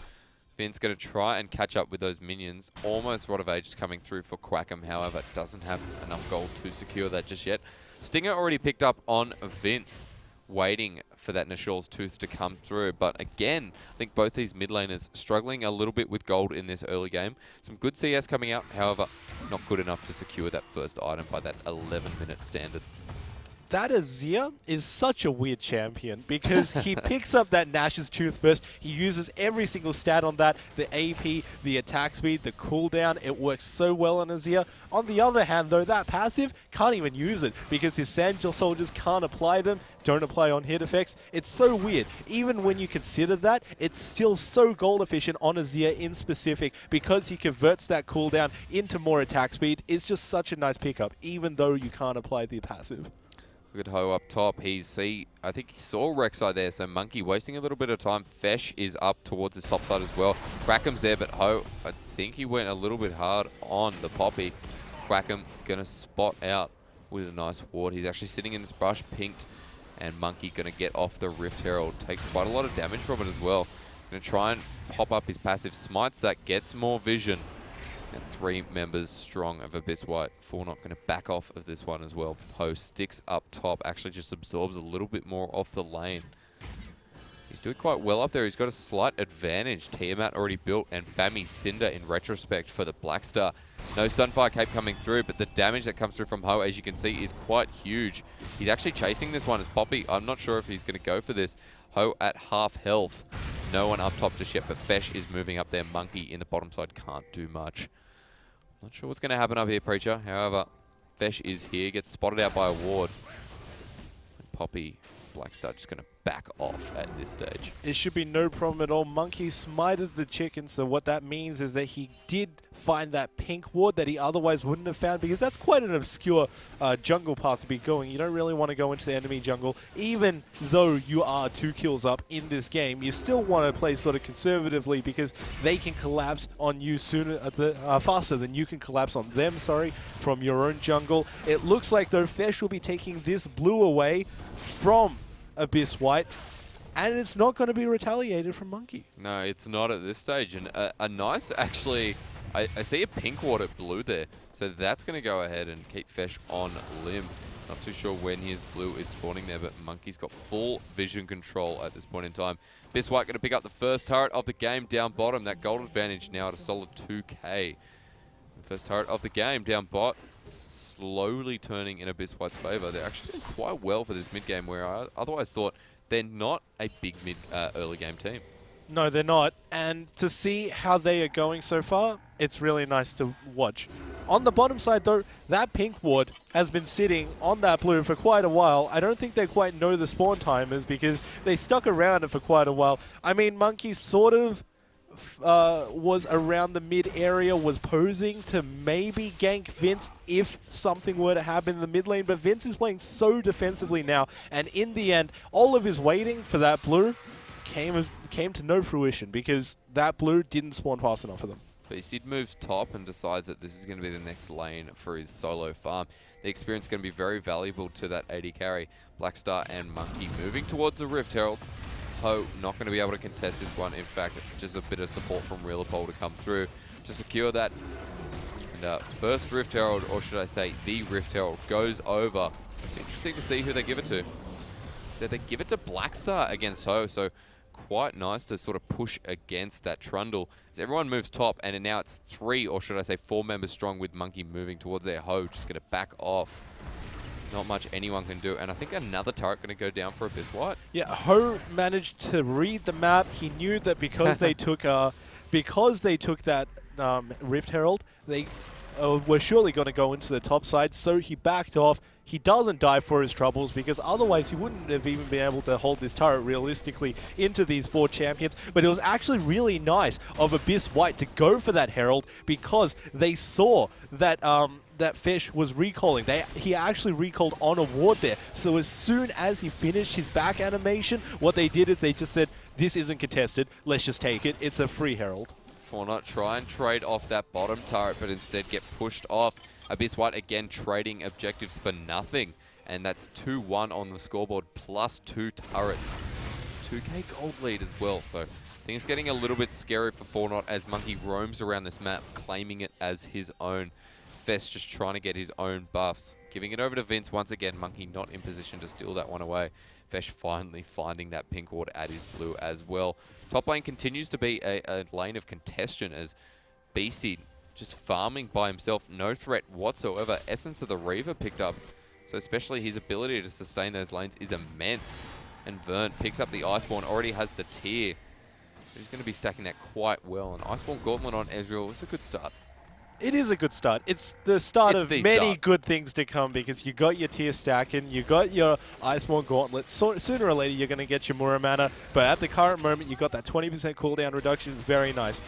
Speaker 4: Vince going to try and catch up with those minions. Almost Rod of Ages coming through for Quackham, however, doesn't have enough gold to secure that just yet. Stinger already picked up on Vince, waiting for that Nishal's Tooth to come through. But again, I think both these mid laners struggling a little bit with gold in this early game. Some good CS coming out, however, not good enough to secure that first item by that 11-minute standard.
Speaker 5: That Azir is such a weird champion because he picks up that Nash's Tooth first. He uses every single stat on that, the AP, the attack speed, the cooldown. It works so well on Azir. On the other hand, though, that passive can't even use it because his Sand soldiers can't apply them, don't apply on hit effects. It's so weird. Even when you consider that, it's still so gold efficient on Azir in specific because he converts that cooldown into more attack speed. It's just such a nice pickup, even though you can't apply the passive.
Speaker 4: Look at Ho up top. I think he saw Rek'Sai there, so Monkey wasting a little bit of time. Fesh is up towards his top side as well. Quackham's there, but Ho, I think he went a little bit hard on the Poppy. Quackham going to spot out with a nice ward. He's actually sitting in this brush, pinked, and Monkey going to get off the Rift Herald. Takes quite a lot of damage from it as well. Going to try and pop up his passive. Smites that, gets more vision. And 3 members strong of Abyss White. Fornot going to back off of this one as well. Ho sticks up top, actually just absorbs a little bit more off the lane. He's doing quite well up there. He's got a slight advantage. Tiamat already built, and Bammy Cinder in retrospect for the Blackstar. No Sunfire Cape coming through, but the damage that comes through from Ho, as you can see, is quite huge. He's actually chasing this one as Poppy. I'm not sure if he's going to go for this. Ho at half health. No one up top just yet, but Fesh is moving up there. Monkey in the bottom side can't do much. Not sure what's going to happen up here, Preacher. However, Fesh is here, gets spotted out by a ward. And Poppy, Blackstar just going to back off at this stage.
Speaker 5: It should be no problem at all. Monkey smited the chicken, so what that means is that he did find that pink ward that he otherwise wouldn't have found, because that's quite an obscure jungle path to be going. You don't really want to go into the enemy jungle. Even though you are 2 kills up in this game, you still want to play sort of conservatively because they can collapse on you sooner, faster than you can collapse on them, from your own jungle. It looks like, though, Fesh will be taking this blue away from Abyss White, and it's not going to be retaliated from Monkey.
Speaker 4: No, it's not at this stage. And a nice, actually, I see a pink ward at blue there, so that's going to go ahead and keep Fesh on limb. Not too sure when his blue is spawning there, but Monkey's got full vision control at this point in time. Abyss White going to pick up the first turret of the game down bottom. That gold advantage now at a solid 2k. The first turret of the game down bot. Slowly turning in Abyss White's favor. They're actually doing quite well for this mid game, where I otherwise thought they're not a big early game team.
Speaker 5: No, they're not. And to see how they are going so far, it's really nice to watch. On the bottom side, though, that pink ward has been sitting on that blue for quite a while. I don't think they quite know the spawn timers because they stuck around it for quite a while. I mean, Monkey sort of was around the mid area, was posing to maybe gank Vince if something were to happen in the mid lane, but Vince is playing so defensively now, and in the end, all of his waiting for that blue came to no fruition because that blue didn't spawn fast enough for them.
Speaker 4: Beastie moves top and decides that this is going to be the next lane for his solo farm. The experience is going to be very valuable to that AD carry. Blackstar and Monkey moving towards the Rift Herald. Ho not going to be able to contest this one. In fact, just a bit of support from Reelapol to come through to secure that. And first Rift Herald, or should I say the Rift Herald, goes over. Interesting to see who they give it to. So they give it to Blackstar against Ho, so quite nice to sort of push against that Trundle. As everyone moves top, and now it's 3, or should I say 4 members strong with Monkey moving towards their Ho, just going to back off. Not much anyone can do, and I think another turret going to go down for Abyss White.
Speaker 5: Yeah, Ho managed to read the map. He knew that because they took that Rift Herald, they were surely going to go into the top side, so he backed off. He doesn't die for his troubles because otherwise he wouldn't have even been able to hold this turret realistically into these 4 champions. But it was actually really nice of Abyss White to go for that Herald because they saw that that Fish was recalling. He actually recalled on a ward there. So as soon as he finished his back animation, what they did is they just said, this isn't contested, let's just take it. It's a free Herald.
Speaker 4: Fortnite try and trade off that bottom turret, but instead get pushed off. Abyss White again trading objectives for nothing. And that's 2-1 on the scoreboard, plus 2 turrets. 2k gold lead as well, so things getting a little bit scary for Fortnite as Monkey roams around this map, claiming it as his own. Fest just trying to get his own buffs. Giving it over to Vince once again. Monkey not in position to steal that one away. Fesh finally finding that pink ward at his blue as well. Top lane continues to be a lane of contention as Beastie just farming by himself. No threat whatsoever. Essence of the Reaver picked up. So especially his ability to sustain those lanes is immense. And Vern picks up the Iceborne. Already has the tier. He's going to be stacking that quite well. And Iceborne Gauntlet on Ezreal. It's a good start.
Speaker 5: It is a good start. It's the start of many good things to come because you got your tier stacking, you got your Iceborne Gauntlet. So, sooner or later, you're going to get your Muramana. But at the current moment, you got that 20% cooldown reduction. It's very nice.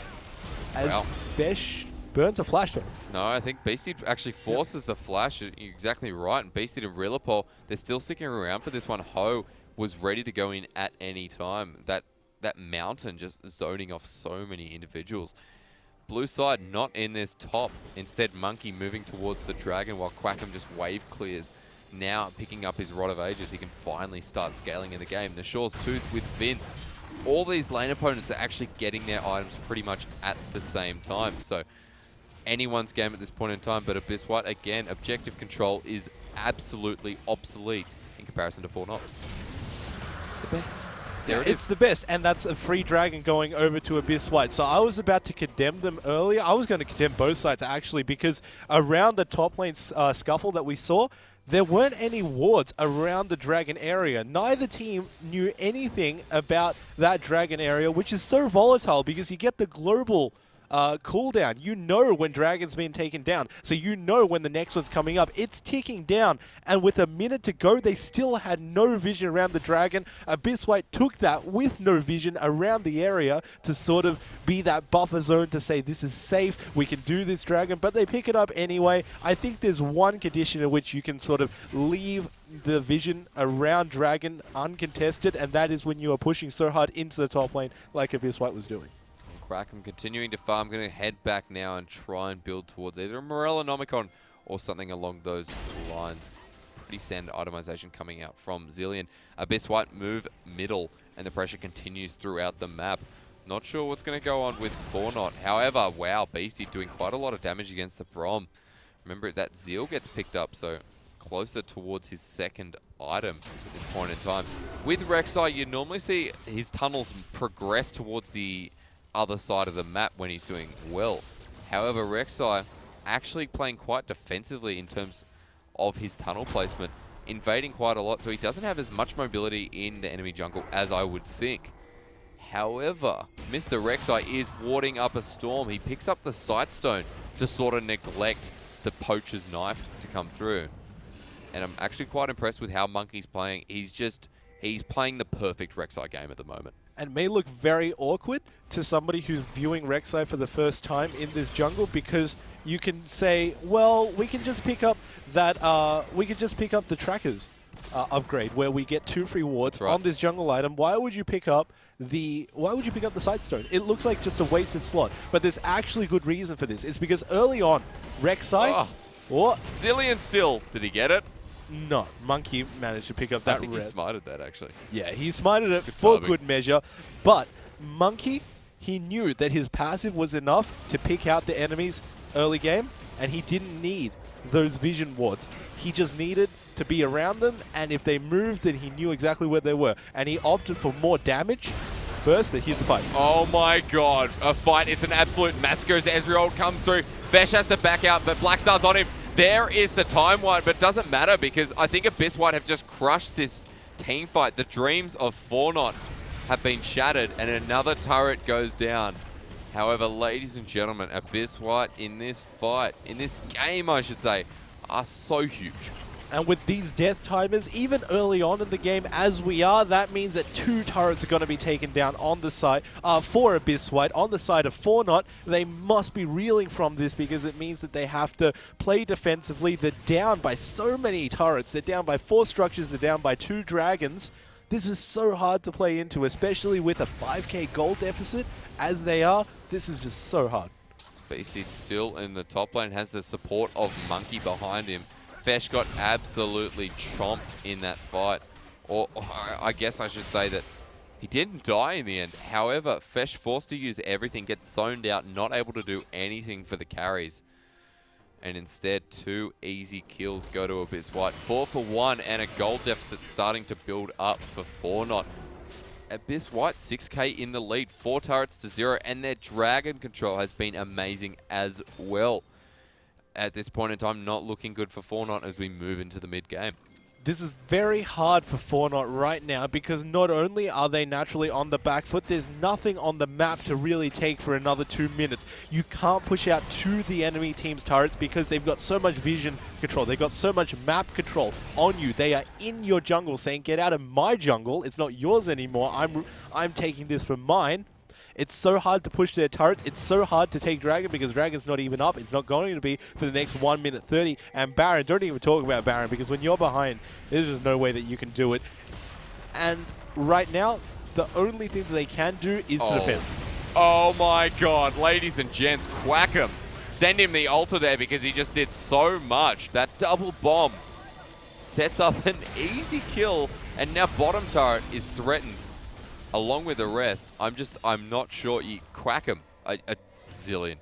Speaker 5: As Fesh burns a flash though.
Speaker 4: No, I think Beastie actually forces the flash. You're exactly right. And Beastie to Reelapol, they're still sticking around for this one. Ho was ready to go in at any time. That mountain just zoning off so many individuals. Blue side not in this top. Instead, Monkey moving towards the dragon while Quackham just wave clears. Now picking up his Rod of Ages, he can finally start scaling in the game. The Shaw's Tooth with Vince. All these lane opponents are actually getting their items pretty much at the same time. So anyone's game at this point in time, but Abyss White, again, objective control is absolutely obsolete in comparison to Fortnite. The best.
Speaker 5: It's the best, and that's a free dragon going over to Abyss White. So I was about to condemn them earlier. I was going to condemn both sides, actually, because around the top lane scuffle that we saw, there weren't any wards around the dragon area. Neither team knew anything about that dragon area, which is so volatile because you get the global cooldown. You know when dragon's been taken down, so you know when the next one's coming up. It's ticking down, and with a minute to go, they still had no vision around the dragon. Abyss White took that with no vision around the area to sort of be that buffer zone to say this is safe, we can do this dragon, but they pick it up anyway. I think there's one condition in which you can sort of leave the vision around dragon uncontested, and that is when you are pushing so hard into the top lane like Abyss White was doing.
Speaker 4: Quackham continuing to farm, going to head back now and try and build towards either a Morellonomicon or something along those lines. Pretty standard itemization coming out from Zillion. Abyss White move middle, and the pressure continues throughout the map. Not sure what's going to go on with Fortnite. However, wow, Beastie doing quite a lot of damage against the Brom. Remember that Zeal gets picked up, so closer towards his second item at this point in time. With Rek'Sai, you normally see his tunnels progress towards the other side of the map when he's doing well. However, Rek'Sai actually playing quite defensively in terms of his tunnel placement, invading quite a lot, so he doesn't have as much mobility in the enemy jungle as I would think. However, Mr. Rek'Sai is warding up a storm. He picks up the Sightstone to sort of neglect the poacher's knife to come through. And I'm actually quite impressed with how Monkey's playing. He's playing the perfect Rek'Sai game at the moment. And
Speaker 5: may look very awkward to somebody who's viewing Rek'Sai for the first time in this jungle, because you can say, well, we can just pick up that, the trackers upgrade where we get 2 free wards on this jungle item. Why would you pick up the Sightstone? It looks like just a wasted slot, but there's actually good reason for this. It's because early on, Rek'Sai,
Speaker 4: Zilean still, did he get it?
Speaker 5: No, Monkey managed to pick up that
Speaker 4: I think he smited that, actually.
Speaker 5: Yeah, he smited it for good measure. But Monkey, he knew that his passive was enough to pick out the enemies early game, and he didn't need those vision wards. He just needed to be around them, and if they moved, then he knew exactly where they were. And he opted for more damage first, but here's the fight.
Speaker 4: Oh my god, a fight. It's an absolute massacre as Ezreal comes through. Fesh has to back out, but Blackstar's on him. There is the time one, but it doesn't matter because I think Abyss White have just crushed this team fight. The dreams of Fornot have been shattered, and another turret goes down. However, ladies and gentlemen, Abyss White in this fight, in this game I should say, are so huge.
Speaker 5: And with these death timers, even early on in the game as we are, that means that 2 turrets are going to be taken down on the side for Abyss White. On the side of Fornot, they must be reeling from this because it means that they have to play defensively. They're down by so many turrets. They're down by 4 structures. They're down by 2 dragons. This is so hard to play into, especially with a 5k gold deficit as they are. This is just so hard.
Speaker 4: BC still in the top lane, has the support of Monkey behind him. Fesh got absolutely chomped in that fight. Or I guess I should say that he didn't die in the end. However, Fesh forced to use everything, gets zoned out, not able to do anything for the carries. And instead, 2 easy kills go to Abyss White. 4 for 1 and a gold deficit starting to build up for Fornot. Abyss White 6k in the lead, 4 turrets to 0, and their dragon control has been amazing as well. At this point in time, not looking good for Fornot as we move into the mid-game.
Speaker 5: This is very hard for Fornot right now because not only are they naturally on the back foot, there's nothing on the map to really take for another 2 minutes. You can't push out to the enemy team's turrets because they've got so much vision control. They've got so much map control on you. They are in your jungle saying, get out of my jungle. It's not yours anymore. I'm taking this for mine. It's so hard to push their turrets. It's so hard to take Dragon because Dragon's not even up. It's not going to be for the next 1 minute 30. And Baron, don't even talk about Baron because when you're behind, there's just no way that you can do it. And right now, the only thing that they can do is to defend.
Speaker 4: Oh my god, ladies and gents, quack him. Send him the altar there because he just did so much. That double bomb sets up an easy kill, and now bottom turret is threatened. Along with the rest, I'm not sure. You quack him, a Zilean.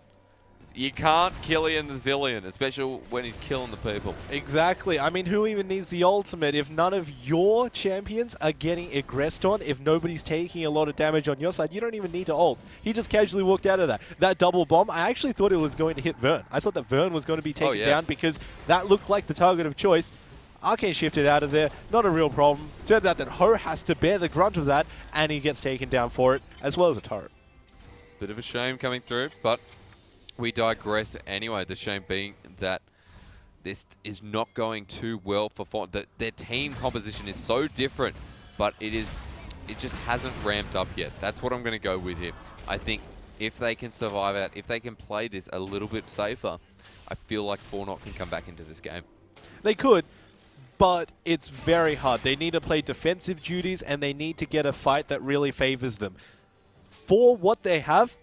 Speaker 4: You can't kill in the Zilean, especially when he's killing the people.
Speaker 5: Exactly. I mean, who even needs the ultimate if none of your champions are getting aggressed on? If nobody's taking a lot of damage on your side, you don't even need to ult. He just casually walked out of that. That double bomb, I actually thought it was going to hit Vern. I thought that Vern was going to be taken down because that looked like the target of choice. Arcane shifted out of there, not a real problem. Turns out that Ho has to bear the grunt of that, and he gets taken down for it, as well as a turret.
Speaker 4: Bit of a shame coming through, but we digress anyway. The shame being that this is not going too well for Fortnite. Their team composition is so different, but it just hasn't ramped up yet. That's what I'm going to go with here. I think if they can survive out, if they can play this a little bit safer, I feel like Fortnite can come back into this game.
Speaker 5: They could. But it's very hard. They need to play defensive duties, and they need to get a fight that really favors them. For what they have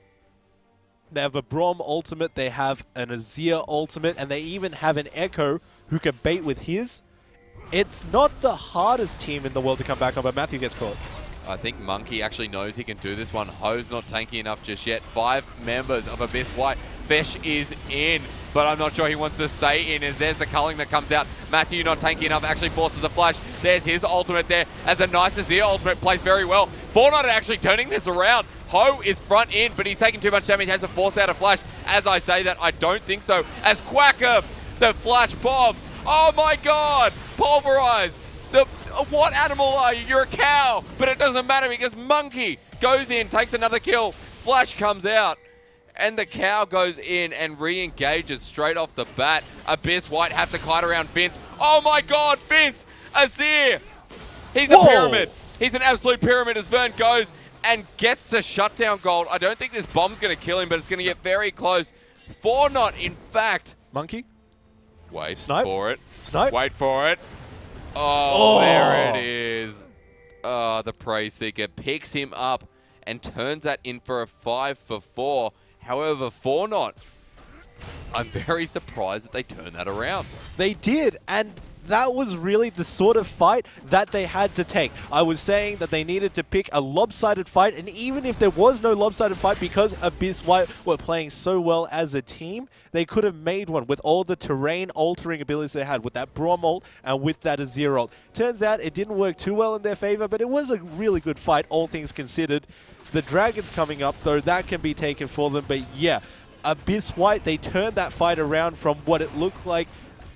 Speaker 5: a Braum ultimate, they have an Azir ultimate, and they even have an Echo who can bait with his. It's not the hardest team in the world to come back on, but Matthew gets caught.
Speaker 4: I think Monkey actually knows he can do this one. Ho's not tanky enough just yet. 5 members of Abyss White. Fesh is in. but I'm not sure he wants to stay in as there's the culling that comes out. Matthew not tanky enough, actually forces a flash. There's his ultimate there as a nice Azir ultimate plays very well. Fortnite actually turning this around. Ho is front in, but he's taking too much damage, has to force out a flash. As I say that, I don't think so. As Quacker, the flash bomb. Oh my god! Pulverize! What animal are you? You're a cow! But it doesn't matter because Monkey goes in, takes another kill. Flash comes out. And the cow goes in and re-engages straight off the bat. Abyss White have to kite around Vince. Oh my god, Vince! Azir! He's a pyramid. He's an absolute pyramid as Vern goes and gets the shutdown gold. I don't think this bomb's going to kill him, but it's going to get very close. Fortnite, in fact.
Speaker 5: Monkey?
Speaker 4: Wait
Speaker 5: Snipe?
Speaker 4: for it.
Speaker 5: Snipe?
Speaker 4: Wait for it. Oh, there it is. Oh, the Prey Seeker picks him up and turns that in for a 5 for 4. However, Fortnite, I'm very surprised that they turned that around.
Speaker 5: They did, and that was really the sort of fight that they had to take. I was saying that they needed to pick a lopsided fight, and even if there was no lopsided fight because Abyss White were playing so well as a team, they could have made one with all the terrain-altering abilities they had with that Braum ult and with that Azir ult. Turns out it didn't work too well in their favor, but it was a really good fight, all things considered. The Dragon's coming up, though. That can be taken for them, but yeah, Abyss White, they turned that fight around from what it looked like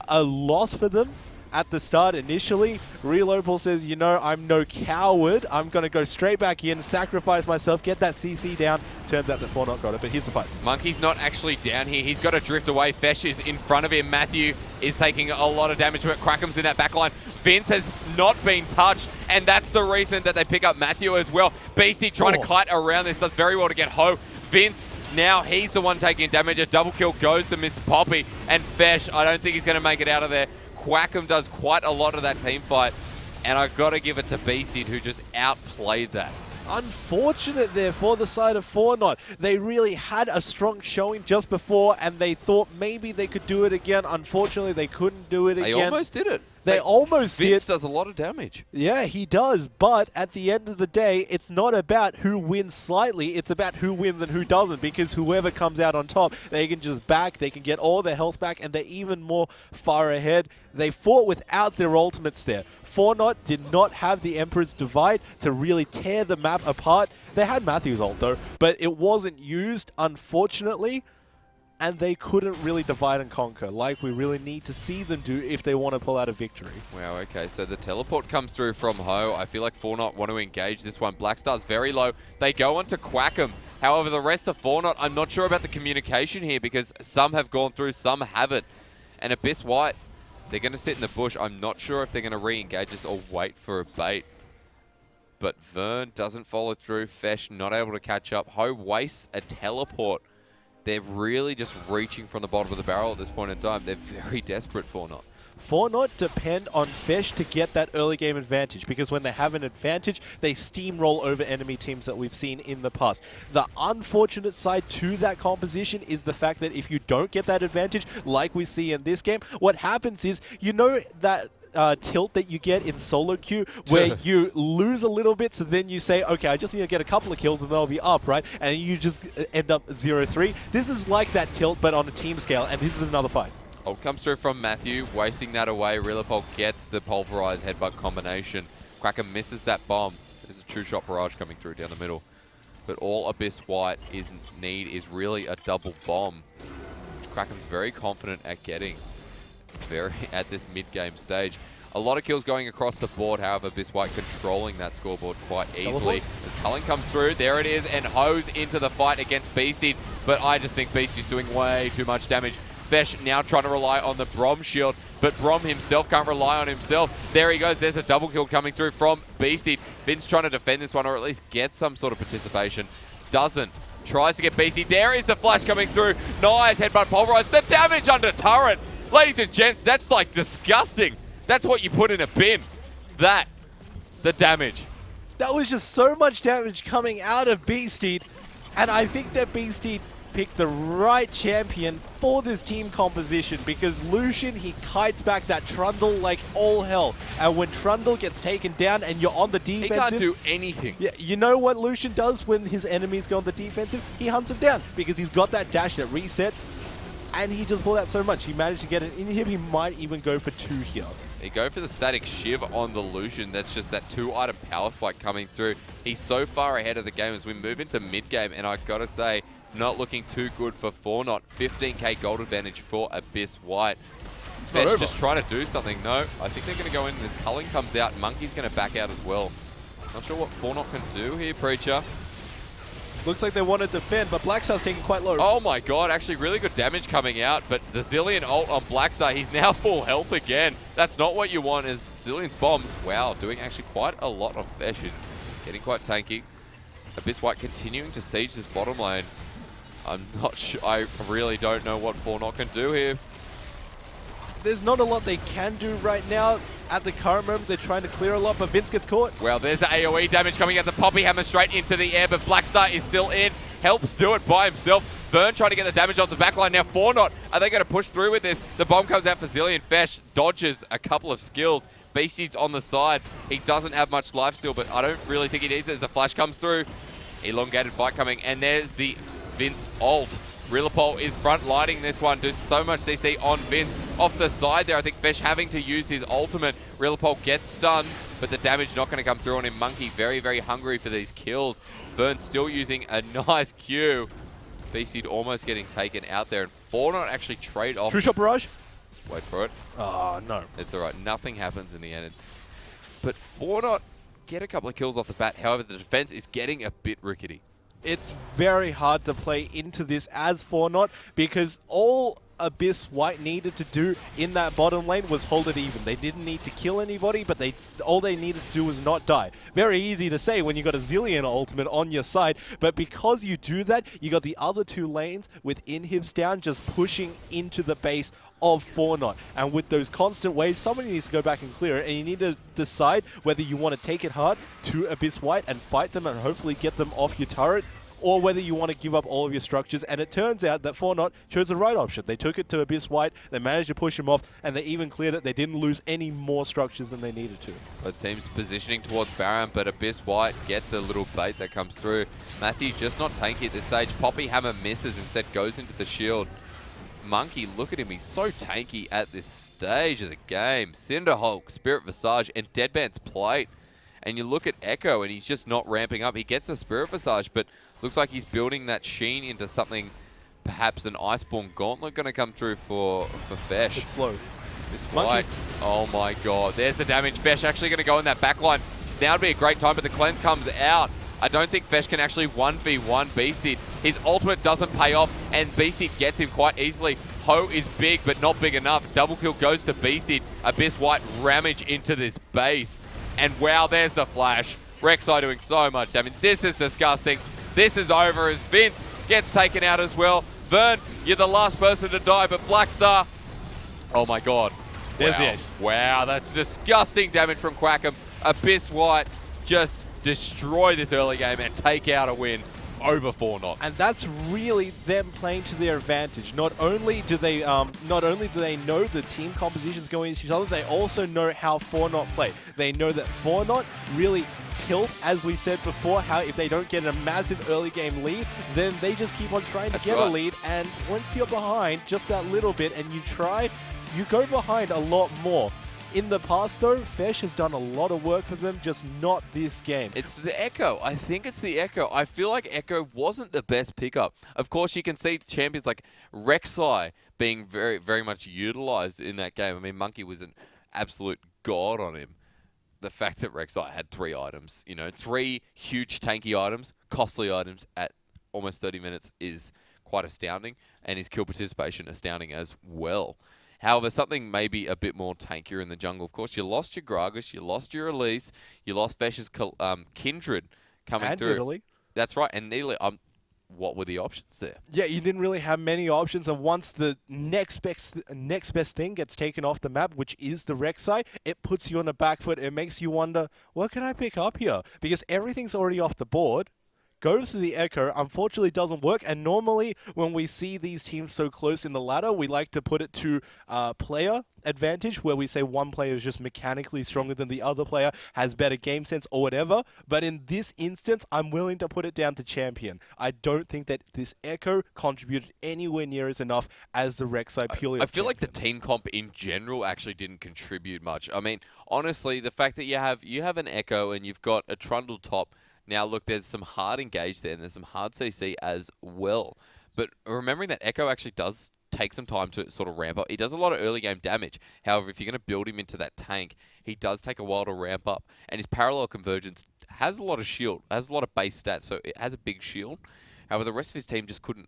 Speaker 5: a loss for them at the start initially. Real Opal says, you know, I'm no coward. I'm going to go straight back in, sacrifice myself, get that CC down. Turns out that Fortnite got it, but here's the fight.
Speaker 4: Monkey's not actually down here. He's got to drift away. Fesh is in front of him. Matthew is taking a lot of damage to it. Crackum's in that back line. Vince has not been touched, and that's the reason that they pick up Matthew as well. Beastie trying to kite around this, does very well to get Ho. Vince, now he's the one taking damage. A double kill goes to Miss Poppy, and Fesh, I don't think he's going to make it out of there. Quackum does quite a lot of that team fight, and I've got to give it to Beastie, who just outplayed that.
Speaker 5: Unfortunate there for the side of Fortnite. They really had a strong showing just before, and they thought maybe they could do it again. Unfortunately, they couldn't do it again.
Speaker 4: They almost did it.
Speaker 5: They almost did.
Speaker 4: Vince does a lot of damage.
Speaker 5: Yeah, he does. But at the end of the day, it's not about who wins slightly. It's about who wins and who doesn't. Because whoever comes out on top, they can just back. They can get all their health back. And they're even more far ahead. They fought without their ultimates there. Fortnite did not have the Emperor's Divide to really tear the map apart. They had Matthew's ult, though. But it wasn't used, unfortunately. And they couldn't really divide and conquer like we really need to see them do if they want to pull out a victory.
Speaker 4: Wow, okay, so the teleport comes through from Ho. I feel like Fortnite want to engage this one. Blackstar's very low. They go on to Quackum. However, the rest of Fortnite, I'm not sure about the communication here because some have gone through, some haven't. And Abyss White, they're going to sit in the bush. I'm not sure if they're going to re-engage this or wait for a bait. But Vern doesn't follow through. Fesh not able to catch up. Ho wastes a teleport. They're really just reaching from the bottom of the barrel at this point in time. They're very desperate, Fortnite.
Speaker 5: Fortnite depend on Fesh to get that early game advantage because when they have an advantage, they steamroll over enemy teams that we've seen in the past. The unfortunate side to that composition is the fact that if you don't get that advantage, like we see in this game, what happens is, you know that tilt that you get in solo queue where you lose a little bit, so then you say, okay, I just need to get a couple of kills and then I'll be up, right? And you just end up 0-3. This is like that tilt, but on a team scale, and this is another fight.
Speaker 4: Ult comes through from Matthew, wasting that away. Rilipol gets the pulverized headbutt combination. Quacker misses that bomb. There's a true shot barrage coming through down the middle. But all Abyss White need is really a double bomb. Quackham's very confident at getting at this mid-game stage. A lot of kills going across the board, however, Abyss White controlling that scoreboard quite easily. As Cullen comes through, there it is, and Ho's into the fight against Beastie. But I just think Beastie's doing way too much damage. Fesh now trying to rely on the Braum shield, but Braum himself can't rely on himself. There he goes. There's a double kill coming through from Beastie. Vince trying to defend this one, or at least get some sort of participation. Doesn't. Tries to get Beastie. There is the flash coming through. Nice headbutt pulverized. The damage under turret. Ladies and gents, that's like disgusting. That's what you put in a bin. The damage.
Speaker 5: That was just so much damage coming out of Beastie, and I think that Beastie picked the right champion for this team composition because Lucian, he kites back that Trundle like all hell. And when Trundle gets taken down and you're on the defensive...
Speaker 4: He can't do anything.
Speaker 5: Yeah, you know what Lucian does when his enemies go on the defensive? He hunts them down because he's got that dash that resets. and he just pulled out so much. He managed to get it in him. He might even go for 2 here.
Speaker 4: He go for the static shiv on the Lucian. That's just that 2-item power spike coming through. He's so far ahead of the game as we move into mid-game, and I gotta say, not looking too good for Fornot. 15k gold advantage for Abyss White. Fesh just trying to do something. No, I think they're going to go in. This culling comes out. Monkey's going to back out as well. Not sure what Fornot can do here, Preacher.
Speaker 5: Looks like they want to defend, but Blackstar's taking quite low.
Speaker 4: Oh my god, actually really good damage coming out, but the Zillion ult on Blackstar, he's now full health again. That's not what you want, is Zillion's bombs. Wow, doing actually quite a lot of Fesh, who's getting quite tanky. Abyss White continuing to siege this bottom lane. I'm not sure, I really don't know what Fornot can do here.
Speaker 5: There's not a lot they can do right now. At the current moment, they're trying to clear a lot, but Vince gets caught.
Speaker 4: Well, there's the AoE damage coming out. The Poppy Hammer straight into the air, but Blackstar is still in. Helps do it by himself. Vern trying to get the damage off the backline. Now, Fornot, are they going to push through with this? The bomb comes out for Zillion. Fesh dodges a couple of skills. Beastie's on the side. He doesn't have much life still, but I don't really think he needs it as a flash comes through. Elongated fight coming, and there's the Vince ult. Rilipol is front lighting this one, does so much CC on Vince. Off the side there, I think Fesh having to use his ultimate. Rilipol gets stunned, but the damage not going to come through on him. Monkey very, very hungry for these kills. Vern still using a nice Q. BC'd almost getting taken out there, and Fornot actually trade off.
Speaker 5: True shot barrage.
Speaker 4: Wait for it.
Speaker 5: Oh, no.
Speaker 4: It's all right. Nothing happens in the end. But Fornot get a couple of kills off the bat. However, the defense is getting a bit rickety.
Speaker 5: It's very hard to play into this as Fornot because all Abyss White needed to do in that bottom lane was hold it even. They didn't need to kill anybody, but all they needed to do was not die. Very easy to say when you got a Zillion ultimate on your side, but because you do that, you got the other 2 lanes with inhibs down just pushing into the base of Fornot. And with those constant waves, somebody needs to go back and clear it, and you need to decide whether you want to take it hard to Abyss White and fight them and hopefully get them off your turret, or whether you want to give up all of your structures. And it turns out that Fornot chose the right option. They took it to Abyss White, they managed to push him off, and they even cleared it. They didn't lose any more structures than they needed to.
Speaker 4: Both teams positioning towards Baron, but Abyss White get the little bait that comes through. Matthew just not tanky at this stage. Poppy Hammer misses, instead goes into the shield. Monkey, look at him, he's so tanky at this stage of the game. Cinderhulk, Spirit Visage, and Deadman's Plate. And you look at Echo, and he's just not ramping up. He gets a Spirit Visage, but looks like he's building that sheen into something, perhaps an Iceborne Gauntlet going to come through for Fesh.
Speaker 5: It's slow.
Speaker 4: This White, oh my god, there's the damage. Fesh actually going to go in that backline. Now would be a great time, but the cleanse comes out. I don't think Fesh can actually 1v1 Beastie. His ultimate doesn't pay off, and Beastie gets him quite easily. Ho is big, but not big enough. Double kill goes to Beastie. Abyss White ramage into this base. And wow, there's the flash. Rek'Sai doing so much damage. This is disgusting. This is over as Vince gets taken out as well. Vern, you're the last person to die, but Blackstar, oh my god.
Speaker 5: There's the ace.
Speaker 4: Wow, that's disgusting damage from Quackham. Abyss White just destroy this early game and take out a win over Fornot.
Speaker 5: And that's really them playing to their advantage. Not only do they know the team compositions going into each other, they also know how Fornot play. They know that Fornot really tilt, as we said before, how if they don't get a massive early game lead, then they just keep on trying to get a lead. And once you're behind just that little bit and you go behind a lot more. In the past, though, Fesh has done a lot of work for them, just not this game.
Speaker 4: It's the Echo. I think it's the Echo. I feel like Echo wasn't the best pickup. Of course, you can see champions like Rek'Sai being very, very much utilized in that game. I mean, Monkey was an absolute god on him. The fact that Rek'Sai had 3 items, 3 huge tanky items, costly items at almost 30 minutes is quite astounding, and his kill participation astounding as well. However, something maybe a bit more tankier in the jungle. Of course, you lost your Gragas, you lost your Elise, you lost Fesh's Kindred coming through.
Speaker 5: Nidalee.
Speaker 4: That's right, and Nidalee. What were the options there?
Speaker 5: Yeah, you didn't really have many options, and once the next best thing gets taken off the map, which is the Rek'Sai, it puts you on the back foot. It makes you wonder, what can I pick up here? Because everything's already off the board. goes to the Echo, unfortunately doesn't work. And normally when we see these teams so close in the ladder, we like to put it to player advantage, where we say one player is just mechanically stronger than the other player, has better game sense or whatever. But in this instance, I'm willing to put it down to champion. I don't think that this Echo contributed anywhere near as enough as the Rek'Sai purely.
Speaker 4: I feel like the team comp in general actually didn't contribute much. I mean, honestly, the fact that you have an Echo and you've got a Trundle top. Now, look, there's some hard engage there and there's some hard CC as well. But remembering that Echo actually does take some time to sort of ramp up. He does a lot of early game damage. However, if you're going to build him into that tank, he does take a while to ramp up. And his parallel convergence has a lot of shield, has a lot of base stats, so it has a big shield. However, the rest of his team just couldn't,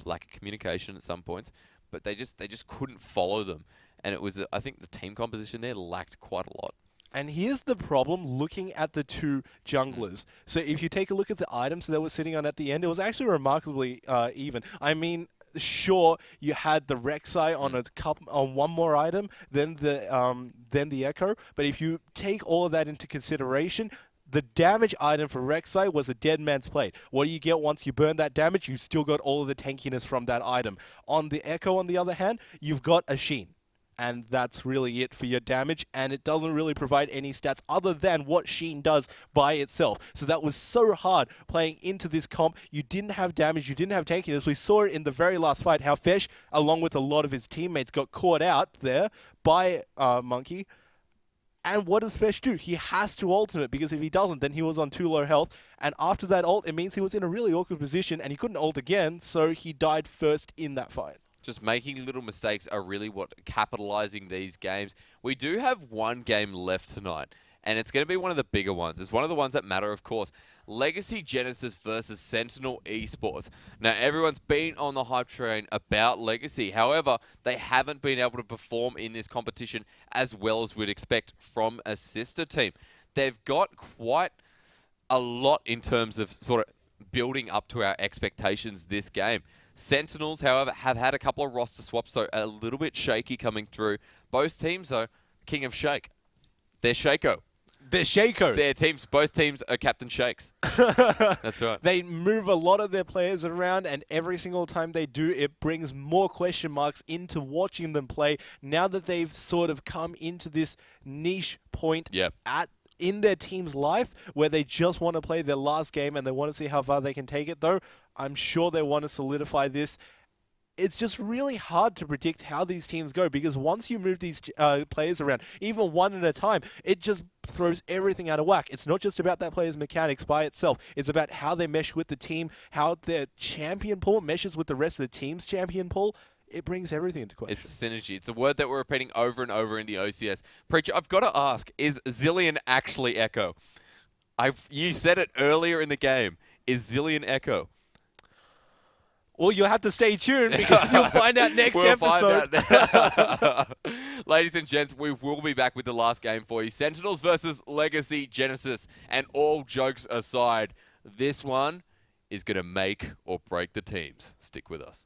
Speaker 4: lack of communication at some points, but they just couldn't follow them. And it was, I think the team composition there lacked quite a lot.
Speaker 5: And here's the problem looking at the two junglers. So if you take a look at the items that were sitting on at the end, it was actually remarkably even. I mean, sure, you had the Rek'Sai on one more item than the Echo, but if you take all of that into consideration, the damage item for Rek'Sai was a dead man's plate. What do you get once you burn that damage? You still got all of the tankiness from that item. On the Echo, on the other hand, you've got a Sheen. And that's really it for your damage, and it doesn't really provide any stats other than what Sheen does by itself. So that was so hard playing into this comp. You didn't have damage, you didn't have tankiness. We saw it in the very last fight, how Fesh, along with a lot of his teammates, got caught out there by Monkey. And what does Fesh do? He has to ultimate, because if he doesn't, then he was on too low health. And after that ult, it means he was in a really awkward position, and he couldn't ult again, so he died first in that fight.
Speaker 4: Just making little mistakes are really what capitalizing these games. We do have one game left tonight, and it's going to be one of the bigger ones. It's one of the ones that matter, of course. Legacy Genesis versus Sentinel Esports. Now, everyone's been on the hype train about Legacy. However, they haven't been able to perform in this competition as well as we'd expect from a sister team. They've got quite a lot in terms of sort of building up to our expectations this game. Sentinels, however, have had a couple of roster swaps, so a little bit shaky coming through. Both teams, though, king of Shake. They're Shaco.
Speaker 5: They're Shaco.
Speaker 4: Their teams, both teams are Captain Shakes. That's right.
Speaker 5: They move a lot of their players around, and every single time they do, it brings more question marks into watching them play. Now that they've sort of come into this niche point in their team's life where they just want to play their last game and they want to see how far they can take it, though, I'm sure they want to solidify this. It's just really hard to predict how these teams go, because once you move these players around, even one at a time, it just throws everything out of whack. It's not just about that player's mechanics by itself. It's about how they mesh with the team, how their champion pool meshes with the rest of the team's champion pool. It brings everything into question.
Speaker 4: It's synergy. It's a word that we're repeating over and over in the OCS. Preacher, I've got to ask, is Zilean actually Echo? You said it earlier in the game. Is Zilean Echo?
Speaker 5: Well, you'll have to stay tuned, because you'll find out next episode.
Speaker 4: Find out. Ladies and gents, we will be back with the last game for you. Sentinels versus Legacy Genesis. And all jokes aside, this one is going to make or break the teams. Stick with us.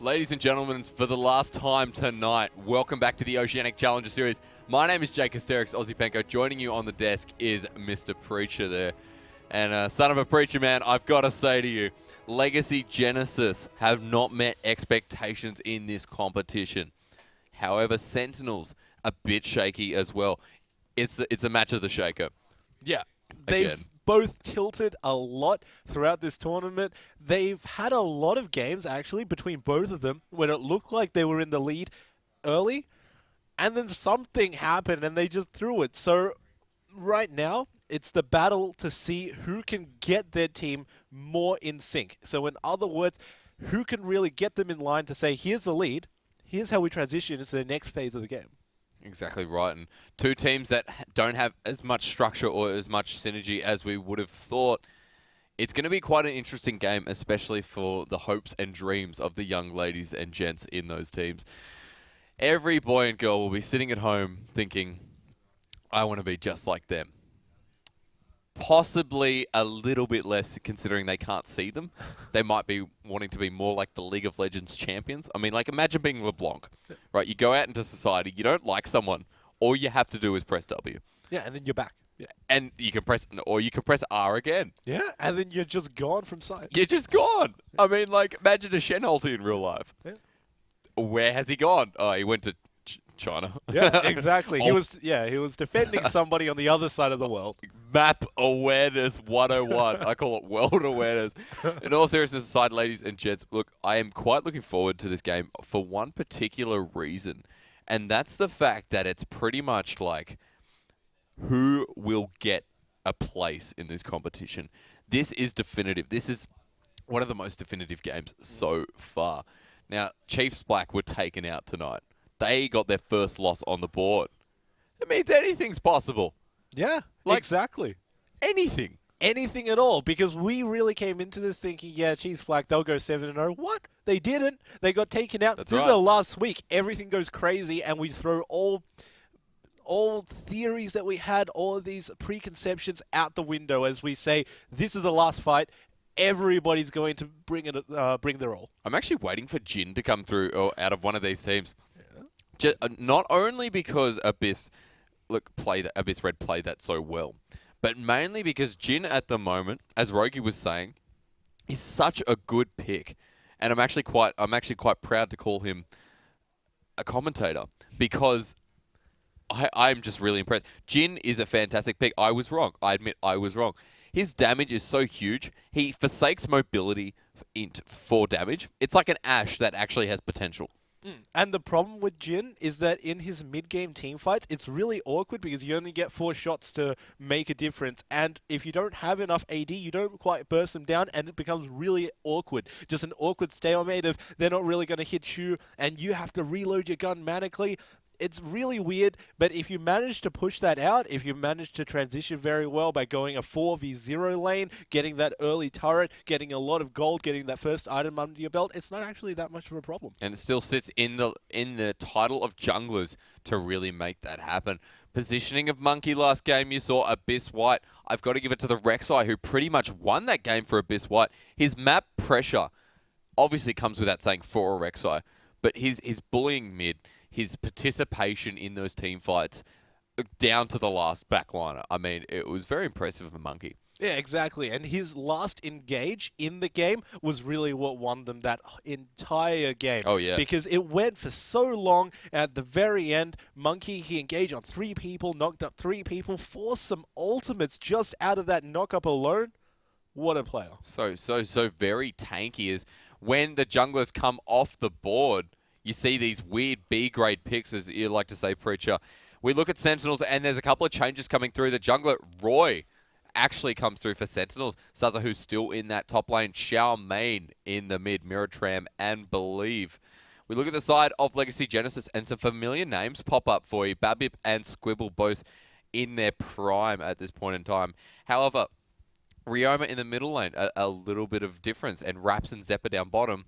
Speaker 4: Ladies and gentlemen, for the last time tonight, welcome back to the Oceanic Challenger Series. My name is Jake Asterix, Aussie Penko. Joining you on the desk is Mr. Preacher there. And son of a preacher, man, I've got to say to you, Legacy Genesis have not met expectations in this competition. However, Sentinels, a bit shaky as well. It's a match of the shaker.
Speaker 5: Yeah, they've both tilted a lot throughout this tournament. They've had a lot of games, actually, between both of them when it looked like they were in the lead early, and then something happened and they just threw it. So right now, it's the battle to see who can get their team more in sync. So in other words, who can really get them in line to say, here's the lead, here's how we transition into the next phase of the game.
Speaker 4: Exactly right. And two teams that don't have as much structure or as much synergy as we would have thought. It's going to be quite an interesting game, especially for the hopes and dreams of the young ladies and gents in those teams. Every boy and girl will be sitting at home thinking, I want to be just like them. Possibly a little bit less considering they can't see them. They might be wanting to be more like the League of Legends champions. I mean, like, imagine being LeBlanc, right? You go out into society, you don't like someone, all you have to do is press W.
Speaker 5: Yeah, and then you're back. Yeah.
Speaker 4: And you can press R again.
Speaker 5: Yeah, and then you're just gone from sight.
Speaker 4: You're just gone. I mean, like, imagine a Shenholter in real life.
Speaker 5: Yeah.
Speaker 4: Where has he gone? Oh, he went to China.
Speaker 5: Yeah, exactly. He was defending somebody on the other side of the world.
Speaker 4: Map awareness 101. I call it world awareness. In all seriousness aside, ladies and gents, look, I am quite looking forward to this game for one particular reason, and that's the fact that it's pretty much like who will get a place in this competition. This is definitive. This is one of the most definitive games so far. Now, Chiefs Black were taken out tonight. They got their first loss on the board. It means anything's possible.
Speaker 5: Yeah,
Speaker 4: like,
Speaker 5: exactly.
Speaker 4: Anything.
Speaker 5: Anything at all. Because we really came into this thinking, yeah, Chiefs Black, they'll go 7-0. What? They didn't. They got taken out.
Speaker 4: That's
Speaker 5: this
Speaker 4: right.
Speaker 5: is the last week. Everything goes crazy, and we throw all theories that we had, all of these preconceptions out the window as we say, this is the last fight. Everybody's going to bring their all.
Speaker 4: I'm actually waiting for Jin to come through out of one of these teams. Just, not only because Abyss Red played that so well, but mainly because Jin at the moment, as Rogi was saying, is such a good pick, and I'm actually quite proud to call him a commentator because I'm just really impressed. Jin is a fantastic pick. I was wrong. I admit I was wrong. His damage is so huge. He forsakes mobility for damage. It's like an Ashe that actually has potential.
Speaker 5: And the problem with Jin is that in his mid-game team fights, it's really awkward because you only get 4 shots to make a difference. And if you don't have enough AD, you don't quite burst them down, and it becomes really awkward. Just an awkward stalemate of they're not really going to hit you, and you have to reload your gun manically. It's really weird, but if you manage to push that out, if you manage to transition very well by going a 4v0 lane, getting that early turret, getting a lot of gold, getting that first item under your belt, it's not actually that much of a problem.
Speaker 4: And it still sits in the title of junglers to really make that happen. Positioning of Monkey last game, you saw Abyss White. I've got to give it to the Rek'Sai, who pretty much won that game for Abyss White. His map pressure obviously comes without saying for a Rek'Sai, but his bullying mid, his participation in those team fights down to the last backliner. I mean, it was very impressive of a Monkey.
Speaker 5: Yeah, exactly. And his last engage in the game was really what won them that entire game.
Speaker 4: Oh, yeah.
Speaker 5: Because it went for so long. At the very end, Monkey, he engaged on 3 people, knocked up 3 people, forced some ultimates just out of that knock-up alone. What a player. So
Speaker 4: very tanky is when the junglers come off the board, you see these weird B-grade picks, as you like to say, Preacher. We look at Sentinels, and there's a couple of changes coming through. The jungler, Roy, actually comes through for Sentinels. Saza, who's still in that top lane. Xiao Main in the mid. Miratram and Believe. We look at the side of Legacy Genesis, and some familiar names pop up for you. Babip and Squibble both in their prime at this point in time. However, Ryoma in the middle lane, a little bit of difference, and Raps and Zeppa down bottom.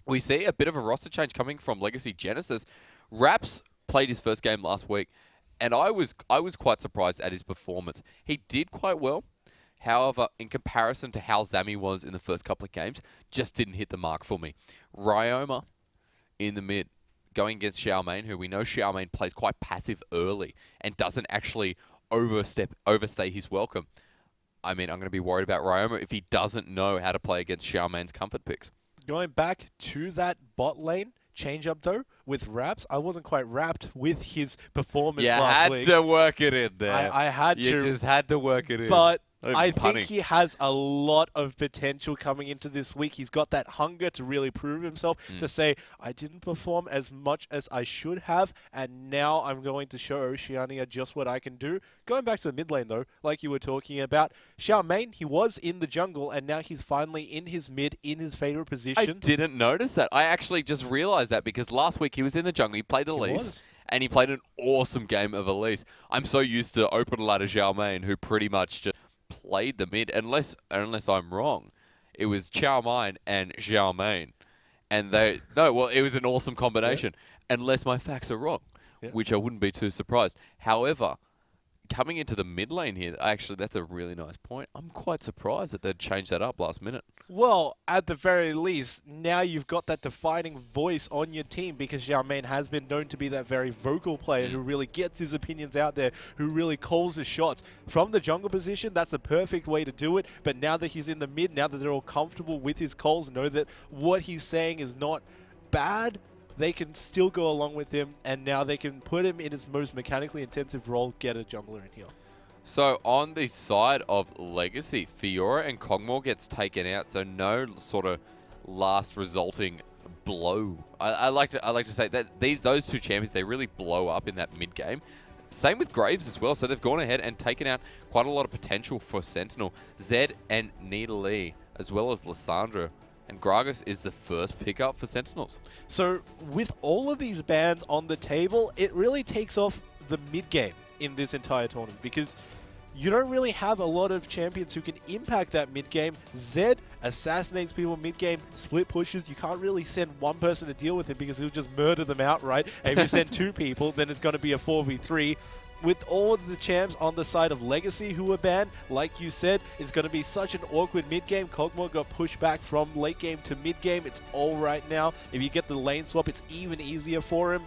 Speaker 4: We see a bit of a roster change coming from Legacy Genesis. Raps played his first game last week, and I was quite surprised at his performance. He did quite well. However, in comparison to how Zami was in the first couple of games, just didn't hit the mark for me. Ryoma in the mid, going against Xiaomane, who we know Xiaomane plays quite passive early and doesn't actually overstay his welcome. I mean, I'm going to be worried about Ryoma if he doesn't know how to play against Xiaomane's comfort picks.
Speaker 5: Going back to that bot lane change-up, though, with Raps, I wasn't quite wrapped with his performance last week.
Speaker 4: You had to work it in there.
Speaker 5: I had to.
Speaker 4: You just had to work it in.
Speaker 5: But I think he has a lot of potential coming into this week. He's got that hunger to really prove himself, to say, I didn't perform as much as I should have, and now I'm going to show Oceania just what I can do. Going back to the mid lane, though, like you were talking about, Xiaomane, he was in the jungle, and now he's finally in his mid, in his favorite position.
Speaker 4: I didn't notice that. I actually just realized that because last week he was in the jungle. He played Elise. And he played an awesome game of Elise. I'm so used to open ladder Xiaomane, who pretty much just played the mid, unless I'm wrong. It was Xiaomane and Xiaomane. And it was an awesome combination, unless my facts are wrong, which I wouldn't be too surprised. However, coming into the mid lane here, actually, that's a really nice point. I'm quite surprised that they'd changed that up last minute.
Speaker 5: Well, at the very least, now you've got that defining voice on your team, because Xiaomane has been known to be that very vocal player who really gets his opinions out there, who really calls the shots. From the jungle position, that's a perfect way to do it, but now that he's in the mid, now that they're all comfortable with his calls, know that what he's saying is not bad, they can still go along with him, and now they can put him in his most mechanically intensive role, get a jungler in here.
Speaker 4: So on the side of Legacy, Fiora and Kog'Maw gets taken out, so no sort of last resulting blow. I like to say that those two champions, they really blow up in that mid game. Same with Graves as well, so they've gone ahead and taken out quite a lot of potential for Sentinel. Zed and Nidalee, as well as Lissandra. And Gragas is the first pickup for Sentinels.
Speaker 5: So with all of these bans on the table, it really takes off the mid game in this entire tournament, because you don't really have a lot of champions who can impact that mid game. Zed assassinates people mid game, split pushes. You can't really send one person to deal with him because he'll just murder them outright. And if you send two people, then it's going to be a 4v3. With all of the champs on the side of Legacy who were banned, like you said, it's going to be such an awkward mid-game. Kog'Maw got pushed back from late game to mid-game. It's all right now. If you get the lane swap, it's even easier for him.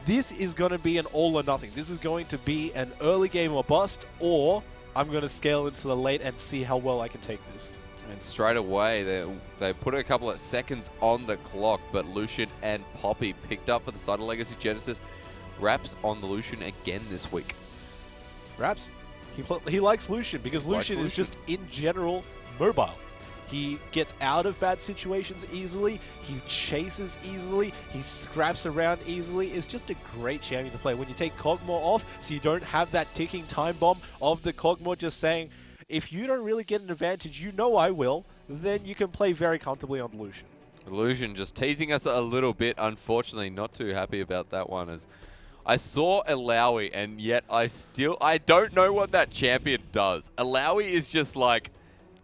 Speaker 5: This is going to be an all or nothing. This is going to be an early game or bust, or I'm going to scale into the late and see how well I can take this.
Speaker 4: And straight away, they put a couple of seconds on the clock, but Lucian and Poppy picked up for the side of Legacy Genesis. Raps on the Lucian again this week.
Speaker 5: Raps, he likes Lucian because Lucian is just in general mobile. He gets out of bad situations easily. He chases easily. He scraps around easily. It's just a great champion to play. When you take Kog'Maw off, so you don't have that ticking time bomb of the Kog'Maw just saying, if you don't really get an advantage, you know I will, then you can play very comfortably on Lucian.
Speaker 4: Lucian just teasing us a little bit. Unfortunately, not too happy about that one, as I saw Alawi, and yet I don't know what that champion does. Alawi is just like,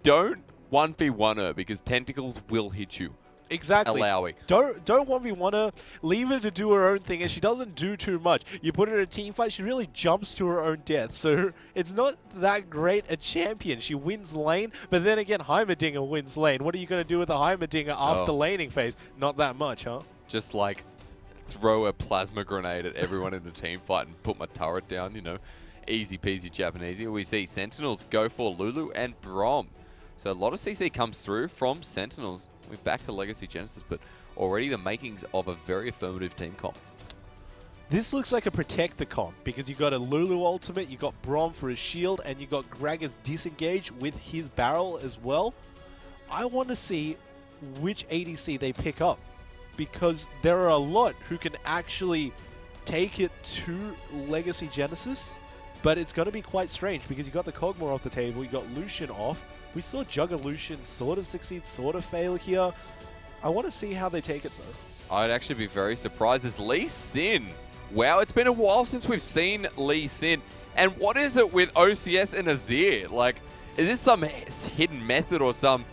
Speaker 4: don't 1v1 her because tentacles will hit you.
Speaker 5: Exactly.
Speaker 4: Alawi.
Speaker 5: Don't 1v1 her. Leave her to do her own thing, and she doesn't do too much. You put her in a team fight, she really jumps to her own death. So it's not that great a champion. She wins lane, but then again, Heimerdinger wins lane. What are you going to do with a Heimerdinger after laning phase? Not that much, huh?
Speaker 4: Just like throw a plasma grenade at everyone in the team fight and put my turret down, you know. Easy peasy Japanesey. We see Sentinels go for Lulu and Brom. So a lot of CC comes through from Sentinels. We're back to Legacy Genesis, but already the makings of a very affirmative team comp.
Speaker 5: This looks like a protect the comp because you got a Lulu ultimate, you got Brom for his shield, and you got Gragas disengage with his barrel as well. I want to see which ADC they pick up, because there are a lot who can actually take it to Legacy Genesis, but it's going to be quite strange because you got the Kog'Maw off the table, you got Lucian off. We saw Jugger Lucian sort of succeed, sort of fail here. I want to see how they take it though.
Speaker 4: I'd actually be very surprised as Lee Sin. Wow, it's been a while since we've seen Lee Sin. And what is it with OCS and Azir? Like, is this some hidden method or some...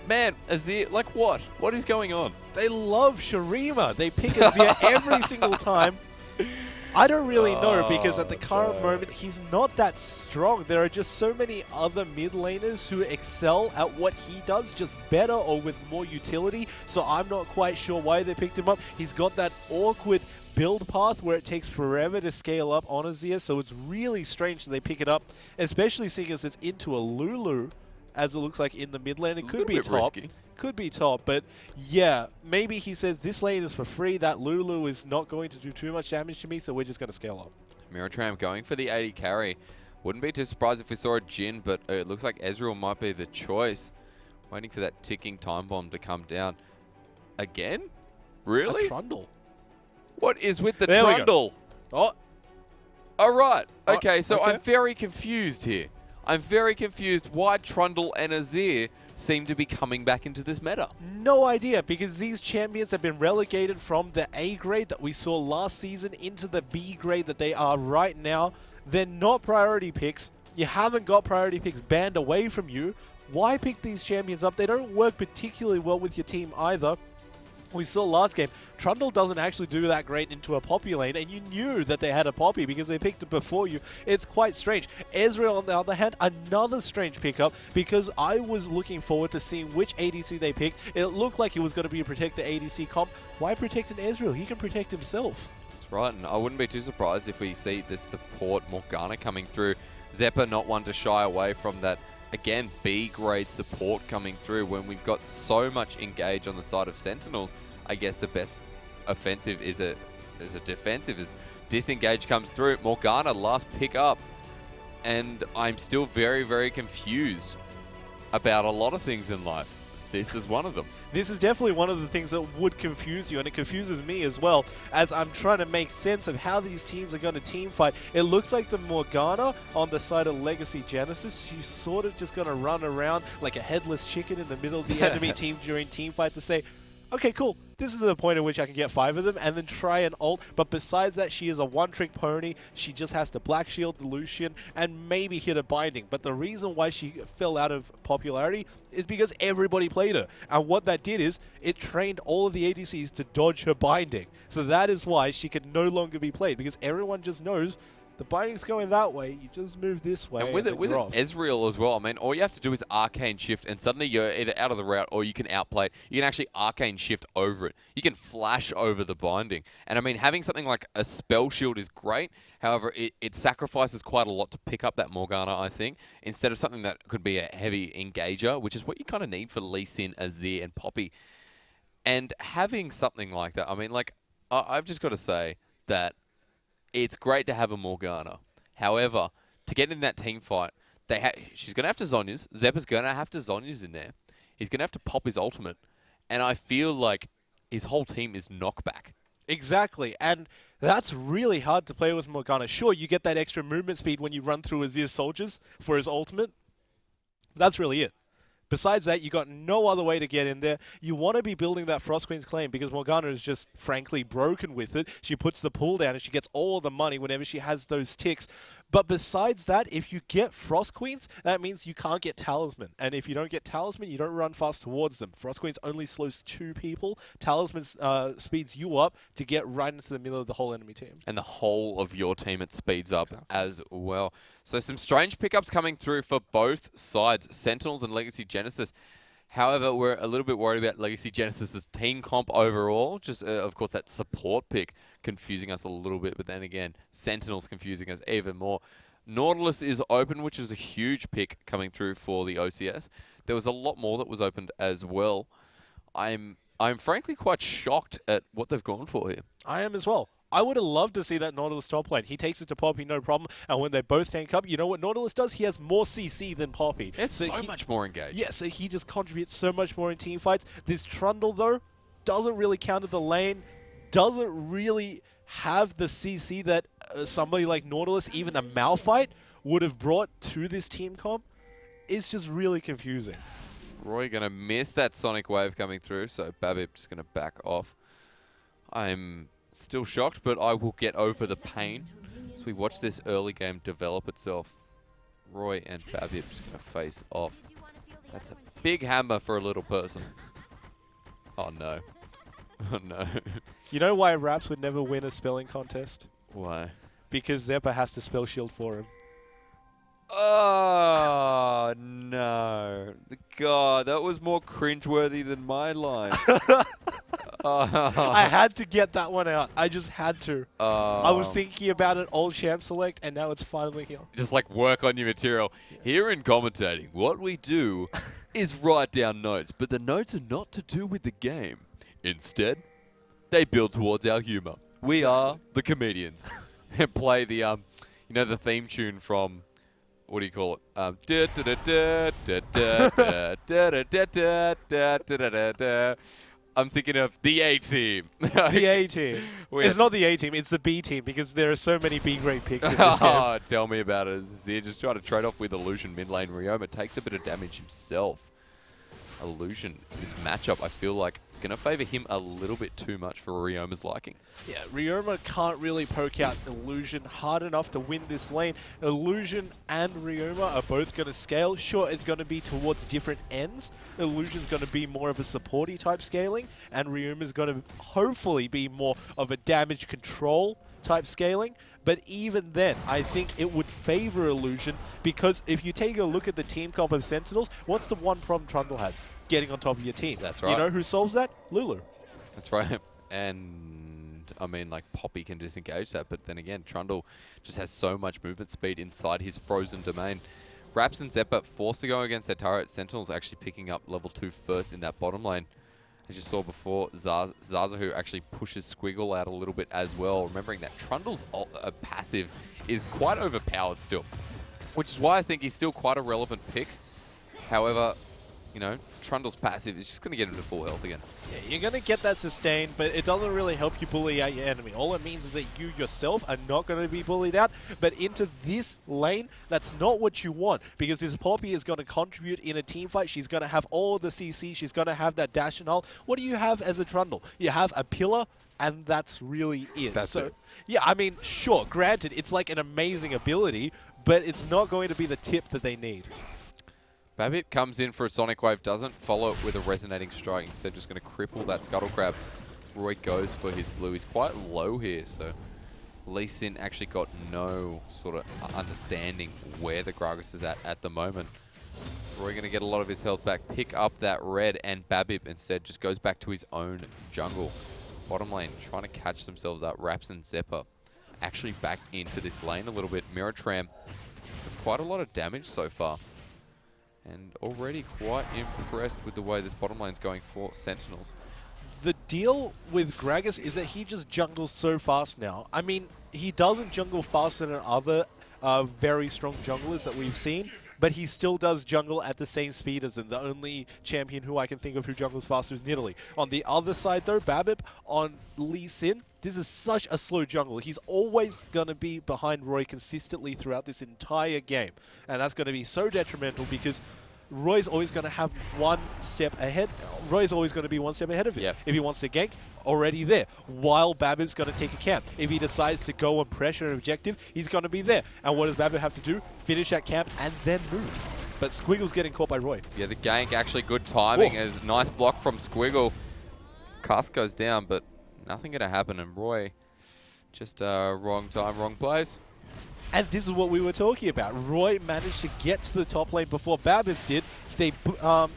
Speaker 4: Man, Azir, like what? What is going on?
Speaker 5: They love Shurima. They pick Azir every single time. I don't really know, because at the current moment, he's not that strong. There are just so many other mid laners who excel at what he does, just better or with more utility. So I'm not quite sure why they picked him up. He's got that awkward build path where it takes forever to scale up on Azir, so it's really strange that they pick it up, especially seeing as it's into a Lulu, as it looks like in the mid lane. It could be top.
Speaker 4: Risky.
Speaker 5: Could be top, but yeah, maybe he says this lane is for free, that Lulu is not going to do too much damage to me, so we're just going to scale up.
Speaker 4: Mirrortram going for the 80 carry. Wouldn't be too surprised if we saw a Jhin, but it looks like Ezreal might be the choice. Waiting for that ticking time bomb to come down. Again? Really?
Speaker 5: A Trundle.
Speaker 4: What is with the
Speaker 5: There we go.
Speaker 4: Trundle?
Speaker 5: Oh,
Speaker 4: Alright, okay, so
Speaker 5: okay.
Speaker 4: I'm very confused here. I'm very confused why Trundle and Azir seem to be coming back into this meta.
Speaker 5: no idea, because these champions have been relegated from the A grade that we saw last season into the B grade that they are right now. They're not priority picks. You haven't got priority picks banned away from you. Why pick these champions up? They don't work particularly well with your team either. We saw last game, Trundle doesn't actually do that great into a Poppy lane, and you knew that they had a Poppy because they picked it before you. It's quite strange. Ezreal, on the other hand, another strange pickup, because I was looking forward to seeing which ADC they picked. It looked like it was going to be a protect the ADC comp. Why protect an Ezreal? He can protect himself.
Speaker 4: That's right, and I wouldn't be too surprised if we see this support Morgana coming through. Zeppa not one to shy away from that, again, B-grade support coming through when we've got so much engage on the side of Sentinels. I guess the best offensive is a defensive as disengage comes through. Morgana last pick up, and I'm still very, very confused about a lot of things in life. This is one of them.
Speaker 5: This is definitely one of the things that would confuse you, and it confuses me as well, as I'm trying to make sense of how these teams are going to team fight. It looks like the Morgana on the side of Legacy Genesis, she's sort of just going to run around like a headless chicken in the middle of the enemy team during team fight to say, okay, cool, this is the point at which I can get 5 of them, and then try and ult. But besides that, she is a one-trick pony. She just has to Black Shield, Lucian, and maybe hit a binding. But the reason why she fell out of popularity is because everybody played her. And what that did is, it trained all of the ADCs to dodge her binding. So that is why she can no longer be played, because everyone just knows the binding's going that way, you just move this way.
Speaker 4: And with it, Ezreal as well, I mean, all you have to do is Arcane Shift, and suddenly you're either out of the route or you can outplay it. You can actually Arcane Shift over it. You can flash over the binding. And I mean, having something like a Spell Shield is great. However, it sacrifices quite a lot to pick up that Morgana, I think, instead of something that could be a heavy engager, which is what you kind of need for Lee Sin, Azir, and Poppy. And having something like that, I mean, like, I've just got to say that it's great to have a Morgana. However, to get in that team fight, she's going to have to Zhonya's. Zeppa's going to have to Zhonya's in there. He's going to have to pop his ultimate. And I feel like his whole team is knockback.
Speaker 5: Exactly, and that's really hard to play with Morgana. Sure, you get that extra movement speed when you run through Azir's soldiers for his ultimate. That's really it. Besides that, you got no other way to get in there. You want to be building that Frost Queen's claim because Morgana is just frankly broken with it. She puts the pool down and she gets all the money whenever she has those ticks. But besides that, if you get Frost Queens, that means you can't get Talisman. And if you don't get Talisman, you don't run fast towards them. Frost Queens only slows 2 people. Talisman speeds you up to get right into the middle of the whole enemy team.
Speaker 4: And the whole of your team it speeds up as well. So some strange pickups coming through for both sides, Sentinels and Legacy Genesis. However, we're a little bit worried about Legacy Genesis's team comp overall. Just, of course, that support pick confusing us a little bit. But then again, Sentinels confusing us even more. Nautilus is open, which is a huge pick coming through for the OCS. There was a lot more that was opened as well. I'm frankly quite shocked at what they've gone for here.
Speaker 5: I am as well. I would have loved to see that Nautilus top lane. He takes it to Poppy, no problem. And when they both tank up, you know what Nautilus does? He has more CC than Poppy.
Speaker 4: It's so much more engaged.
Speaker 5: Yeah, so he just contributes so much more in team fights. This Trundle, though, doesn't really counter the lane, doesn't really have the CC that somebody like Nautilus, even a Malphite, would have brought to this team comp. It's just really confusing.
Speaker 4: Roy going to miss that Sonic Wave coming through, so Babip just going to back off. I'm still shocked, but I will get over the pain as we watch this early game develop itself. Roy and Babip just going to face off. That's a big hammer for a little person. Oh no. Oh no.
Speaker 5: You know why Raps would never win a spelling contest?
Speaker 4: Why?
Speaker 5: Because Zeppa has to spell shield for him.
Speaker 4: Oh, no. God, that was more cringeworthy than my line.
Speaker 5: I had to get that one out. I just had to. I was thinking about it all champ select, and now it's finally here.
Speaker 4: Just like work on your material. Here in commentating, what we do is write down notes, but the notes are not to do with the game. Instead, they build towards our humor. We are the comedians. And play the, you know, the theme tune from... What do you call it? I'm thinking of the A-Team.
Speaker 5: The A-Team. It's not the A-Team, it's the B-Team, because there are so many B-grade picks in this game.
Speaker 4: Oh, tell me about it. Zia just trying to trade off with Illusion mid lane. Ryoma takes a bit of damage himself. Illusion, this matchup, I feel like, going to favor him a little bit too much for Ryoma's liking.
Speaker 5: Yeah, Ryoma can't really poke out Illusion hard enough to win this lane. Illusion and Ryoma are both going to scale. Sure, it's going to be towards different ends. Illusion's going to be more of a supporty type scaling, and Ryoma's going to hopefully be more of a damage control type scaling. But even then, I think it would favor Illusion, because if you take a look at the team comp of Sentinels, what's the one problem Trundle has? Getting on top of your team.
Speaker 4: That's right.
Speaker 5: You know who solves that? Lulu.
Speaker 4: That's right. And, I mean, like, Poppy can disengage that, but then again, Trundle just has so much movement speed inside his frozen domain. Raps and Zeppa forced to go against their turret. Sentinels actually picking up level 2 first in that bottom lane. As you saw before, Zazahu actually pushes Squiggle out a little bit as well, remembering that Trundle's passive is quite overpowered still, which is why I think he's still quite a relevant pick. However, you know, Trundle's passive is just going to get him to full health again.
Speaker 5: Yeah, you're going to get that sustain, but it doesn't really help you bully out your enemy. All it means is that you yourself are not going to be bullied out, but into this lane, that's not what you want, because this Poppy is going to contribute in a team fight. She's going to have all the CC, she's going to have that dash and all. What do you have as a Trundle? You have a pillar, and that's really it.
Speaker 4: That's it.
Speaker 5: Yeah, I mean, sure, granted, it's like an amazing ability, but it's not going to be the tip that they need.
Speaker 4: Babip comes in for a Sonic Wave, doesn't follow it with a Resonating Strike. Instead, just going to cripple that Scuttle Crab. Roy goes for his blue. He's quite low here, so Lee Sin actually got no sort of understanding where the Gragas is at the moment. Roy going to get a lot of his health back, pick up that red, and Babip instead just goes back to his own jungle. Bottom lane, trying to catch themselves up. Raps and Zeppa actually back into this lane a little bit. Mirror Tram does quite a lot of damage so far. And already quite impressed with the way this bottom lane's going for Sentinels.
Speaker 5: The deal with Gragas is that he just jungles so fast now. I mean, he doesn't jungle faster than other very strong junglers that we've seen, but he still does jungle at the same speed as them. The only champion who I can think of who jungles faster is Nidalee. On the other side though, Babip on Lee Sin, this is such a slow jungle. He's always going to be behind Roy consistently throughout this entire game. And that's going to be so detrimental because Roy's always going to have one step ahead. Roy's always going to be one step ahead of him.
Speaker 4: Yep.
Speaker 5: If he wants to gank, already there. While Babip's going to take a camp. If he decides to go and pressure an objective, he's going to be there. And what does Babip have to do? Finish that camp and then move. But Squiggle's getting caught by Roy.
Speaker 4: Yeah, the gank actually good timing. As nice block from Squiggle. Cast goes down, but nothing going to happen. And Roy, just wrong time, wrong place.
Speaker 5: And this is what we were talking about. Roy managed to get to the top lane before Babip did.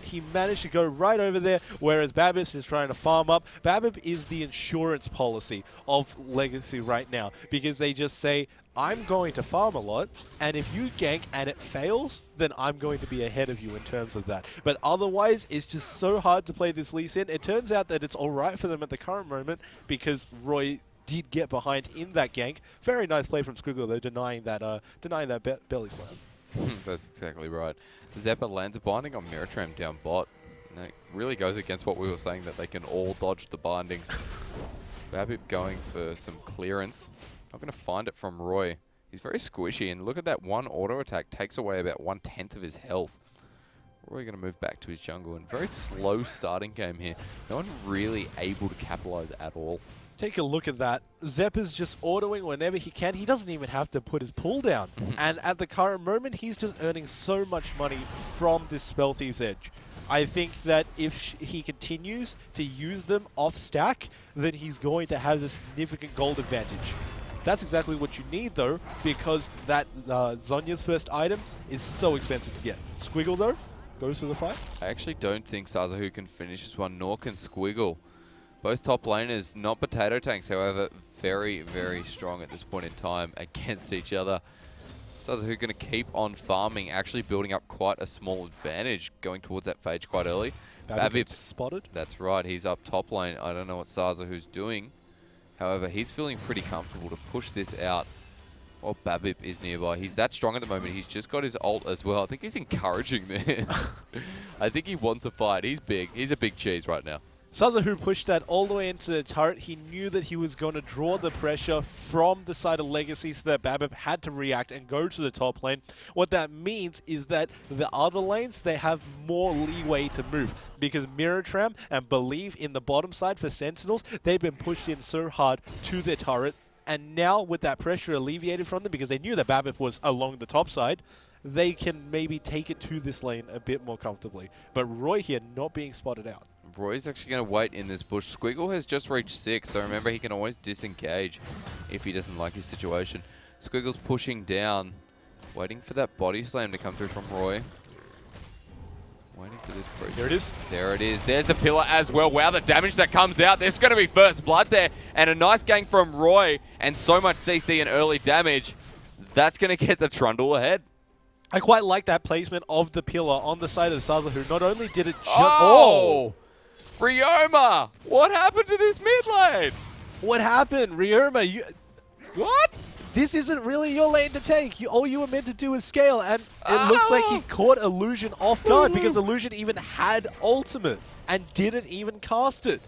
Speaker 5: He managed to go right over there, whereas Babip is trying to farm up. Babip is the insurance policy of Legacy right now, because they just say, I'm going to farm a lot, and if you gank and it fails, then I'm going to be ahead of you in terms of that. But otherwise, it's just so hard to play this Lee Sin. It turns out that it's all right for them at the current moment, because Roy did get behind in that gank. Very nice play from Squiggle though, denying that belly slam.
Speaker 4: That's exactly right. Zeppa lands a binding on Mirror Tram down bot. And that really goes against what we were saying, that they can all dodge the bindings. Babip going for some clearance. Not going to find it from Roy. He's very squishy, and look at that one auto attack. Takes away about 1/10 of his health. Roy going to move back to his jungle, and very slow starting game here. No one really able to capitalize at all.
Speaker 5: Take a look at that. Zeppa's just autoing whenever he can. He doesn't even have to put his pull down. And at the current moment, he's just earning so much money from this Spell Thief's Edge. I think that if he continues to use them off stack, then he's going to have a significant gold advantage. That's exactly what you need, though, because that Zhonya's first item is so expensive to get. Squiggle, though, goes to the fight.
Speaker 4: I actually don't think Sazahu can finish this one, nor can Squiggle. Both top laners, not potato tanks, however, very, very strong at this point in time against each other. Sazahu going to keep on farming, actually building up quite a small advantage, going towards that phage quite early.
Speaker 5: Babip spotted.
Speaker 4: That's right, he's up top lane. I don't know what Sazahu's doing. However, he's feeling pretty comfortable to push this out. Well, Babip is nearby. He's that strong at the moment. He's just got his ult as well. I think he's encouraging this. I think he wants a fight. He's big. He's a big cheese right now.
Speaker 5: Sazahu pushed that all the way into the turret. He knew that he was going to draw the pressure from the side of Legacy so that Babip had to react and go to the top lane. What that means is that the other lanes, they have more leeway to move because Mirror and Believe in the bottom side for Sentinels, they've been pushed in so hard to their turret. And now with that pressure alleviated from them because they knew that Babip was along the top side, they can maybe take it to this lane a bit more comfortably. But Roy here not being spotted out.
Speaker 4: Roy's actually going to wait in this bush. Squiggle has just reached 6, so remember he can always disengage if he doesn't like his situation. Squiggle's pushing down, waiting for that body slam to come through from Roy. Waiting for this breach.
Speaker 5: There it is.
Speaker 4: There it is. There's the pillar as well. Wow, the damage that comes out. There's going to be first blood there. And a nice gank from Roy and so much CC and early damage. That's going to get the Trundle ahead.
Speaker 5: I quite like that placement of the pillar on the side of Sazahu. Not only did it
Speaker 4: Oh! Ryoma! What happened to this mid lane?
Speaker 5: What happened? Ryoma,
Speaker 4: What?
Speaker 5: this isn't really your lane to take. All you were meant to do is scale, and it looks like he caught Illusion off guard because Illusion even had ultimate and didn't even cast it.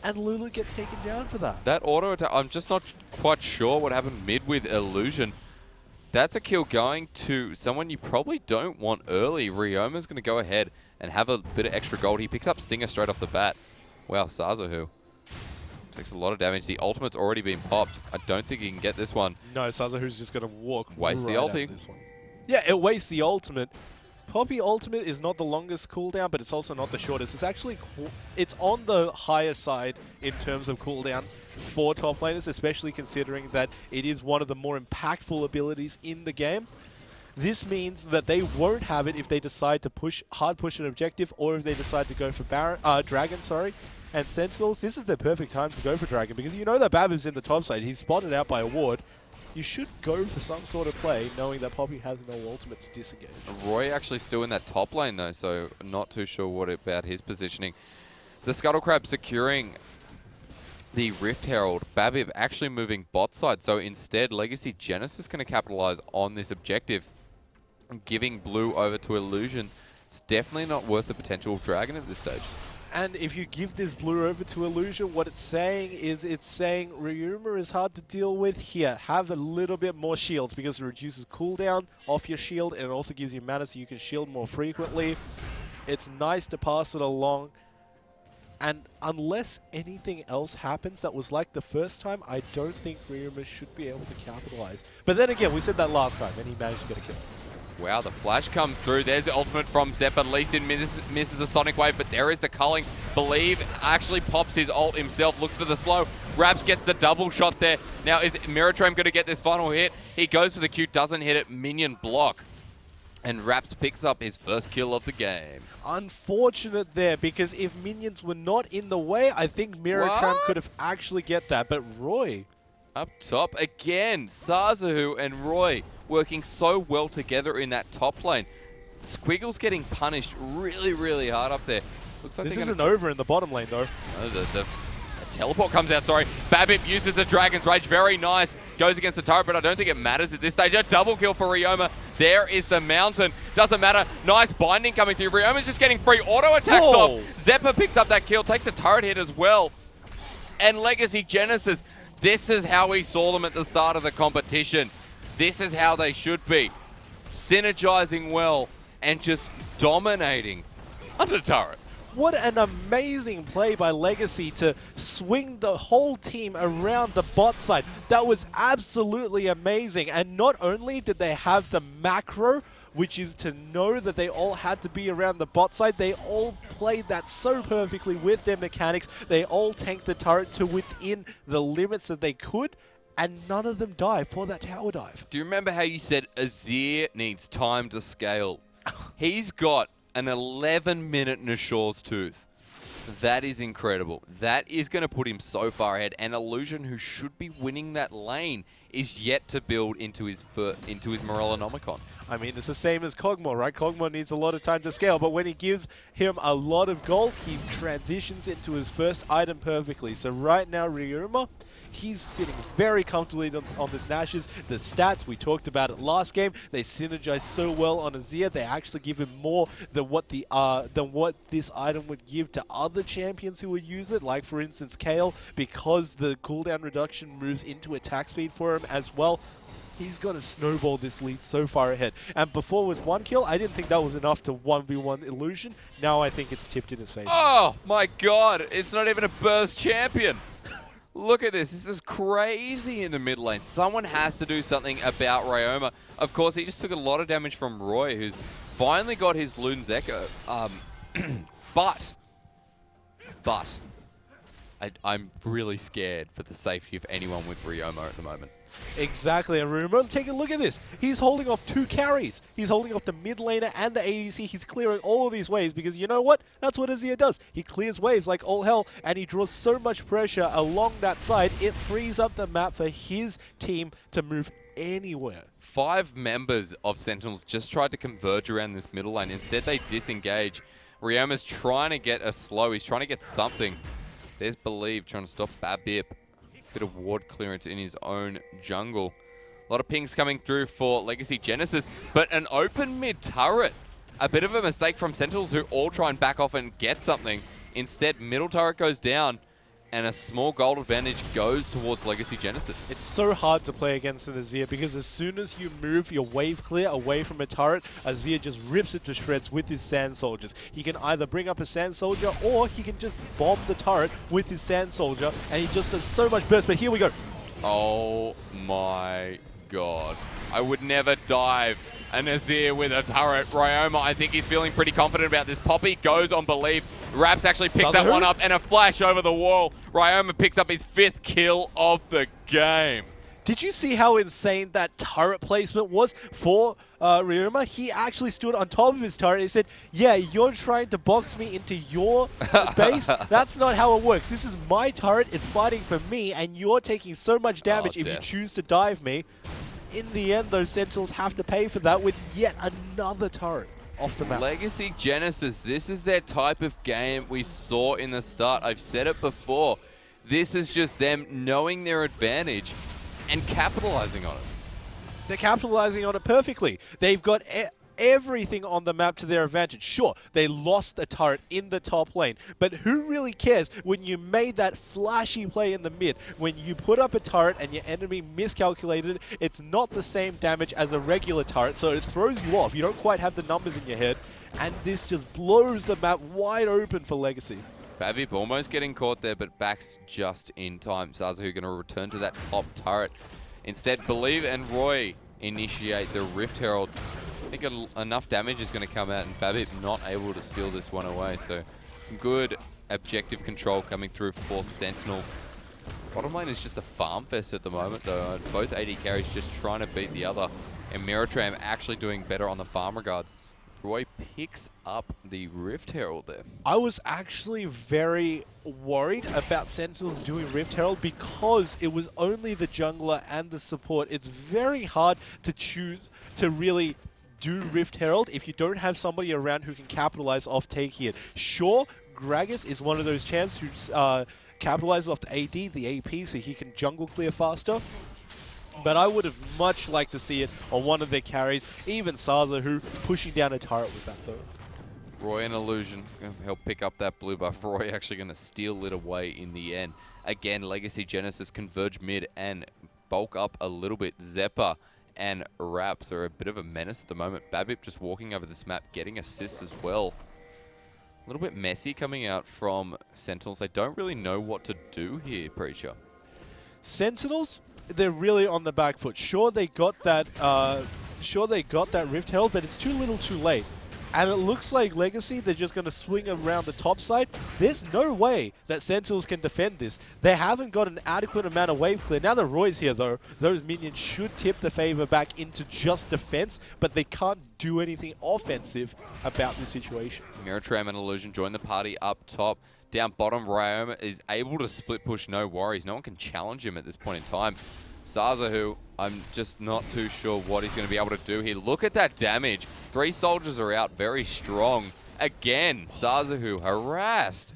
Speaker 5: And Lulu gets taken down for that.
Speaker 4: That auto attack, I'm just not quite sure what happened mid with Illusion. That's a kill going to someone you probably don't want early. Ryoma's going to go ahead and have a bit of extra gold. He picks up Stinger straight off the bat. Wow, Sazahu takes a lot of damage. The ultimate's already been popped. I don't think he can get this one.
Speaker 5: No, Sazahu's just going to walk
Speaker 4: Waste
Speaker 5: right
Speaker 4: the
Speaker 5: out
Speaker 4: ulti.
Speaker 5: of this one. Yeah, it wastes the ultimate. Poppy ultimate is not the longest cooldown, but it's also not the shortest. It's actually it's on the higher side in terms of cooldown for top laners, especially considering that it is one of the more impactful abilities in the game. This means that they won't have it if they decide to hard push an objective, or if they decide to go for Dragon, and Sentinels. This is the perfect time to go for Dragon because you know that Babip's in the top side. He's spotted out by a ward. You should go for some sort of play, knowing that Poppy has no ultimate to disengage.
Speaker 4: Roy actually still in that top lane though, so not too sure what about his positioning. The Scuttle Crab securing the Rift Herald. Babip actually moving bot side, so instead Legacy Genesis is going to capitalize on this objective. Giving blue over to Illusion. It's definitely not worth the potential of Dragon at this stage.
Speaker 5: And if you give this blue over to Illusion, what it's saying is Ryoma is hard to deal with. Here, have a little bit more shields because it reduces cooldown off your shield and it also gives you mana so you can shield more frequently. It's nice to pass it along. And unless anything else happens that was like the first time, I don't think Ryoma should be able to capitalize. But then again, we said that last time and he managed to get a kill.
Speaker 4: Wow, the flash comes through. There's the ultimate from Zeppa. Lee Sin misses a Sonic Wave, but there is the culling. Believe actually pops his ult himself, looks for the slow. Raps gets the double shot there. Now, is Miratram going to get this final hit? He goes for the Q, doesn't hit it. Minion block. And Raps picks up his first kill of the game.
Speaker 5: Unfortunate there, because if minions were not in the way, I think Miratram could have actually get that. But Roy...
Speaker 4: Up top again, Sazahu and Roy working so well together in that top lane. Squiggle's getting punished really, really hard up there. Looks like
Speaker 5: this isn't over in the bottom lane, though.
Speaker 4: The teleport comes out, sorry. Babip uses the Dragon's Rage, very nice. Goes against the turret, but I don't think it matters at this stage. A double kill for Ryoma. There is the mountain. Doesn't matter. Nice binding coming through. Ryoma's just getting free auto attacks off. Zeppa picks up that kill, takes a turret hit as well. And Legacy Genesis, this is how we saw them at the start of the competition. This is how they should be. Synergizing well and just dominating under turret.
Speaker 5: What an amazing play by Legacy to swing the whole team around the bot side. That was absolutely amazing. And not only did they have the macro, which is to know that they all had to be around the bot side, they all played that so perfectly with their mechanics. They all tanked the turret to within the limits that they could. and none of them die for that tower dive.
Speaker 4: Do you remember how you said Azir needs time to scale? He's got an 11-minute Nashaur's Tooth. That is incredible. That is going to put him so far ahead. And Illusion, who should be winning that lane, is yet to build into his Morellonomicon.
Speaker 5: I mean, it's the same as Kog'Maw, right? Kog'Maw needs a lot of time to scale, but when you give him a lot of gold, he transitions into his first item perfectly. So right now, Ryoma, he's sitting very comfortably on this Nash's. The stats, we talked about it last game, they synergize so well on Azir. They actually give him more than what this item would give to other champions who would use it, like for instance Kayle, because the cooldown reduction moves into attack speed for him as well. He's going to snowball this lead so far ahead. And before with 1 kill, I didn't think that was enough to 1v1 Illusion. Now I think it's tipped in his face.
Speaker 4: Oh my god, it's not even a burst champion. Look at this. This is crazy in the mid lane. Someone has to do something about Ryoma. Of course, he just took a lot of damage from Roy, who's finally got his Lune's Echo. But I'm really scared for the safety of anyone with Ryoma at the moment.
Speaker 5: Exactly, and remember, take a look at this. He's holding off 2 carries. He's holding off the mid laner and the ADC. He's clearing all of these waves because you know what? That's what Azir does. He clears waves like all hell, and he draws so much pressure along that side, it frees up the map for his team to move anywhere.
Speaker 4: 5 members of Sentinels just tried to converge around this middle lane. Instead, they disengage. Ryoma's trying to get a slow. He's trying to get something. There's Believe trying to stop Babip. Bit of ward clearance in his own jungle. A lot of pings coming through for Legacy Genesis, but an open mid turret. A bit of a mistake from Sentinels, who all try and back off and get something. Instead, middle turret goes down, and a small gold advantage goes towards Legacy Genesis.
Speaker 5: It's so hard to play against an Azir because as soon as you move your wave clear away from a turret, Azir just rips it to shreds with his Sand Soldiers. He can either bring up a Sand Soldier or he can just bomb the turret with his Sand Soldier, and he just does so much burst. But here we go.
Speaker 4: Oh my god. I would never dive an Azir with a turret. Ryoma, I think he's feeling pretty confident about this. Poppy goes on Believe. Raps actually picks that one up, and a flash over the wall. Ryoma picks up his 5th kill of the game.
Speaker 5: Did you see how insane that turret placement was for Ryoma? He actually stood on top of his turret and he said, yeah, you're trying to box me into your base? That's not how it works. This is my turret. It's fighting for me, and you're taking so much damage if you choose to dive me. In the end, those Sentinels have to pay for that with yet another turret off the map.
Speaker 4: Legacy Genesis, this is their type of game we saw in the start. I've said it before. This is just them knowing their advantage and capitalizing on it.
Speaker 5: They're capitalizing on it perfectly. They've got everything on the map to their advantage. Sure, they lost a turret in the top lane, but who really cares when you made that flashy play in the mid? When you put up a turret and your enemy miscalculated, it's not the same damage as a regular turret, so it throws you off. You don't quite have the numbers in your head, and this just blows the map wide open for Legacy.
Speaker 4: Babip almost getting caught there, but backs just in time. Zazu going to return to that top turret. Instead, Believe and Roy initiate the Rift Herald. I think enough damage is going to come out, and Babip not able to steal this one away. So some good objective control coming through for Sentinels. Bottom lane is just a farm fest at the moment, though. Both AD carries just trying to beat the other, and Miratram actually doing better on the farm regards. Roy picks up the Rift Herald there.
Speaker 5: I was actually very worried about Sentinels doing Rift Herald because it was only the jungler and the support. It's very hard to choose to really do Rift Herald if you don't have somebody around who can capitalize off taking it. Sure, Gragas is one of those champs who capitalizes off the AD, the AP, so he can jungle clear faster. But I would have much liked to see it on one of their carries, even Saza, who pushing down a turret with that though.
Speaker 4: Roy and Illusion, he'll pick up that blue buff. Roy actually going to steal it away in the end. Again, Legacy Genesis converge mid and bulk up a little bit. Zeppa and Raps are a bit of a menace at the moment. Babip just walking over this map, getting assists as well. A little bit messy coming out from Sentinels. They don't really know what to do here, Preacher.
Speaker 5: Sentinels, they're really on the back foot. Sure, they got that Rift Herald, but it's too little too late. And it looks like Legacy, they're just going to swing around the top side. There's no way that Sentinels can defend this. They haven't got an adequate amount of wave clear. Now that Roy's here, though, those minions should tip the favor back into just defense, but they can't do anything offensive about this situation.
Speaker 4: Miratram and Illusion join the party up top. Down bottom, Ryoma is able to split push, no worries. No one can challenge him at this point in time. Sazahu, I'm just not too sure what he's going to be able to do here. Look at that damage. 3 soldiers are out, very strong. Again, Sazahu harassed.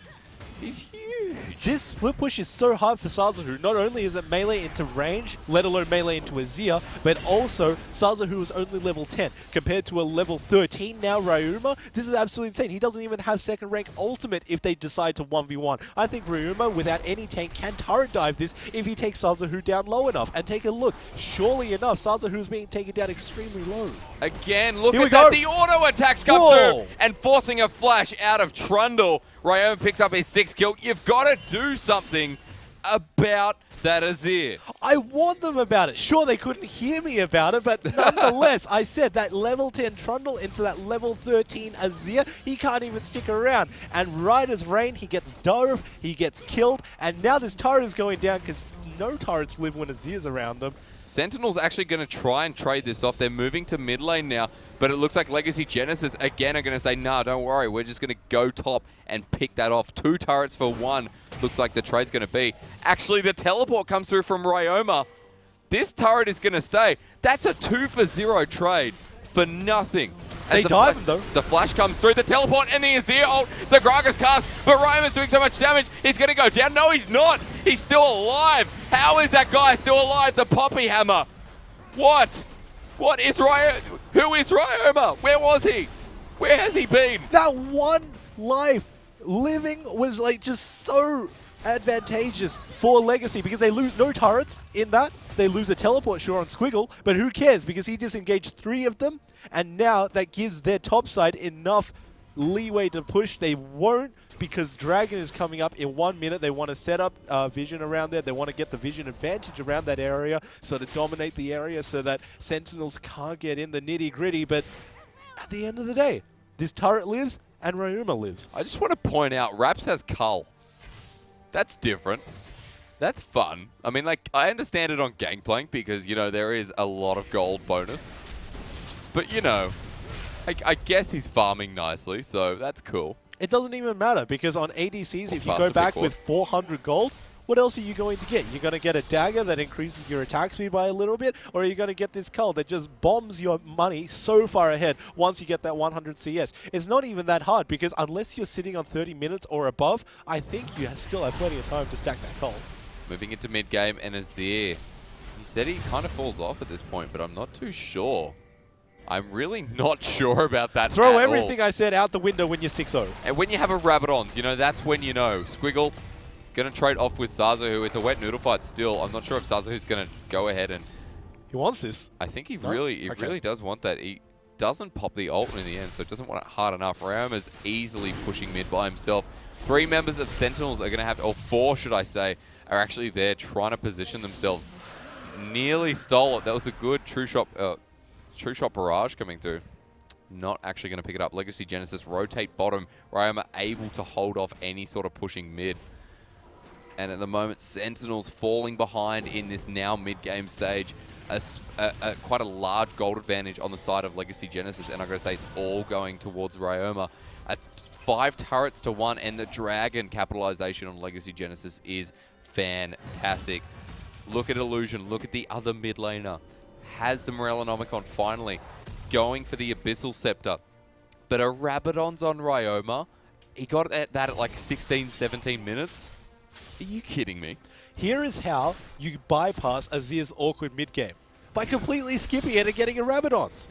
Speaker 4: He's huge.
Speaker 5: This split push is so hard for Sazahu. Not only is it melee into range, let alone melee into Azir, but also Sazahu is only level 10 compared to a level 13 now Ryuma. This is absolutely insane. He doesn't even have second rank ultimate if they decide to 1v1. I think Ryuma, without any tank, can turret dive this if he takes Sazahu down low enough. And take a look. Surely enough, Sazahu's being taken down extremely low.
Speaker 4: Again, look at that. The auto attacks come through and forcing a flash out of Trundle. Ryoma picks up his 6th kill. You've got to do something about that Azir.
Speaker 5: I warned them about it. Sure, they couldn't hear me about it, but nonetheless, I said that level 10 Trundle into that level 13 Azir, he can't even stick around. And right as rain, he gets dove, he gets killed, and now this turret is going down because no turrets live when Azir's around them.
Speaker 4: Sentinel's actually going to try and trade this off. They're moving to mid lane now, but it looks like Legacy Genesis again are going to say, nah, don't worry, we're just going to go top and pick that off. 2 turrets for 1 looks like the trade's going to be. Actually, the teleport comes through from Ryoma. This turret is going to stay. That's a 2 for 0 trade for nothing.
Speaker 5: They dive him, though.
Speaker 4: The flash comes through, the teleport and the Azir ult. The Gragas cast, but Ryoma's doing so much damage. He's going to go down. No, he's not. He's still alive. How is that guy still alive? The Poppy Hammer. What? What is Ryoma? Who is Ryoma? Where was he? Where has he been?
Speaker 5: That one life living was like just so advantageous for Legacy because they lose no turrets in that. They lose a teleport sure on Squiggle, but who cares because he disengaged 3 of them, and now that gives their top side enough leeway to push. They won't because Dragon is coming up in 1 minute. They want to set up vision around there. They want to get the vision advantage around that area so to dominate the area so that Sentinels can't get in the nitty gritty. But at the end of the day, this turret lives and Ryuma lives.
Speaker 4: I just want to point out, Raps has Cull. That's different. That's fun. I mean, like, I understand it on Gangplank because, you know, there is a lot of gold bonus. But, you know, I guess he's farming nicely, so that's cool.
Speaker 5: It doesn't even matter because on ADCs, if you go back with 400 gold, what else are you going to get? You're going to get a dagger that increases your attack speed by a little bit, or are you going to get this cull that just bombs your money so far ahead once you get that 100 CS? It's not even that hard because unless you're sitting on 30 minutes or above, I think you still have plenty of time to stack that cull.
Speaker 4: Moving into mid-game, and Azir. You said he kind of falls off at this point, but I'm not too sure. I'm really not sure about that
Speaker 5: Throw everything I said out the window when you're 6-0.
Speaker 4: And when you have a Rabadons, you know, that's when you know. Squiggle going to trade off with Sazahu. It's a wet noodle fight still. I'm not sure if Sazahu's going to go ahead and...
Speaker 5: He wants this.
Speaker 4: I think he really does want that. He doesn't pop the ult in the end, so it doesn't want it hard enough. Ryoma easily pushing mid by himself. 3 members of Sentinels are going to have, or 4 should I say, are actually there trying to position themselves. Nearly stole it. That was a good true shot barrage coming through. Not actually going to pick it up. Legacy Genesis rotate bottom. Ryoma able to hold off any sort of pushing mid. And at the moment, Sentinels falling behind in this now mid-game stage. Quite a large gold advantage on the side of Legacy Genesis. And I'm going to say it's all going towards Ryoma. 5 turrets to 1, and the Dragon capitalization on Legacy Genesis is fantastic. Look at Illusion. Look at the other mid laner. Has the Morellonomicon finally going for the Abyssal Scepter. But a Rabadon's on Ryoma. He got that at like 16, 17 minutes. Are you kidding me?
Speaker 5: Here is how you bypass Azir's awkward mid-game. By completely skipping it and getting a Rabadon's.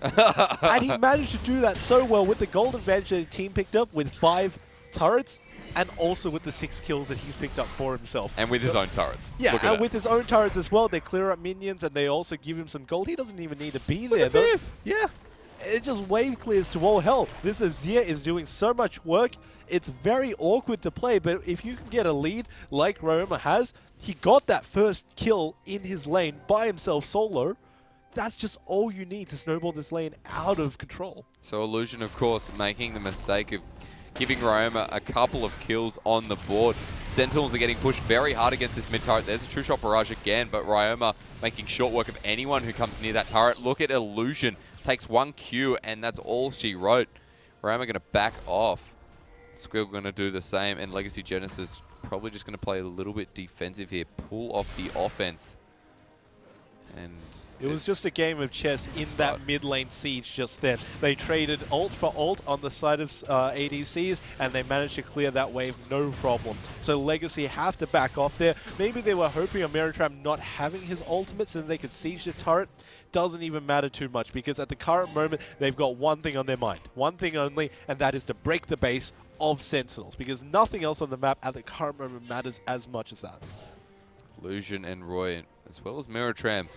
Speaker 5: And he managed to do that so well with the gold advantage that the team picked up with 5 turrets and also with the 6 kills that he's picked up for himself.
Speaker 4: And with his own turrets.
Speaker 5: Yeah, and with his own turrets as well. They clear up minions and they also give him some gold. He doesn't even need to be there.
Speaker 4: Look at this.
Speaker 5: Yeah. It just wave clears to all hell. This Azir is doing so much work. It's very awkward to play, but if you can get a lead like Ryoma has, he got that first kill in his lane by himself solo. that's just all you need to snowball this lane out of control.
Speaker 4: So Illusion, of course, making the mistake of giving Ryoma a couple of kills on the board. Sentinels are getting pushed very hard against this mid turret. There's a True Shot Barrage again, but Ryoma making short work of anyone who comes near that turret. Look at Illusion. Takes 1 Q, and that's all she wrote. Ryoma going to back off. Squiggle going to do the same, and Legacy Genesis probably just going to play a little bit defensive here. Pull off the offense. And
Speaker 5: it was just a game of chess in that mid lane siege just then. They traded ult for ult on the side of ADCs, and they managed to clear that wave no problem. So Legacy have to back off there. Maybe they were hoping on Meritram not having his ultimate so they could siege the turret. Doesn't even matter too much, because at the current moment, they've got one thing on their mind. One thing only, and that is to break the base of Sentinels, because nothing else on the map at the current moment matters as much as that.
Speaker 4: Illusion and Roy, as well as Meritram,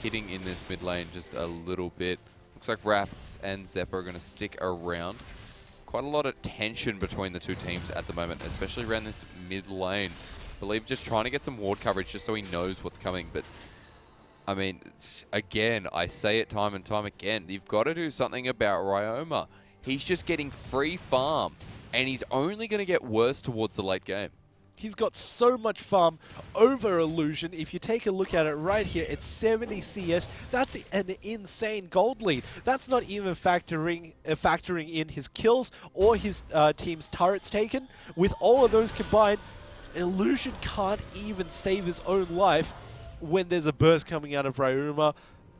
Speaker 4: hitting in this mid lane just a little bit. Looks like Raps and Zeppa are going to stick around. Quite a lot of tension between the two teams at the moment, especially around this mid lane. I believe just trying to get some ward coverage just so he knows what's coming. But, I mean, again, I say it time and time again, you've got to do something about Ryoma. He's just getting free farm, and he's only going to get worse towards the late game.
Speaker 5: He's got so much farm over Illusion. If you take a look at it right here, it's 70 CS. That's an insane gold lead. That's not even factoring in his kills or his team's turrets taken. With all of those combined, Illusion can't even save his own life when there's a burst coming out of Ryoma.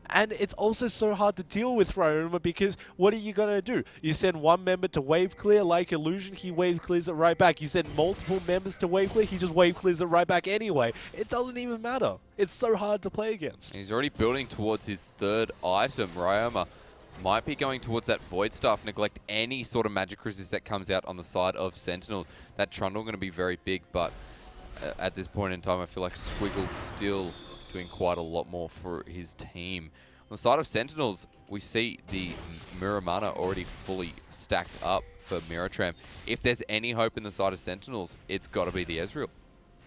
Speaker 5: And it's also so hard to deal with Ryoma, because what are you going to do? You send one member to wave clear like Illusion, he wave clears it right back. You send multiple members to wave clear, he just wave clears it right back anyway. It doesn't even matter. It's so hard to play against.
Speaker 4: He's already building towards his third item. Ryoma might be going towards that Void Staff, neglect any sort of magic resist that comes out on the side of Sentinels. That Trundle going to be very big, but at this point in time, I feel like Squiggle still doing quite a lot more for his team. On the side of Sentinels, we see the Muramana already fully stacked up for Meritram. If there's any hope in the side of Sentinels, it's got to be the Ezreal.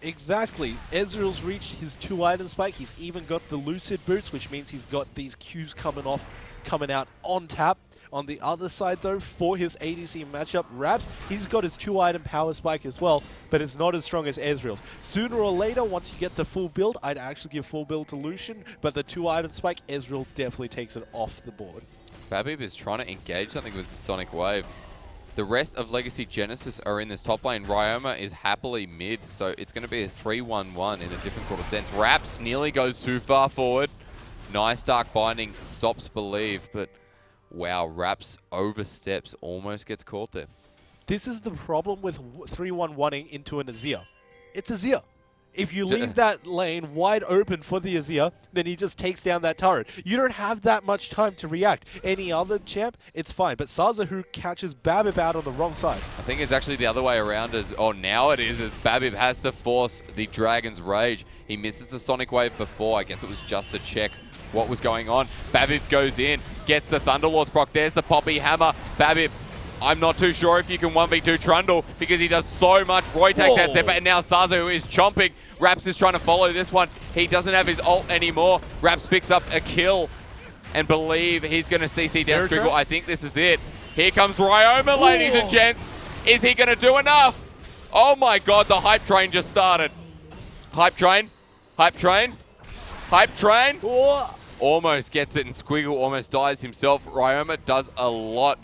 Speaker 5: Exactly. Ezreal's reached his 2-item spike. He's even got the Lucid Boots, which means he's got these Qs coming out on tap. On the other side, though, for his ADC matchup, Raps, he's got his 2-item power spike as well, but it's not as strong as Ezreal's. Sooner or later, once you get to full build, I'd actually give full build to Lucian, but the 2-item spike, Ezreal definitely takes it off the board.
Speaker 4: Babib is trying to engage something with the Sonic Wave. The rest of Legacy Genesis are in this top lane. Ryoma is happily mid, so it's going to be a 3-1-1 in a different sort of sense. Raps nearly goes too far forward. Nice Dark Binding, stops Believe, but wow, Raps oversteps, almost gets caught there.
Speaker 5: This is the problem with 3-1-1ing into an Azir. It's Azir. If you leave that lane wide open for the Azir, then he just takes down that turret. You don't have that much time to react. Any other champ, it's fine. But Sazahu catches Babib out on the wrong side.
Speaker 4: I think it's actually the other way around. Now it is, as Babib has to force the Dragon's Rage. He misses the Sonic Wave before. I guess it was just to check what was going on. Babib goes in, gets the Thunderlord's proc. There's the Poppy Hammer. Babib, I'm not too sure if you can 1v2 Trundle because he does so much. Roy takes that step, and now Sazahu is chomping. Raps is trying to follow this one. He doesn't have his ult anymore. Raps picks up a kill and Believe he's going to CC down Squiggle. I think this is it. Here comes Ryoma, ladies and gents. Is he going to do enough? Oh my god, the hype train just started. Hype train. Hype train. Hype train. Almost gets it, and Squiggle almost dies himself. Ryoma does a lot,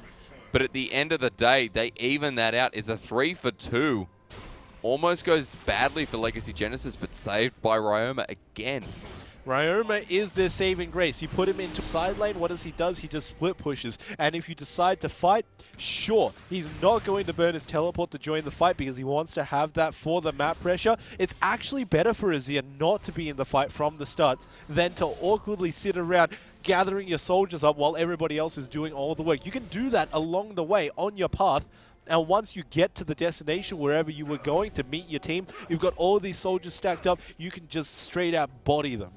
Speaker 4: but at the end of the day, they even that out. It's a 3-for-2. Almost goes badly for Legacy Genesis, but saved by Ryoma again.
Speaker 5: Ryoma is their saving grace. You put him into side lane, what does? He just split pushes. And if you decide to fight, sure, he's not going to burn his teleport to join the fight because he wants to have that for the map pressure. It's actually better for Azir not to be in the fight from the start than to awkwardly sit around gathering your soldiers up while everybody else is doing all the work. You can do that along the way on your path. And once you get to the destination, wherever you were going to meet your team, you've got all these soldiers stacked up, you can just straight out body them.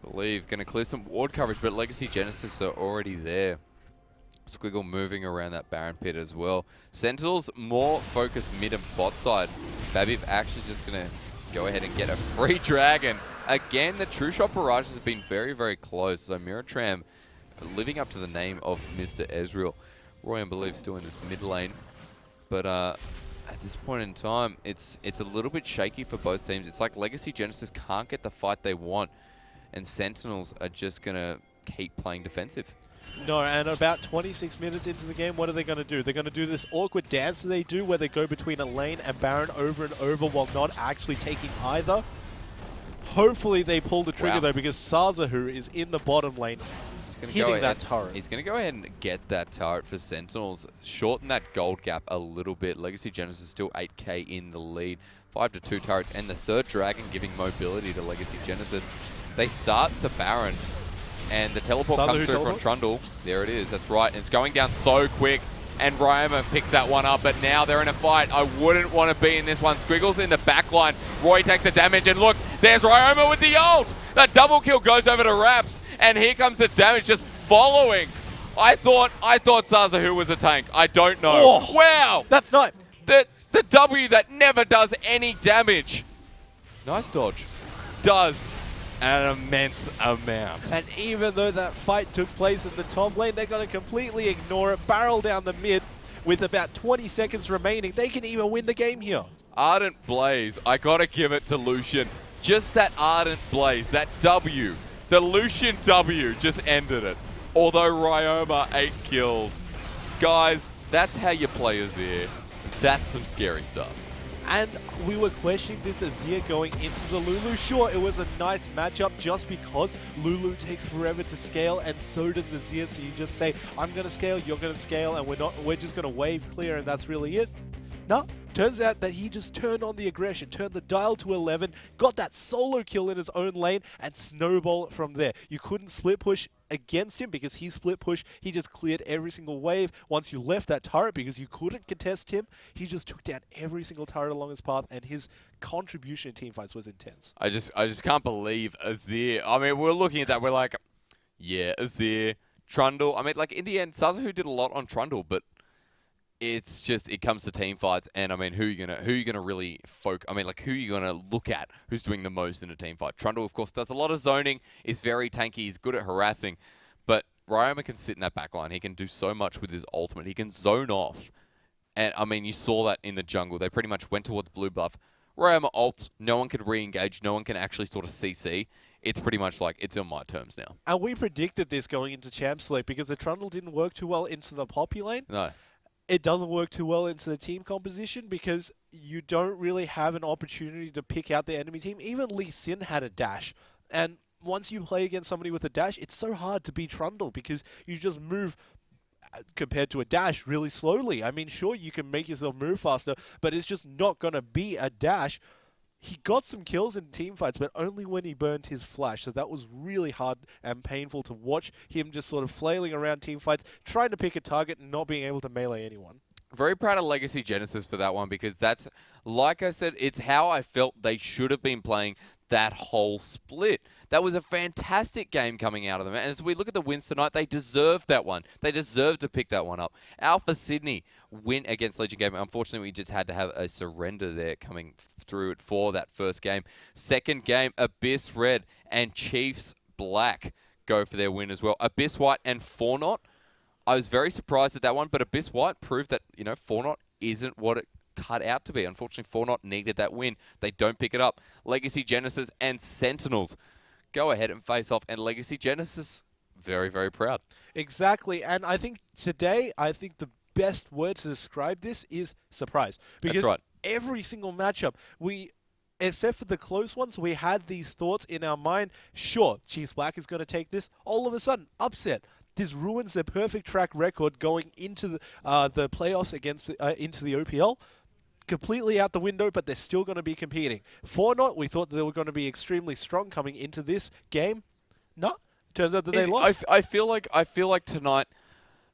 Speaker 4: Believe going to clear some ward coverage, but Legacy Genesis are already there. Squiggle moving around that Baron pit as well. Sentinels more focused mid and bot side. Babib actually just going to go ahead and get a free dragon. Again, the True Shot barrages have been very, very close. So Miratram living up to the name of Mr. Ezreal. Roy, I believe, still in this mid lane. But at this point in time, it's a little bit shaky for both teams. It's like Legacy Genesis can't get the fight they want, and Sentinels are just going to keep playing defensive.
Speaker 5: No, and about 26 minutes into the game, what are they going to do? They're going to do this awkward dance that they do where they go between a lane and Baron over and over while not actually taking either. Hopefully they pull the trigger though, because Sazahu is in the bottom lane hitting that turret.
Speaker 4: He's going to go ahead and get that turret for Sentinels, shorten that gold gap a little bit. Legacy Genesis is still 8k in the lead. 5-2 turrets, and the third dragon giving mobility to Legacy Genesis. They start the Baron, and the teleport comes through from Trundle. There it is, that's right. And it's going down so quick, and Ryoma picks that one up, but now they're in a fight. I wouldn't want to be in this one. Squiggles in the back line. Roy takes the damage, and look, there's Ryoma with the ult. That double kill goes over to Raps, and here comes the damage just following. I thought Sazahu was a tank. I don't know.
Speaker 5: Oh,
Speaker 4: wow!
Speaker 5: That's nice.
Speaker 4: The W that never does any damage. Nice dodge. Does an immense amount.
Speaker 5: And even though that fight took place in the top lane, they're going to completely ignore it, barrel down the mid with about 20 seconds remaining. They can even win the game here.
Speaker 4: Ardent Blaze, I got to give it to Lucian. Just that Ardent Blaze, that W, the Lucian W just ended it. Although Ryoma 8 kills. Guys, that's how you play Azir. That's some scary stuff.
Speaker 5: And we were questioning this Azir going into the Lulu. Sure, it was a nice matchup just because Lulu takes forever to scale, and so does Azir. So you just say, I'm going to scale, you're going to scale, and we're just going to wave clear, and that's really it. No, turns out that he just turned on the aggression, turned the dial to 11, got that solo kill in his own lane, and snowballed from there. You couldn't split push against him because he split push. He just cleared every single wave. Once you left that turret because you couldn't contest him, he just took down every single turret along his path, and his contribution in teamfights was intense.
Speaker 4: I just can't believe Azir. I mean, we're looking at that, we're like, yeah, Azir, Trundle. I mean, like, in the end, Sazahu did a lot on Trundle, but it's just, it comes to team fights, and I mean, who you gonna really I mean, like, who you gonna look at who's doing the most in a team fight? Trundle, of course, does a lot of zoning, is very tanky, he's good at harassing, but Ryoma can sit in that backline. He can do so much with his ultimate. He can zone off, and I mean, you saw that in the jungle. They pretty much went towards blue buff. Ryoma ults, no one could re-engage, no one can actually sort of CC. It's pretty much like, it's on my terms now.
Speaker 5: And we predicted this going into Champ Slate because the Trundle didn't work too well into the Poppy lane.
Speaker 4: No.
Speaker 5: It doesn't work too well into the team composition because you don't really have an opportunity to pick out the enemy team. Even Lee Sin had a dash. And once you play against somebody with a dash, it's so hard to beat Trundle because you just move, compared to a dash, really slowly. I mean, sure, you can make yourself move faster, but it's just not going to be a dash. He got some kills in teamfights, but only when he burned his flash. So that was really hard and painful to watch him just sort of flailing around teamfights, trying to pick a target and not being able to melee anyone.
Speaker 4: Very proud of Legacy Genesis for that one because that's, like I said, it's how I felt they should have been playing that whole split. That was a fantastic game coming out of them. And as we look at the wins tonight, they deserved that one. They deserved to pick that one up. Alpha Sydney win against Legion Gaming. Unfortunately, we just had to have a surrender there coming through it for that first game. Second game, Abyss Red and Chiefs Black go for their win as well. Abyss White and Fornot. I was very surprised at that one, but Abyss White proved that, you know, Fornot isn't what it cut out to be. Unfortunately, Fornot needed that win. They don't pick it up. Legacy Genesis and Sentinels go ahead and face off, and Legacy Genesis, very, very proud.
Speaker 5: Exactly, and I think today, the best word to describe this is surprise. Because
Speaker 4: that's right.
Speaker 5: Every single matchup, except for the close ones, we had these thoughts in our mind. Sure, Chiefs Black is going to take this. All of a sudden, upset. This ruins their perfect track record going into the playoffs against into the OPL. Completely out the window, but they're still going to be competing. Fortnite, we thought that they were going to be extremely strong coming into this game. No, turns out that they lost.
Speaker 4: I feel like tonight,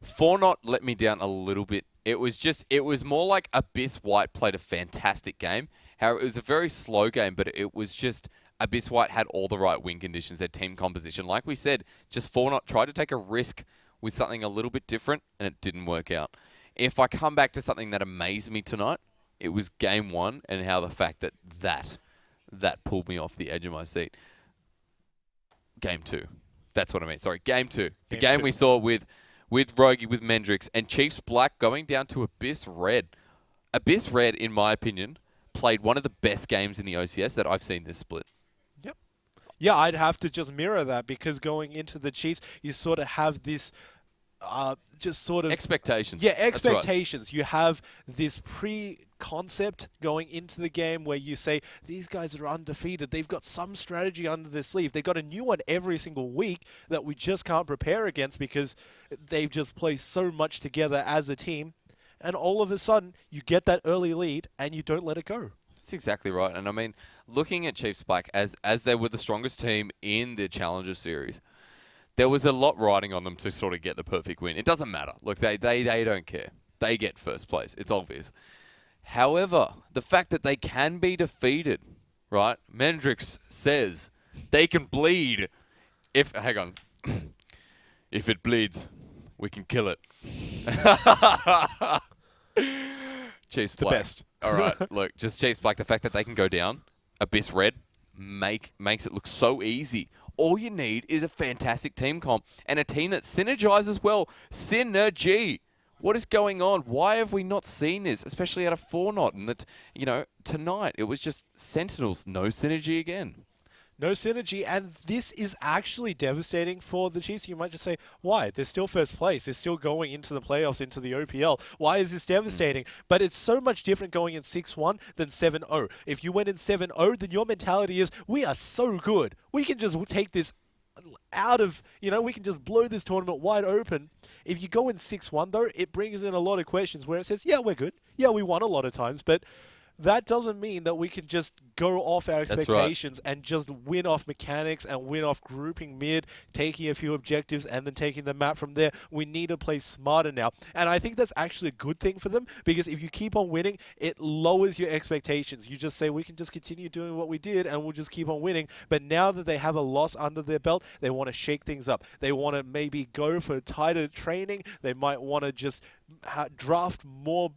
Speaker 4: Fortnite let me down a little bit. It was more like Abyss White played a fantastic game. How it was a very slow game, but it was just Abyss White had all the right win conditions, their team composition. Like we said, just Fortnite tried to take a risk with something a little bit different, and it didn't work out. If I come back to something that amazed me tonight, it was game one, and how the fact that that pulled me off the edge of my seat. Game 2. That's what I mean. Sorry, Game 2. The game we saw with Rogi, with Mendrix, and Chiefs Black going down to Abyss Red. Abyss Red, in my opinion, played one of the best games in the OCS that I've seen this split.
Speaker 5: Yep. Yeah, I'd have to just mirror that because going into the Chiefs, you sort of have this just sort of...
Speaker 4: Expectations.
Speaker 5: Yeah, expectations. Right. You have this pre-concept going into the game where you say, these guys are undefeated. They've got some strategy under their sleeve. They've got a new one every single week that we just can't prepare against because they've just played so much together as a team. And all of a sudden, you get that early lead and you don't let it go.
Speaker 4: That's exactly right. And I mean, looking at Chiefs Black as they were the strongest team in the Challenger Series, there was a lot riding on them to sort of get the perfect win. It doesn't matter. Look, they don't care. They get first place. It's obvious. However, the fact that they can be defeated, right? Mendrix says they can bleed. Hang on. If it bleeds, we can kill it. Chiefs Black.
Speaker 5: The best.
Speaker 4: All right. Look, just Chiefs Black. The fact that they can go down, Abyss Red, makes it look so easy. All you need is a fantastic team comp and a team that synergizes well. Synergy. What is going on? Why have we not seen this, especially out of Fornot? And tonight it was just Sentinels, no synergy again.
Speaker 5: No synergy, and this is actually devastating for the Chiefs. You might just say, why? They're still first place. They're still going into the playoffs, into the OPL. Why is this devastating? But it's so much different going in 6-1 than 7-0. If you went in 7-0, then your mentality is, we are so good. We can just take this out of, we can just blow this tournament wide open. If you go in 6-1, though, it brings in a lot of questions where it says, yeah, we're good. Yeah, we won a lot of times, but that doesn't mean that we can just go off our expectations and just win off mechanics and win off grouping mid, taking a few objectives and then taking the map from there. We need to play smarter now. And I think that's actually a good thing for them because if you keep on winning, it lowers your expectations. You just say, we can just continue doing what we did and we'll just keep on winning. But now that they have a loss under their belt, they want to shake things up. They want to maybe go for tighter training. They might want to just draft more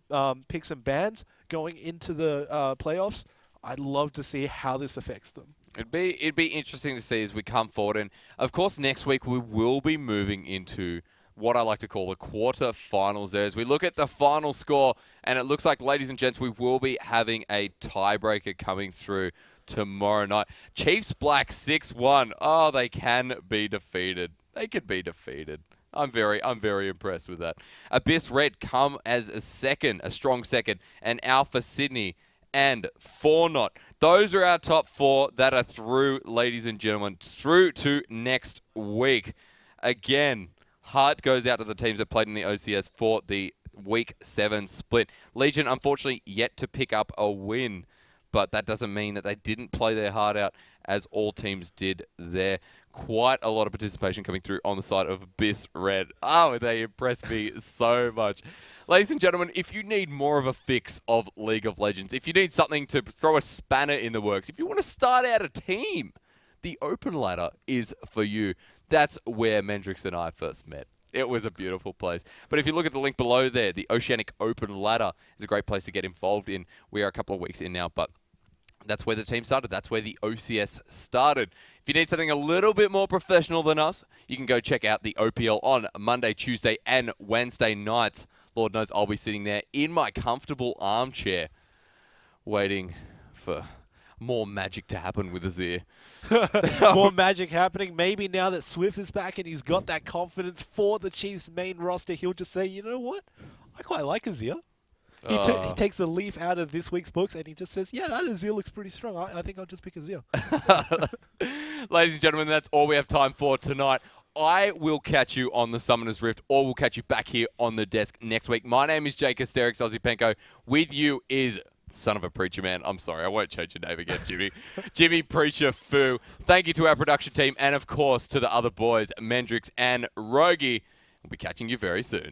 Speaker 5: picks and bans going into the playoffs. I'd love to see how this affects them.
Speaker 4: It'd be interesting to see as we come forward. And, of course, next week we will be moving into what I like to call the quarterfinals there. As we look at the final score, and it looks like, ladies and gents, we will be having a tiebreaker coming through tomorrow night. Chiefs Black 6-1. Oh, they can be defeated. They could be defeated. I'm very impressed with that. Abyss Red come as a strong second, and Alpha Sydney and Fornot. Those are our top 4 that are through, ladies and gentlemen, through to next week. Again, heart goes out to the teams that played in the OCS for the Week 7 split. Legion, unfortunately, yet to pick up a win, but that doesn't mean that they didn't play their heart out as all teams did there. Quite a lot of participation coming through on the side of Abyss Red. Oh, they impressed me so much. Ladies and gentlemen, if you need more of a fix of League of Legends, if you need something to throw a spanner in the works, if you want to start out a team, the Open Ladder is for you. That's where Mendrix and I first met. It was a beautiful place. But if you look at the link below there, the Oceanic Open Ladder is a great place to get involved in. We are a couple of weeks in now, but that's where the team started. That's where the OCS started. If you need something a little bit more professional than us, you can go check out the OPL on Monday, Tuesday, and Wednesday nights. Lord knows I'll be sitting there in my comfortable armchair waiting for more magic to happen with Azir.
Speaker 5: More magic happening. Maybe now that Swift is back and he's got that confidence for the Chiefs' main roster, he'll just say, you know what? I quite like Azir. He takes a leaf out of this week's books and he just says, yeah, that Azir looks pretty strong. I think I'll just pick Azir.
Speaker 4: Ladies and gentlemen, that's all we have time for tonight. I will catch you on the Summoner's Rift, or we'll catch you back here on the desk next week. My name is Jake Asterix Ozzypenko. With you is son of a preacher man. I'm sorry, I won't change your name again, Jimmy. Jimmy Preacher Fu. Thank you to our production team and, of course, to the other boys, Mendrix and Rogi. We'll be catching you very soon.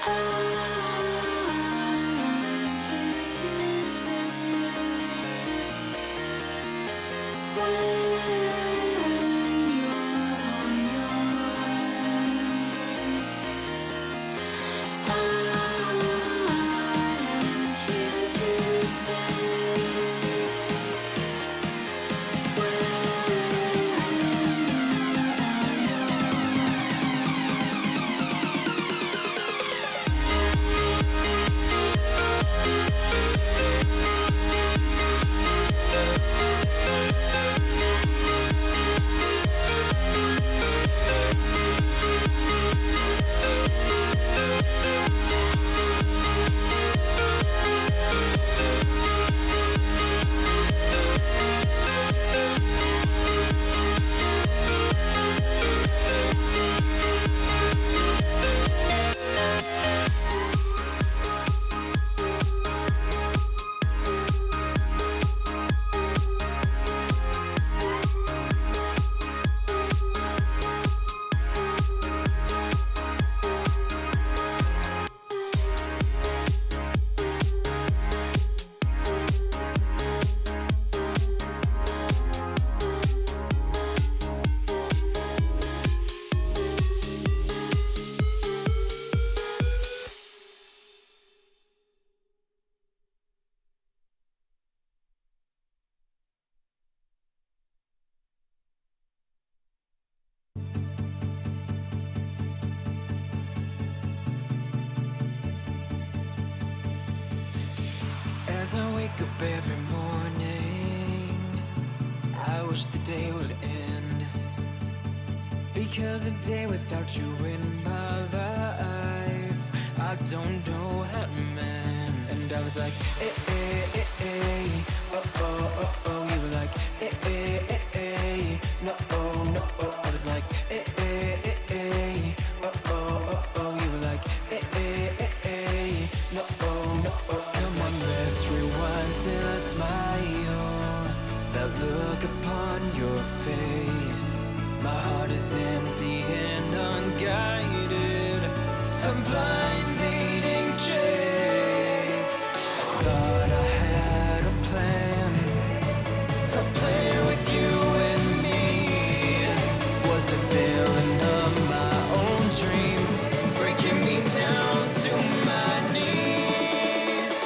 Speaker 3: I
Speaker 6: As I wake up every morning, I wish the day would end. Because a day without you in my life, I don't know how to mend. And I was like, oh, oh, oh, oh. You were like, no, oh, no, oh. I was like, oh, oh, oh, oh. You were like, no, oh, no, oh. Come on, let's rewind till I smile. That look upon your face. My heart is empty and unguided. I'm blind leading chase. I thought I had a plan with you and me. Was the villain of my own dream, breaking me down to my knees.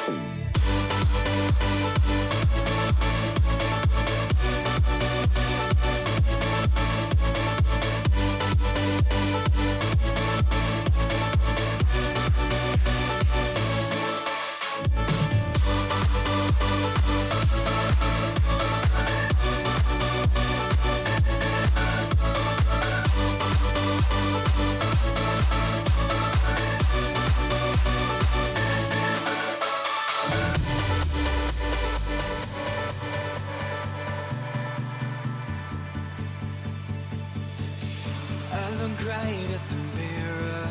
Speaker 6: I look right at the mirror,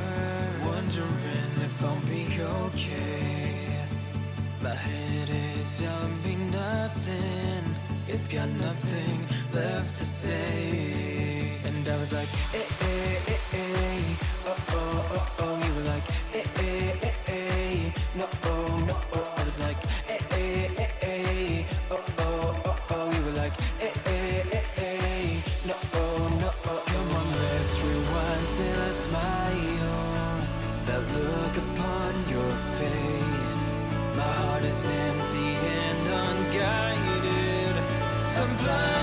Speaker 6: wondering if I'll be okay. My head is telling me nothing, it's got nothing left to say. And I was like, oh, oh, oh, oh. You were like, no, oh, no, oh. I was like, oh, oh, oh, oh. You were like, no, oh, no, oh. Come on, let's rewind till I smile. That look upon your face. My heart is empty and unguided. I'm blind.